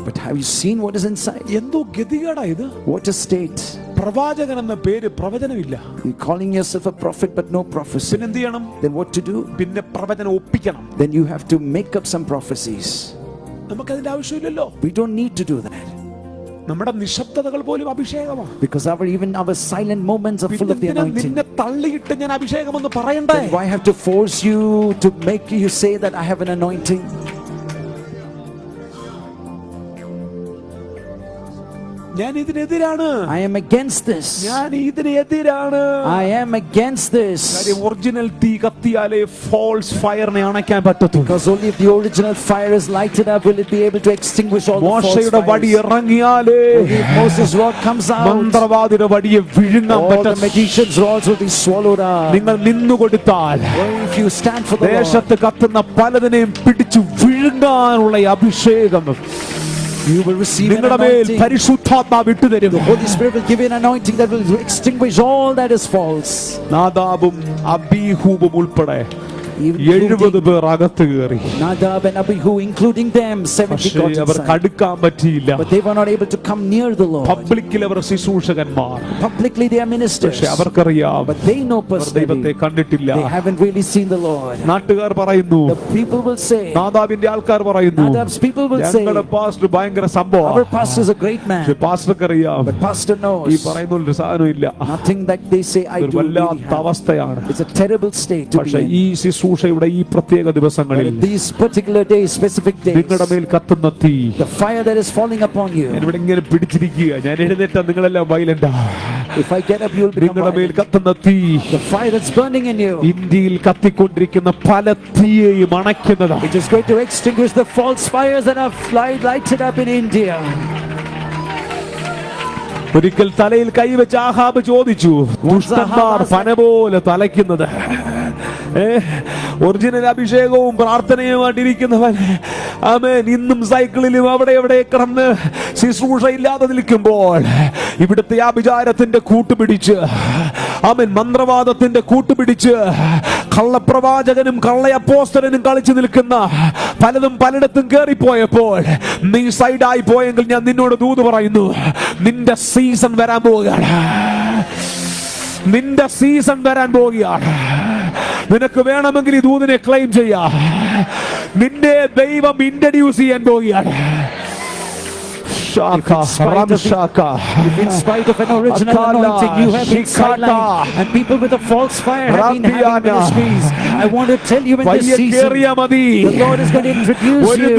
But have you seen what is inside? എന്തോ ഗതികേടാ ഇത്. What a state. പ്രവാചകൻ എന്ന പേര് പ്രവചനമില്ല. You're calling yourself a prophet but no prophecy. പിന്നെ എന്ത് ചെയ്യണം? Then what to do? പിന്നെ പ്രവചനം ഒപ്പിക്കണം. Then you have to make up some prophecies. നമുക്കതിന്റെ ആവശ്യമില്ലല്ലോ. We don't need to do that. നമ്മുടെ നിശബ്ദതകൾ പോലും അഭിഷേകമാണ്. Because even our silent moments are full of the anointing. നിന്നെ തള്ളിയിട്ട് ഞാൻ അഭിഷേകം എന്ന് പറയണ്ടേ? Then why have to force you to make you say that I have an anointing? ഞാൻ ഇതിനെതിരാണ്. I am against this. ഞാൻ ഇതിനെതിരാണ്. I am against this. കാര്യം original തീ കത്തിയാലേ false fireനെ അണയ്ക്കാൻ പറ്റത്തുള്ളൂ. Because only if the original fire is lighted up will it be able to extinguish all the false മോശയുടെ വടി fires. ഇറങ്ങിയാലേ Only if Moses' rod comes out, മന്ത്രവാദിയുടെ വടിയെ വിഴുങ്ങാൻ all the പറ്റും. magicians' rods will be swallowed up. നിങ്ങൾ നിന്നുകൊടുത്താൽ If you stand for the Lord, ദേശത്ത് കത്തുന്ന പലതിനെയും പിടിച്ചു വിഴുങ്ങാനുള്ള ഈ അഭിഷേകം you will receive an നിങ്ങളുടെ മേൽ anointing. പരിശുദ്ധാത്മാവ് ഇട്ടുതരും. The Holy Spirit will give you an anointing that will extinguish all that is false. നാദാബും അബീഹൂബും ഉൾപ്പെടെ Even 70 പേർ അകത്ത് കയറി. Nadab and Abihu, including them, 70 പക്ഷേ got അവർക്ക് inside. അടുക്കാൻ പറ്റിയില്ല. But they were not able to come near the Lord. പബ്ലിക്കിൽ അവർ ശുശ്രൂഷകന്മാർ. Publicly they are ministers. പക്ഷെ അവർക്കറിയാം But they know അവർ ദൈവത്തെ personally കണ്ടിട്ടില്ല. they haven't really seen the Lord. നാട്ടുകാർ പറയുന്നു, The people will say, നാദാബിന്റെ ആൾക്കാർ പറയുന്നു, Nadab's people will say, ഞങ്ങളുടെ പാസ്റ്റർ ഭയങ്കര our സംഭവം. pastor is a great man. പക്ഷെ പാസ്റ്റർക്കറിയാം But pastor ഈ knows പറയുന്ന ഒരു സാധനം ഇല്ല. nothing that they say I ഒരു do really വല്ലാത്ത have. അവസ്ഥയാണ്. It's a terrible state to be പക്ഷെ in. ഈ ശുശ്രൂഷയുടെ ഈ പ്രത്യേക But ദിവസങ്ങളിൽ in these particular days, specific days, നിങ്ങളുടെ മേൽ കത്തുന്ന തീ the fire that is falling upon you, ഇവിടെ ഇങ്ങനെ പിടിച്ചിരിക്കുക. ഞാൻ എഴുന്നേറ്റ നിങ്ങളെല്ലാം വയലന്റാ. if I get up, you will become നിങ്ങളുടെ മേൽ violent. കത്തുന്ന തീ The fire that's burning in you, ഇന്ത്യയിൽ കത്തിക്കൊണ്ടിരിക്കുന്ന പല തീയെയും അണയ്ക്കുന്നതാണ്. it is going to extinguish the false fires that have lighted up in India. ഒരിക്കൽ തലയിൽ കൈവച്ച് ആഹാബ് ചോദിച്ചു, ദുഷ്ടന്മാർ പന പോലെ തലയ്ക്കുന്നത്, ഒറിജിനൽ അഭിഷേകവും പ്രാർത്ഥനയുമായിട്ടിരിക്കുന്നവൻ ആമേൻ ഇന്നും സൈക്കിളിലും അവിടെ എവിടെ കിടന്ന് ശുശ്രൂഷ ഇല്ലാതെ നിൽക്കുമ്പോൾ ഇവിടുത്തെ ആഭിചാരത്തിന്റെ കൂട്ടുപിടിച്ച് ആമേൻ മന്ത്രവാദത്തിന്റെ കൂട്ടുപിടിച്ച് കള്ളപ്രവാചകനും കള്ളയപ്പോസ്തലനും കളിച്ചു നിൽക്കുന്ന പലതും പലയിടത്തും കേറിപ്പോയപ്പോൾ നീ സൈഡായി പോയെങ്കിൽ ഞാൻ നിന്നോട് ദൂത് പറയുന്നു, നിന്റെ സീസൺ വരാൻ പോവുകയാണ്. നിന്റെ സീസൺ വരാൻ പോവുകയാണ്. നിനക്ക് വേണമെങ്കിൽ ഈ ദൂതിനെ ക്ലെയിം ചെയ്യാം. നിന്റെ ദൈവം ഇൻട്രൊഡ്യൂസ് ചെയ്യാൻ പോവുകയാണ്. If in spite of an original anointing you have been sidelined and people with a false fire have been having ministries, I want to tell you in this season the Lord is going to introduce you.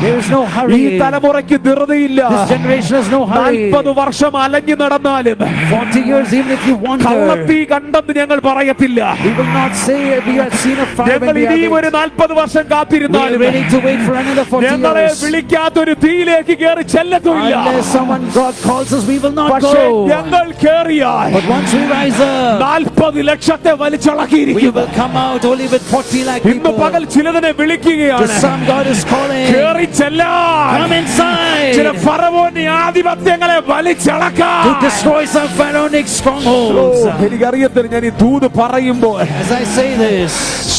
There is no hurry. This generation has no hurry. 40 വർഷം അലഞ്ഞു നടന്നാലും 40 years even if you wander, കള്ളത്തീ കണ്ടെന്ന് ഞങ്ങൾ പറയത്തില്ല. we will not say we have seen a fire when ഞങ്ങൾ we ഇനിയും are ഒരു 40 വർഷം we are കാത്തിരുന്നാലും ready to wait for another 40 ഞങ്ങളെ years. വിളിക്കാത്തൊരു തീയിലേക്ക് കയറി ചെല്ലത്തുമില്ല. Unless someone God calls us, we will not പക്ഷേ go. ഞങ്ങൾ കേറിയാൽ But once we rise up, 40 ലക്ഷത്തെ we വലിച്ചളക്കിയിരിക്കും. will come out only with 40 lakh ഇന്ന് people. പകൽ ചിലതിനെ To വിളിക്കുകയാണ്. some God is calling. കേറി ചെല്ലാൻ Come inside. ചില ഫറവോന്റെ ആധിപത്യങ്ങളെ വലിച്ചളക്കാൻ. To destroy some pharaonic strongholds. എനിക്കറിയത്തില്ല, ഞാൻ ഈ ദൂത് പറയുമ്പോൾ As I say this,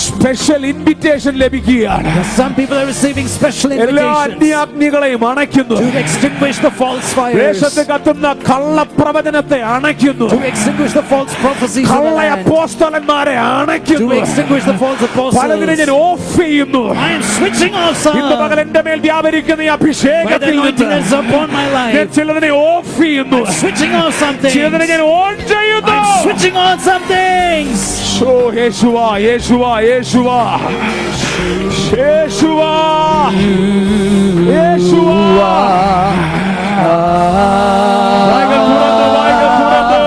special invitation ലഭിക്കുകയാണ്. some people are receiving special എല്ലാ invitations അന്യാഗ്നികളെയും അണയ്ക്കുന്നു. to extinguish the false fires, ദേശത്ത് കത്തുന്ന കള്ളപ്രവചനത്തെ അണയ്ക്കുന്നു. to extinguish the false prophecies of the കള്ള land, അപ്പോസ്തലന്മാരെ to അണയ്ക്കുന്നു. extinguish the false പലതിനെ ഞാൻ apostles. ഓഫ് ചെയ്യുന്നു. I am switching off ഇന്ന് some. പകൽ എന്റെ മേൽ വ്യാപരിക്കുന്ന ഈ Where the അഭിഷേകത്തിൽ anointing നിന്ന് is upon my ഞാൻ life, ചിലതിനെ ഓഫ് ചെയ്യുന്നു. switching off something. ചിലതിനെ ഞാൻ ഓൺ ചെയ്യുന്നു. I'm switching on some things. ഓ യേശുവാ യേശുവാ യേശുവാ യേശുവാ യേശുവാ. വായ്കൾ തുറന്ന്, വായ്കൾ തുറന്ന്.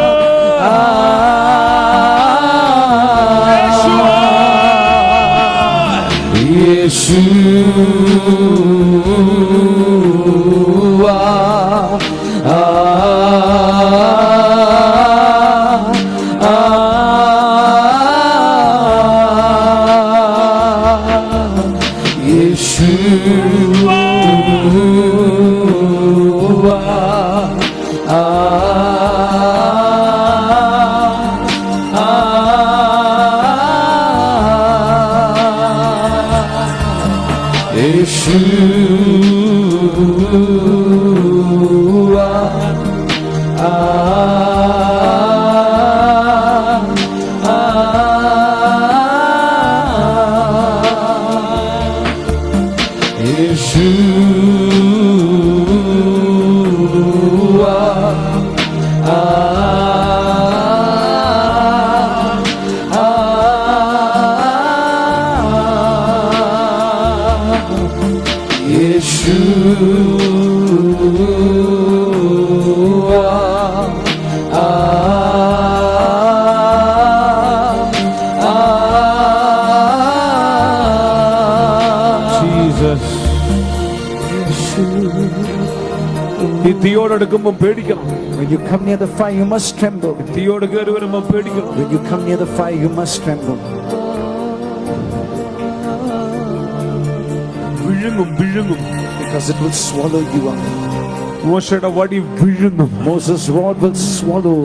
ഈ തീയോടടുക്കുമ്പോൾ പേടിക്കണം. When you come near the fire, you must tremble. തീയോട് കയറി വരുമ്പോൾ പേടിക്കണം. When you come near the fire, you must tremble. വിഴുങ്ങും വിഴുങ്ങും. Because it will swallow you up. മോശയുടെ വടി വിഴുങ്ങും. Moses' rod will swallow.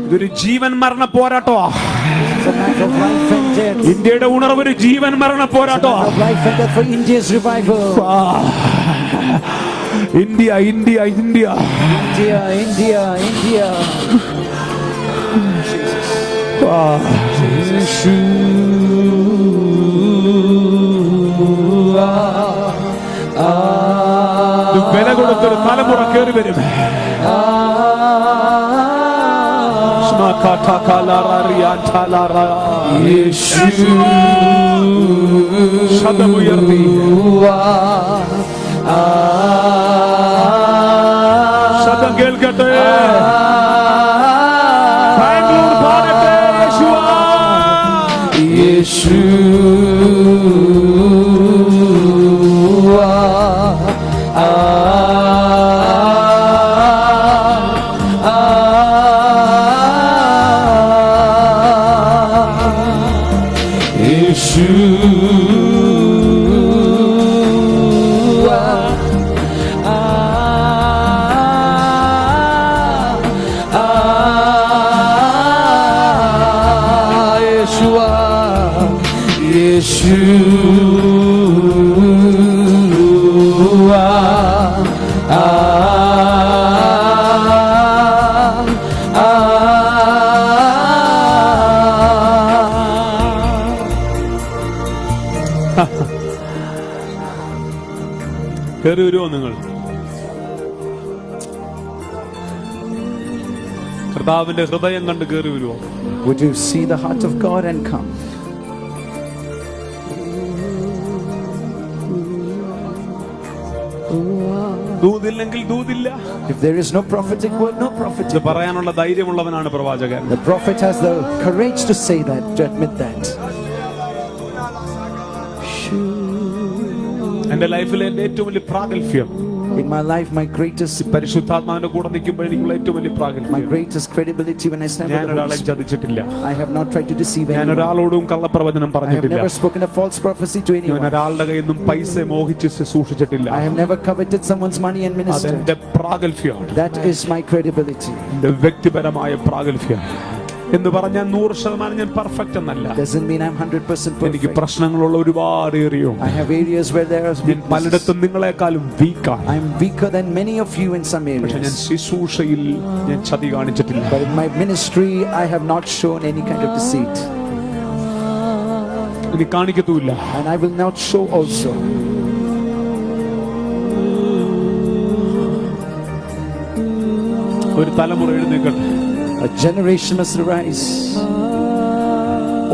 ഇതൊരു ജീവൻ മരണ പോരാട്ടോ. It's a matter of life and death. ഇന്ത്യയുടെ ഉണർവ് ഒരു ജീവൻ മരണ പോരാട്ടോ. Of life and death for India's revival. India India India India, India, India. വില കൊടുത്തൊരു തലമുറ കയറി വരും. ശബ്ദമുയർത്തി ശബ്ദം കേൾക്കട്ടെ. ബാംഗ്ലൂർ പാടട്ടെ. കയറി വരുമോ നിങ്ങൾ? കർത്താവിന്റെ ഹൃദയം കണ്ട് കയറി വരുമോ? Would you see the heart of God and come? ദൂതില്ലെങ്കിൽ ദൂതില്ല. If there is no prophetic word, no ഇത് prophetic. പറയാനുള്ള ധൈര്യമുള്ളവനാണ് പ്രവാചകൻ. The prophet has the courage to say that, to admit that. എന്റെ ലൈഫിലെ എന്റെ ഏറ്റവും വലിയ പ്രാഗൽഭ്യം, In my life, my greatest പരിശുദ്ധാത്മാവിന്റെ കൂടെ നിൽക്കുമ്പോൾ എനിക്കുള്ള ഏറ്റവും വലിയ my പ്രാഗൽഭ്യം, greatest credibility when I stand ഞാൻ with the Holy ഒരാളെ Spirit. ചതിച്ചിട്ടില്ല. I have not tried to deceive ഞാൻ anyone. ഒരാളോടും കള്ളപ്രവചനം I have പറഞ്ഞിട്ടില്ല. never spoken a false prophecy to ഞാൻ anyone. ഒരാളുടെ കയ്യിൽ നിന്നും പൈസ മോഹിച്ച് സൂക്ഷിച്ചിട്ടില്ല. I have never coveted someone's money and ministered. അതെന്റെ പ്രാഗൽഭ്യമാണ്, That is my credibility. എന്റെ വ്യക്തിപരമായ പ്രാഗൽഭ്യം. എന്ന് പറഞ്ഞാൽ 100% ഞാൻ പെർഫെക്റ്റ് എന്നല്ല. Doesn't mean I'm 100% എനിക്ക് perfect. പ്രശ്നങ്ങളുള്ള ഒരുപാട് area. I have areas where there are ഞാൻ weaknesses. പലയിടത്തും നിങ്ങളെക്കാളും വീക്കാണ്. I'm weaker than many of you in some പക്ഷെ ഞാൻ areas. ശുശ്രൂഷയിൽ ഞാൻ ചതി കാണിച്ചിട്ടില്ല. But in my ministry, I have not shown any kind of deceit. ഇനി കാണിക്കത്തുമില്ല. And I will not show also. ഒരു തലമുറ എഴുന്നേൽക്കട്ടെ. A generation must arise.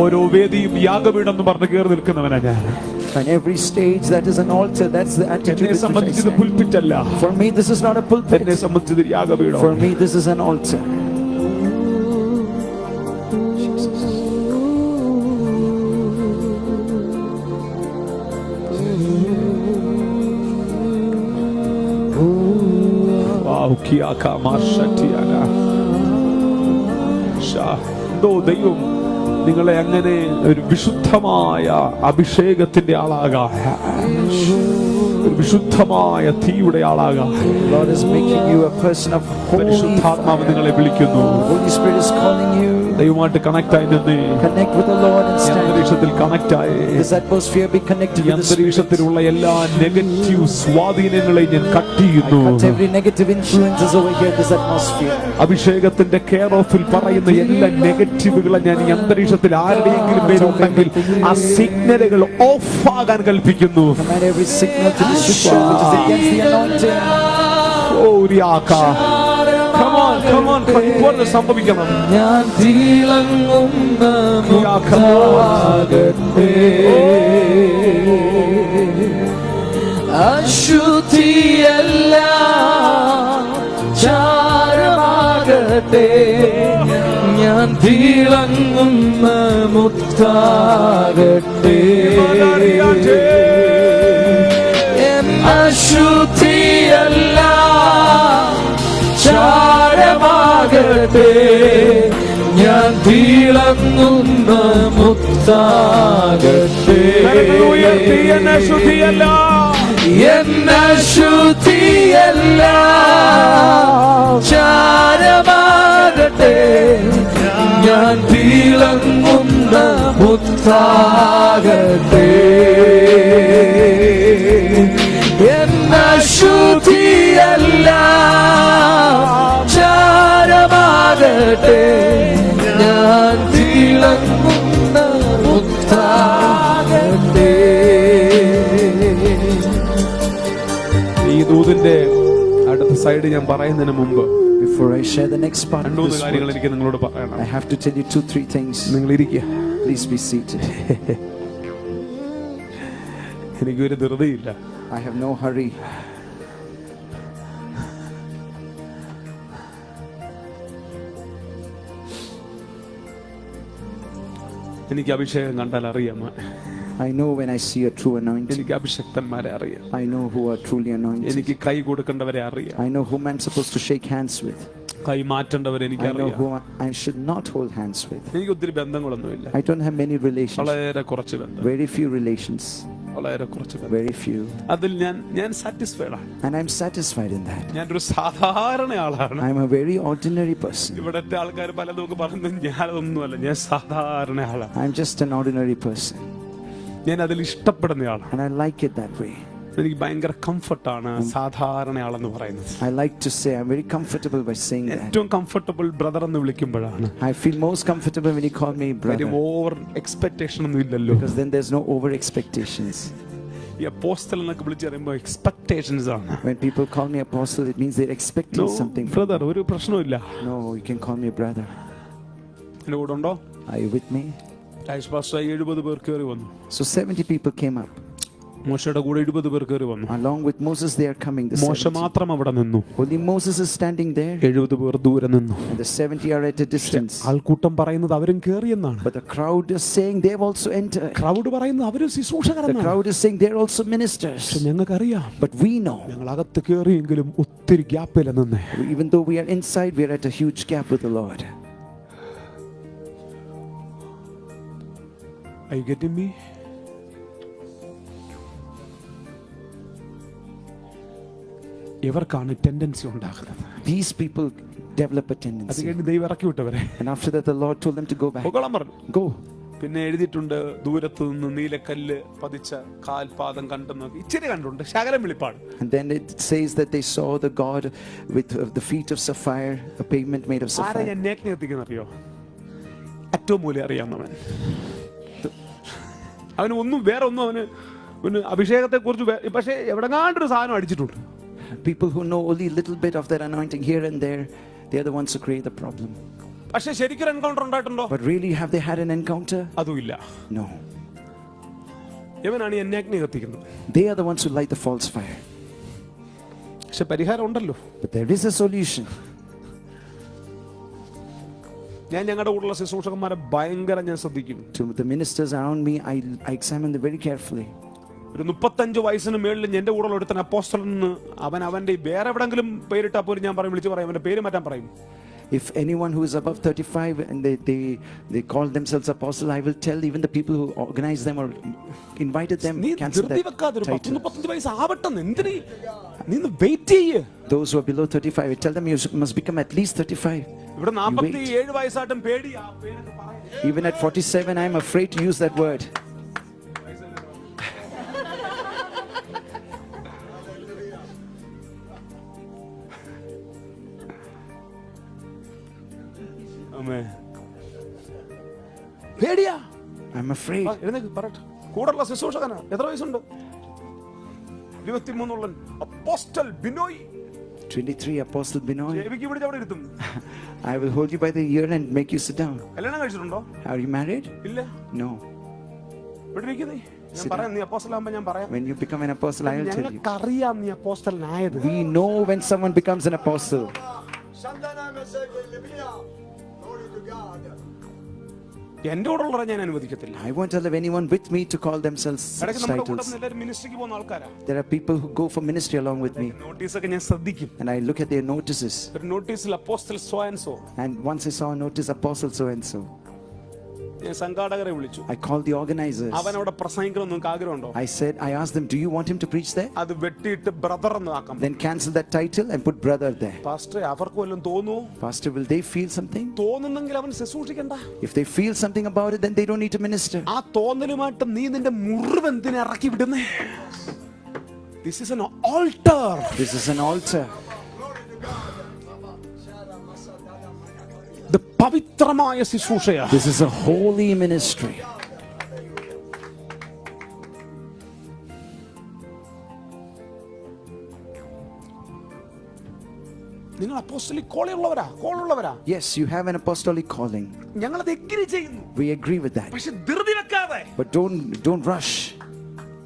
ഓരോ വേദിയും യാഗപീഠം എന്ന് പറഞ്ഞ് കയറി നിൽക്കുന്നവനാ ഞാൻ. And every stage that is an altar, that's the attitude എന്നെ with which I സംബന്ധിച്ചത് stand. പുൽപ്പിറ്റല്ല. For me, this is not a pulpit. എന്നെ സംബന്ധിച്ചത് യാഗപീഠം. For me, this is an altar. എന്തോ ദൈവം നിങ്ങളെ അങ്ങനെ ഒരു വിശുദ്ധമായ അഭിഷേകത്തിന്റെ ആളാകാൻ, ഒരു വിശുദ്ധമായ തീയുടെ ആളാകാൻ Lord is making you a person of holy പരിശുദ്ധാത്മാവ് fire. നിങ്ങളെ വിളിക്കുന്നു. Holy Spirit is calling you. ദൈവമായിട്ട് കണക്ട് ആയി നിന്ന് Connect with the Lord and ഈ stand. അന്തരീക്ഷത്തിൽ കണക്ട് ആയി This atmosphere be connected ഈ with the Spirit. അന്തരീക്ഷത്തിലുള്ള എല്ലാ നെഗറ്റീവ് സ്വാധീനങ്ങളെ ഞാൻ കട്ട് I ചെയ്യുന്നു. cut every negative influences over here in this atmosphere. അഭിഷേകത്തിന്റെ കെയർ ഓഫിൽ പറയുന്ന എല്ലാ നെഗറ്റീവുകളെ ഞാൻ ഈ അന്തരീക്ഷത്തിൽ ആരുടെയെങ്കിലും പേരുണ്ടെങ്കിൽ ആ സിഗ്നലുകൾ ഓഫ് ആകാൻ കൽപ്പിക്കുന്നു. Command every signal to be switched off, which is against the anointing. ഇതുപോലെ സംഭവിക്കണം. ഞാൻ തിളങ്ങുന്ന മുത്താകട്ടെ, അശുദ്ധിയെല്ലാം ചാരമാകട്ടെ, ഞാൻ തിളങ്ങുന്ന മുത്താകട്ടെ, അശുദ്ധിയെല്ലാം ചാരമാകട്ടെ, ഞാൻ തിളങ്ങുന്ന മുത്താകട്ടെ, എന്നശുദ്ധിയെല്ലാം ചാരമാകട്ടെ, ഞാൻ തിളങ്ങുന്ന മുത്താകട്ടെ, എന്നശുദ്ധി ചാരമാകട്ടെ ഞാൻ തിളങ്ങുന്ന മുത്താകട്ടെ. ഈ ദൂതിന്റെ അടുത്ത സൈഡ് ഞാൻ പറയുന്നതിന് മുമ്പ് Before I share the next part of രണ്ടു this കാര്യങ്ങൾ word, എനിക്ക് നിങ്ങളോട് പറയണം. I have to tell you 2-3 things. നിങ്ങൾ ഇരിക്കുക. Please be seated. എനിക്കൊരു ധൃതിയില്ല. I have no hurry. എനിക്ക് അഭിഷേകം കണ്ടാൽ അറിയാം. I know when I see a true anointing. എനിക്ക് അഭിഷക്തന്മാരെ അറിയാം. I know who are truly anointed. എനിക്ക് കൈ കൊടുക്കേണ്ടവരെ അറിയാം. I know whom I'm supposed to shake hands with. കൈ മാറ്റേണ്ടവരെ എനിക്ക് I know അറിയാം. who I should not hold hands with. എനിക്ക് ഒത്തിരി ബന്ധങ്ങളൊന്നുമില്ല. I don't have many relations. വളരെ കുറച്ച് ബന്ധം. Very few relations. വളരെ കുറച്ച് ബന്ധം. Very few. അതിൽ ഞാൻ സാറ്റിസ്ഫൈഡ് ആണ്. And I'm satisfied in that. ഞാനൊരു സാധാരണ ആളാണ്. I'm a very ordinary person. ഇവിടത്തെ ആൾക്കാർ പലതൊക്കെ പറയുന്നത് ഞാനതൊന്നുമല്ല. ഞാൻ സാധാരണ ആളാണ്. I'm just an ordinary person. ഞാൻ അതിൽ ഇഷ്ടപ്പെടുന്ന ആളാണ്. And I like it that way. എനിക്ക് ഭയങ്കര കംഫർട്ടാണ് സാധാരണ ആളെന്ന് പറയുന്നത്. I like to say I'm very comfortable by saying that. ഏറ്റവും കംഫർട്ടബിൾ ബ്രദർ എന്ന് വിളിക്കുമ്പോഴാണ്. I feel most comfortable when you call me brother. Over expectation ഒന്നും ഇല്ലല്ലോ. Because then there's no over expectations. ഈ അപ്പോസ്തലൻ എന്നൊക്കെ വിളിച്ച് പറയുമ്പോൾ എക്സ്പെക്ടേഷൻസ് ആണ്. When people call me apostle, it means they're expecting something. Brother ഒരു പ്രശ്നമില്ല. No, you can call me brother. എന്റെ കൂടെ ഉണ്ടോ? Are you with me? Raj pastor 70 പേർ കയറി വന്നു. So 70 people came up. മോശയുടെ കൂടെ 20 പേർ കയറി വന്നു. Along with Moses, they are coming. The മോശ 70. മാത്രം അവിടെ നിന്നു. Only Moses is standing there. 70 പേർ ദൂരെ നിന്നു. And the 70 are at a distance. ആൾക്കൂട്ടം പറയുന്നത് അവരും കയറിയെന്നാണ്. But the crowd is saying they've also entered. Crowd പറയുന്നത് അവരും The ശുശ്രൂഷകരെന്നാണ്. crowd is saying they're also ministers. പക്ഷെ ഞങ്ങൾക്കറിയാം But we know, ഞങ്ങൾ അകത്ത് കയറിയെങ്കിലും ഒത്തിരി ഗ്യാപ്പില്ല നിന്നേ. even though we are inside, we are at a huge gap with the Lord. Are you getting me? ഇവർക്കാണ് tendency ഉണ്ടാകുന്നത്. These people develop a അത് tendency. കഴിഞ്ഞ് ദൈവം ഇറക്കി വിട്ടവരെ And after that, the Lord told them to go back. പൊക്കോളാൻ പറഞ്ഞു. Go. പിന്നെ എഴുതിയിട്ടുണ്ട് ദൂരത്ത് നിന്ന് നീലക്കല്ല് പതിച്ച കാൽപാദം കണ്ടെന്ന്. ഇച്ചിരി കണ്ടുണ്ട്, ശകലം വെളിപ്പാട്. And then it says that they saw the God with the feet of sapphire, a pavement made of ആരാ sapphire. ഞാൻ നേക്ക് എത്തിക്കുന്നറിയോ? ഏറ്റവും മൂലം അറിയാവുന്നവൻ. അവന് ഒന്നും വേറെ ഒന്നും അവന് അഭിഷേകത്തെ കുറിച്ച് പക്ഷെ എവിടെങ്ങാണ്ടൊരു സാധനം അടിച്ചിട്ടുണ്ട്. People who know only a little bit of that anointing here and there, they are the ones who create the problem. പക്ഷെ ശരിക്കും എൻകൗണ്ടർ ഉണ്ടായിട്ടുണ്ടോ? But really, have they had an encounter? അതുമില്ല. No. ഇവനാണ് എന്നെ അഗ്നി കത്തിക്കുന്നത്. They are the ones who light the false fire. പക്ഷെ പരിഹാരം ഉണ്ടല്ലോ. But there is a solution. ഞാൻ ഞങ്ങളുടെ കൂടെയുള്ള ശുശ്രൂഷകന്മാരെ ഭയങ്കര ഞാൻ ശ്രദ്ധിക്കും. To the ministers around me, I examine them very carefully. ഒരു 35 വയസ്സിന് മേളിൽ എന്റെ കൂടെ ഒരുത്തൻ അപ്പോസ്തലൻ അവന്റെ വേറെ എവിടെങ്കിലും പേരിട്ടാ പോലും ഞാൻ വിളിച്ചു പറയും, അവന്റെ പേര് മാറ്റാൻ പറയും. If anyone who is above 35 and they call themselves apostle, I will tell even the people who organized them or invited them, cancel that title. 35 വയസ്സ് ആവട്ടെന്ന് എന്തിനീ നീ വെയിറ്റ് ചെയ്യ്. Those who are below 35, I tell them you must become at least 35. ഇവിടെ 47 വയസ്സായിട്ടും പേടിയാ പേരൊക്കെ പറയാൻ. Even at 47, I am afraid to use that word. പേടിയാ. I'm afraid. പറയട്ടെ, കൂടെയുള്ള ശുശ്രൂഷകനാ. എത്ര വയസ്സുണ്ട്? 23 അപ്പോസ്റ്റൽ ബിനോയ്. 23, Apostle Binoy. ദേവിക്ക് ഇവിടെ അവിടെ ഇരുത്തും. I will hold you by the ear and make you sit down. കല്യാണം കഴിച്ചിട്ടുണ്ടോ? Are you married? ഇല്ല. No. ഇവിടെ ഇരിക്കുന്നേ. ഞാൻ പറയാം, നീ അപ്പോസ്റ്റൽ ആകുമ്പോൾ ഞാൻ പറയാം. When you become an apostle, I will tell you. ഞങ്ങൾക്കറിയാം നീ അപ്പോസ്റ്റലനായത്. We know when someone becomes an apostle. എന്റെ കൂടെ ഉള്ളവരെ ഞാൻ അനുവദിക്കത്തില്ല. I won't allow anyone with me to call themselves such titles. മിനിസ്ട്രിക്ക് പോകുന്ന ആൾക്കാരാ. There are people who go for ministry along with me. നോട്ടീസൊക്കെ ഞാൻ ശ്രദ്ധിക്കും. And I look at their notices. ഒരു നോട്ടീസിൽ apostle so and so. And once I saw a notice, apostle so and so. ഞാൻ സംഘാടകരെ വിളിച്ചു. I called the organizers. അവൻ അവിടെ പ്രസംഗിക്കണം നിങ്ങൾക്ക് ആഗ്രഹമുണ്ടോ? I asked them, do you want him to preach there? അത് വെട്ടിയിട്ട് ബ്രദർ എന്ന് ആക്കാം. Then cancel that title and put brother there. Pastor അവർക്ക് വല്ലതും തോന്നുമോ? Pastor, will they feel something? തോന്നുന്നെങ്കിൽ അവൻ ശുശ്രൂഷിക്കണ്ട. If they feel something about it, then they don't need to minister. ആ തോന്നലുമായിട്ട് നീ നിന്റെ മുറിവ് എന്തിനെ ഇറക്കി വിടുന്നേ? This is an altar. This is an altar. ഇത് പവിത്രമായ ശുശ്രൂഷയാ. This is a holy ministry. നിങ്ങൾ അപ്പോസ്തലിക് കോളുള്ളവരാ. Yes, you have an apostolic calling. ഞങ്ങളത് എഗ്രി ചെയ്യുന്നു. We agree with that. പക്ഷെ ധൃതി വെക്കാതെ. But don't rush.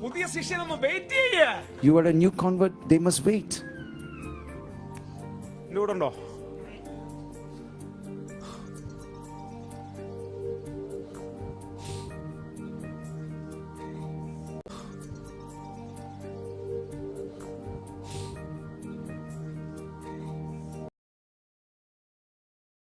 പുതിയ ശിഷ്യനൊന്ന് വെയിറ്റ് ചെയ്യുക. You are a new convert, they must wait. ഇവിടെ ഉണ്ടോ?